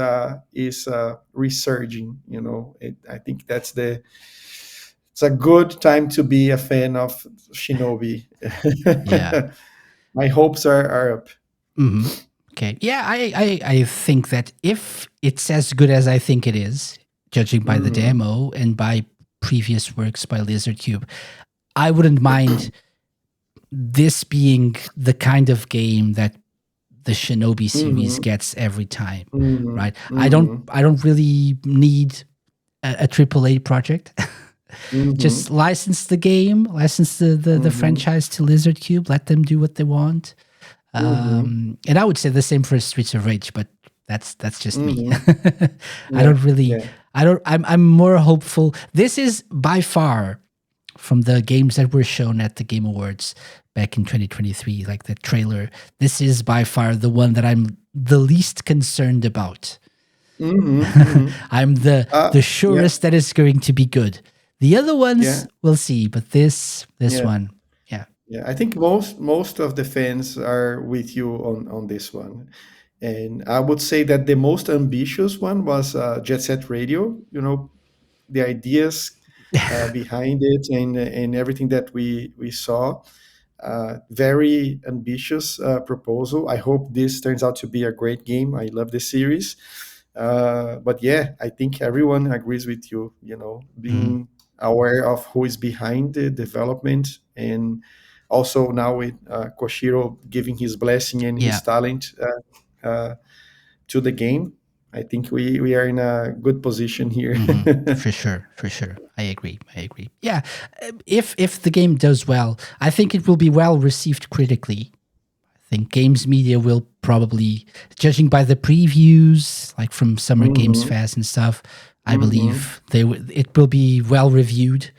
is resurging. You know, I think it's a good time to be a fan of Shinobi. Yeah. My hopes are up. Hmm. Okay. Yeah, I think that if it's as good as I think it is, judging by the Hmm, demo and by previous works by Lizard Cube, I wouldn't mind this being the kind of game that the Shinobi series hmm, gets every time, hmm, right? hmm, I don't really need a AAA project. Just hmm, license the game, license the hmm, franchise to Lizard Cube, let them do what they want. hmm, And I would say the same for Streets of Rage, but that's just me. hmm. I Yeah, don't really, yeah. I don't. I'm more hopeful. This is by far from the games that were shown at the Game Awards back in 2023, like the trailer. This is by far the one that I'm the least concerned about. Hmm, hmm. I'm the Yeah, surest that it's going to be good. The other yeah, ones we'll see, but this yeah, one, yeah. yeah. I think most of the fans are with you on this one, and I would say that the most ambitious one was Jet Set Radio. You know, the ideas behind it and everything that we saw. Very ambitious proposal. I hope this turns out to be a great game. I love the series. But yeah, I think everyone agrees with you, you know, Mhm. being aware of who is behind the development, and also now with Koshiro giving his blessing and his Yeah. talent to the game. I think we are in a good position here. For sure, for sure. I agree. I agree. Yeah, if the game does well, I think it will be well received critically. I think games media will probably, judging by the previews, like from Summer Games Hmm. Fest and stuff, I Hmm. believe it will be well reviewed.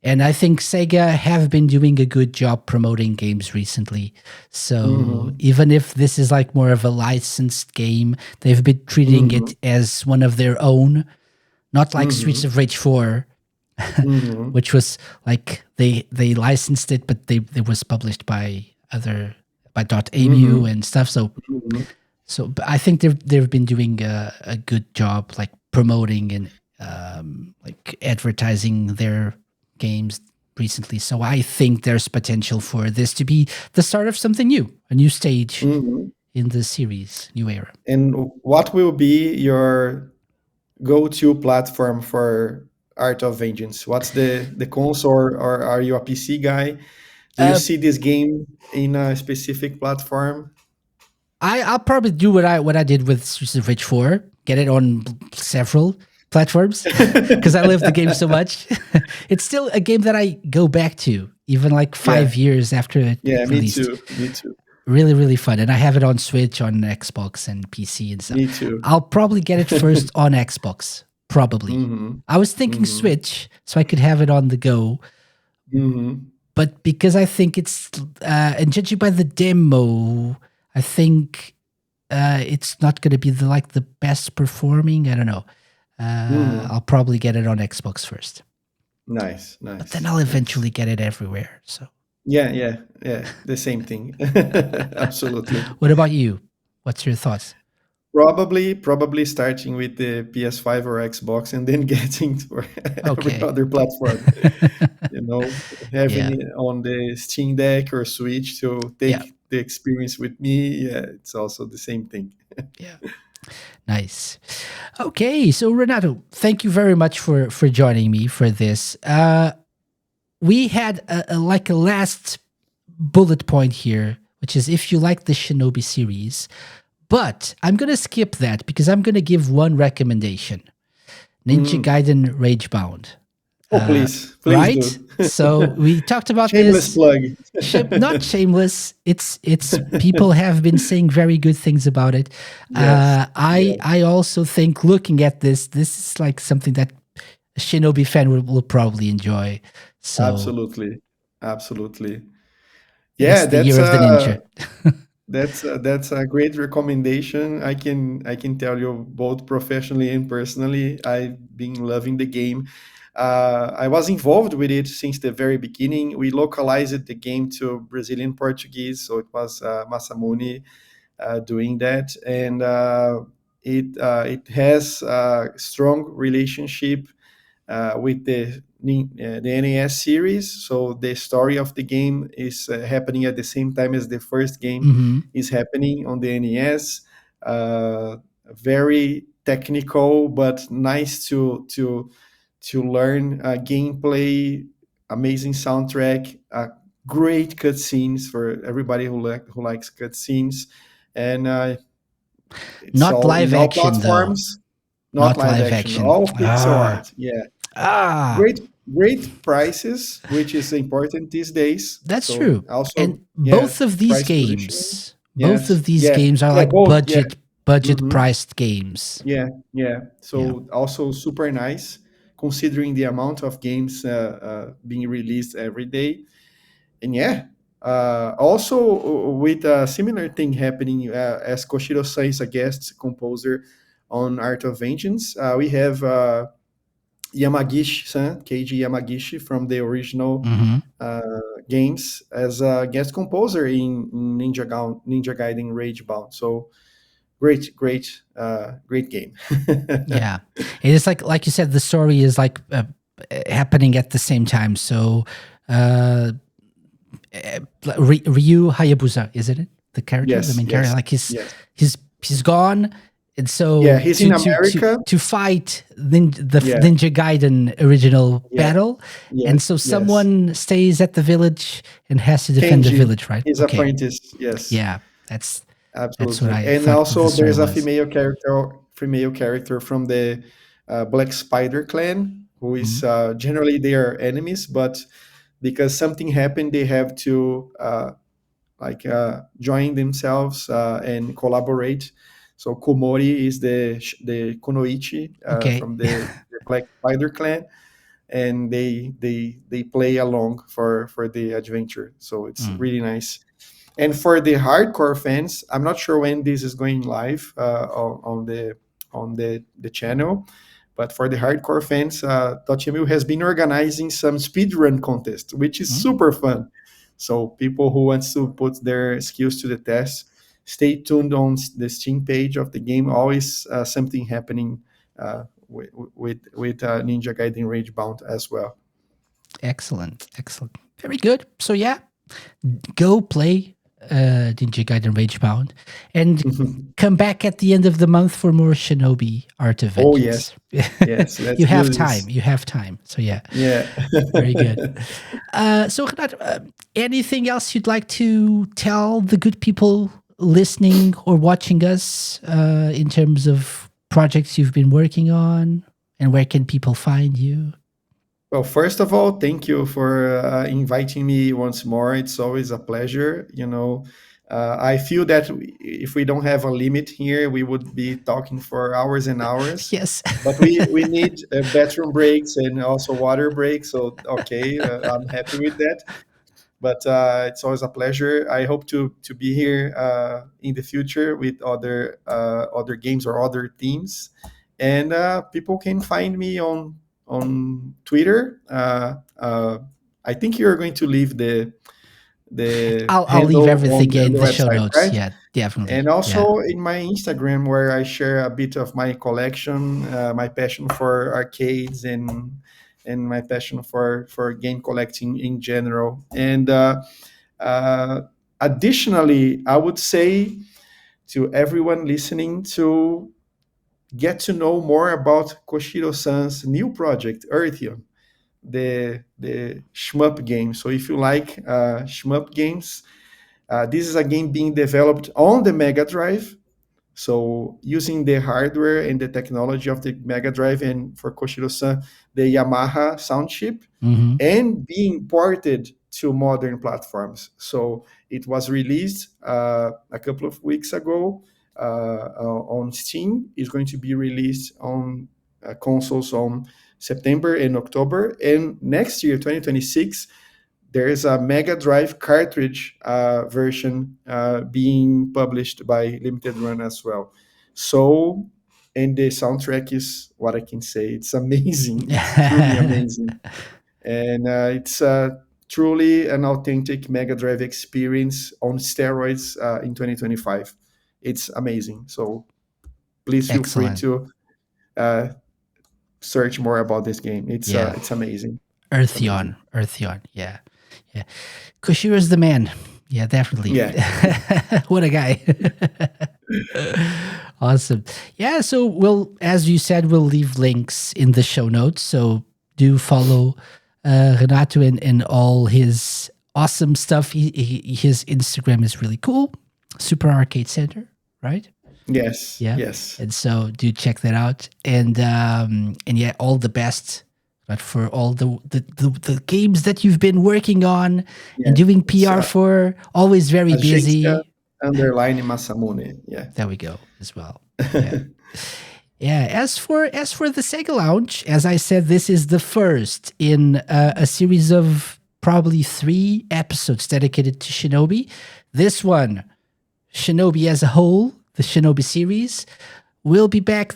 And I think Sega have been doing a good job promoting games recently. So Hmm. even if this is like more of a licensed game, they've been treating Hmm. it as one of their own, not like Streets Hmm. of Rage 4, Hmm. which was like they licensed it, but they was published by other by .amu Hmm. and stuff. So Hmm. but I think they've been doing a good job, like promoting and like advertising their games recently. So I think there's potential for this to be the start of something new, a new stage Hmm. in the series, new era. And what will be your go-to platform for Art of Vengeance? What's the console, or are you a PC guy? Do you Uh, see this game in a specific platform? I'll probably do what I did with Streets of Rage 4, get it on several platforms because I love the game so much. It's still a game that I go back to, even like Yeah, 5 years after it yeah, me released. too. Me too. Really, really fun. And I have it on Switch, on Xbox, and PC and stuff. Me too. I'll probably get it first on Xbox. Probably. Hmm. I was thinking Hmm. Switch so I could have it on the go, Hmm. but because I think it's, and judging by the demo, I think it's not going to be like the best performing. I don't know. Hmm. I'll probably get it on Xbox first, Nice, but then nice, I'll nice. eventually get it everywhere. So, Yeah, yeah, yeah. The same thing. Absolutely. what about you? What's your thoughts? Probably starting with the PS5 or Xbox and then getting for every Okay. other platform. You know, having Yeah. it on the Steam Deck or Switch to Yeah. take the experience with me. Yeah, it's also the same thing. Yeah. Nice. Okay, so Renato, thank you very much for joining me for this. We had like a last bullet point here, which is if you like the Shinobi series, but I'm gonna skip that because I'm gonna give one recommendation: Ninja Mm. Gaiden Ragebound. Oh, please Right? do. So we talked about Shameless this. plug. Not shameless. It's people have been saying very good things about it. Yes, I yes, I also think looking at this is like something that a Shinobi fan will probably enjoy. So absolutely, absolutely. it's Yeah, the year of the ninja. that's a great recommendation. I can tell you both professionally and personally. I've been loving the game. I was involved with it since the very beginning. We localized the game to Brazilian Portuguese, so it was Masamune doing that, and it has a strong relationship with the NES series. So the story of the game is happening at the same time as the first game Hmm. is happening on the NES. Very technical, but nice to learn gameplay. Amazing soundtrack. Great cutscenes for everybody who likes cutscenes, and it's Not all live in all action though. platforms. Not Not live live action, action. all pixel art. Yeah, Ah, great prices, which is important these days. that's So true. And also, yeah, both of these price positioning. games, both Yes, of these yeah, games are yeah, like both. Yeah, budget hmm, priced games. yeah, yeah. Yeah. So also super nice considering the amount of games being released every day. And yeah, also with a similar thing happening as Koshiro-san is a guest composer on Art of Vengeance, we have Yamagishi-san, Keiji Yamagishi from the original Hmm. uh, games as a guest composer in Ninja Gaiden Ragebound. So great game. Yeah, it is like you said, the story is like happening at the same time. So, uh, Ryu Hayabusa, isn't it the character, the Yes, main character? yes, Like yes. he's gone, and Yeah, so he's in America. to fight the Yeah, Ninja Gaiden original yeah, battle, and yes, so yes. someone stays at the village and has to defend the Kenji, village, right? his Okay, apprentice. Yes, yeah, that's what absolutely. I And thought the also, story there's a was. female female character from the Black Spider clan, who is Mhm. generally they are enemies, but because something happened, they have to join themselves and collaborate. So Komori is the Kunoichi Okay. from the Black Spider clan, and they play along for the adventure. So it's Mm. really nice. And for the hardcore fans, I'm not sure when this is going live on the channel, but for the hardcore fans, Dotemu has been organizing some speedrun contest, which is Mm. super fun. So people who wants to put their skills to the test, stay tuned on the Steam page of the game. Always something happening with Ninja Gaiden Ragebound as well. Excellent. Excellent. Very good. So yeah, go play Ninja Gaiden Ragebound and come back at the end of the month for more Shinobi Art of Oh yes, Vengeance. yes. Let's You do have time. this. You have time. So yeah, Yeah. very good. So Renato, anything else you'd like to tell the good people listening or watching us in terms of projects you've been working on, and where can people find you? Well, first of all, thank you for inviting me once more. It's always a pleasure. I feel that if we don't have a limit here, we would be talking for hours and hours. Yes. But we need bathroom breaks and also water breaks. So, okay, I'm happy with that. But it's always a pleasure. I hope to be here in the future with other games or other themes, and people can find me on Twitter. I think you're going to leave the I'll leave handle everything on in the the show website, notes. right? Yeah, And definitely. Yeah. also in my Instagram, where I share a bit of my collection, my passion for arcades, and my passion for game collecting in general. And uh, additionally, I would say to everyone listening to get to know more about Koshiro-san's new project, Earthion, the shmup game. So if you like shmup games, this is a game being developed on the Mega Drive, so using the hardware and the technology of the Mega Drive, and for Koshiro-san, the Yamaha sound chip, Hmm. and being ported to modern platforms. So it was released a couple of weeks ago on Steam. It's going to be released on consoles on September and October. And next year, 2026, there is a Mega Drive cartridge version being published by Limited Run as well. So, and the soundtrack is what I can say. It's amazing. It's truly amazing, and it's truly an authentic Mega Drive experience on steroids in 2025. It's amazing. So please feel free Excellent. to uh, search more about this game. Yeah. It's amazing. It's amazing. Eartheon. Eartheon. Yeah. Yeah. Kushira's the man. Yeah, definitely. Yeah. What a guy. Awesome. Yeah, so we'll, as you said, we'll leave links in the show notes. So do follow Renato and all his awesome stuff. His Instagram is really cool. Super Arcade Center, right? Yes. Yeah. Yes. And so do check that out. And yeah, all the best. But for all the games that you've been working on Yeah. and doing It's PR for, always very Agência busy. underline Masamune. Yeah. There we go as well. Yeah. Yeah. As for the Sega Lounge, as I said, this is the first in a series of probably 3 episodes dedicated to Shinobi. This one, Shinobi as a whole, the Shinobi series, will be back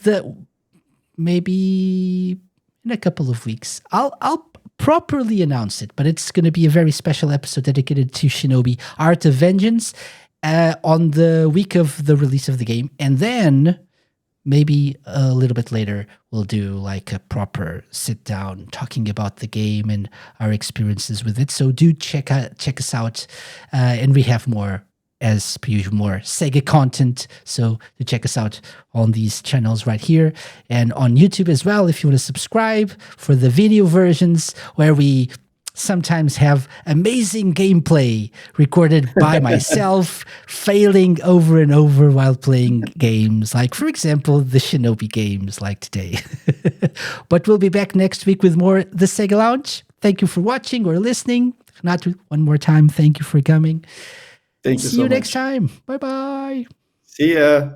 maybe in a couple of weeks. I'll properly announce it, but it's going to be a very special episode dedicated to Shinobi Art of Vengeance on the week of the release of the game, and then maybe a little bit later we'll do like a proper sit down talking about the game and our experiences with it. So do check us out, and we have more, as per usual, more Sega content. So to check us out on these channels right here and on YouTube as well, if you want to subscribe for the video versions where we sometimes have amazing gameplay recorded by myself, failing over and over while playing games, like, for example, the Shinobi games, like today. But we'll be back next week with more The Sega Lounge. Thank you for watching or listening. Not one more time, thank you for coming. Thank you See so you next much. time. Bye bye. See ya.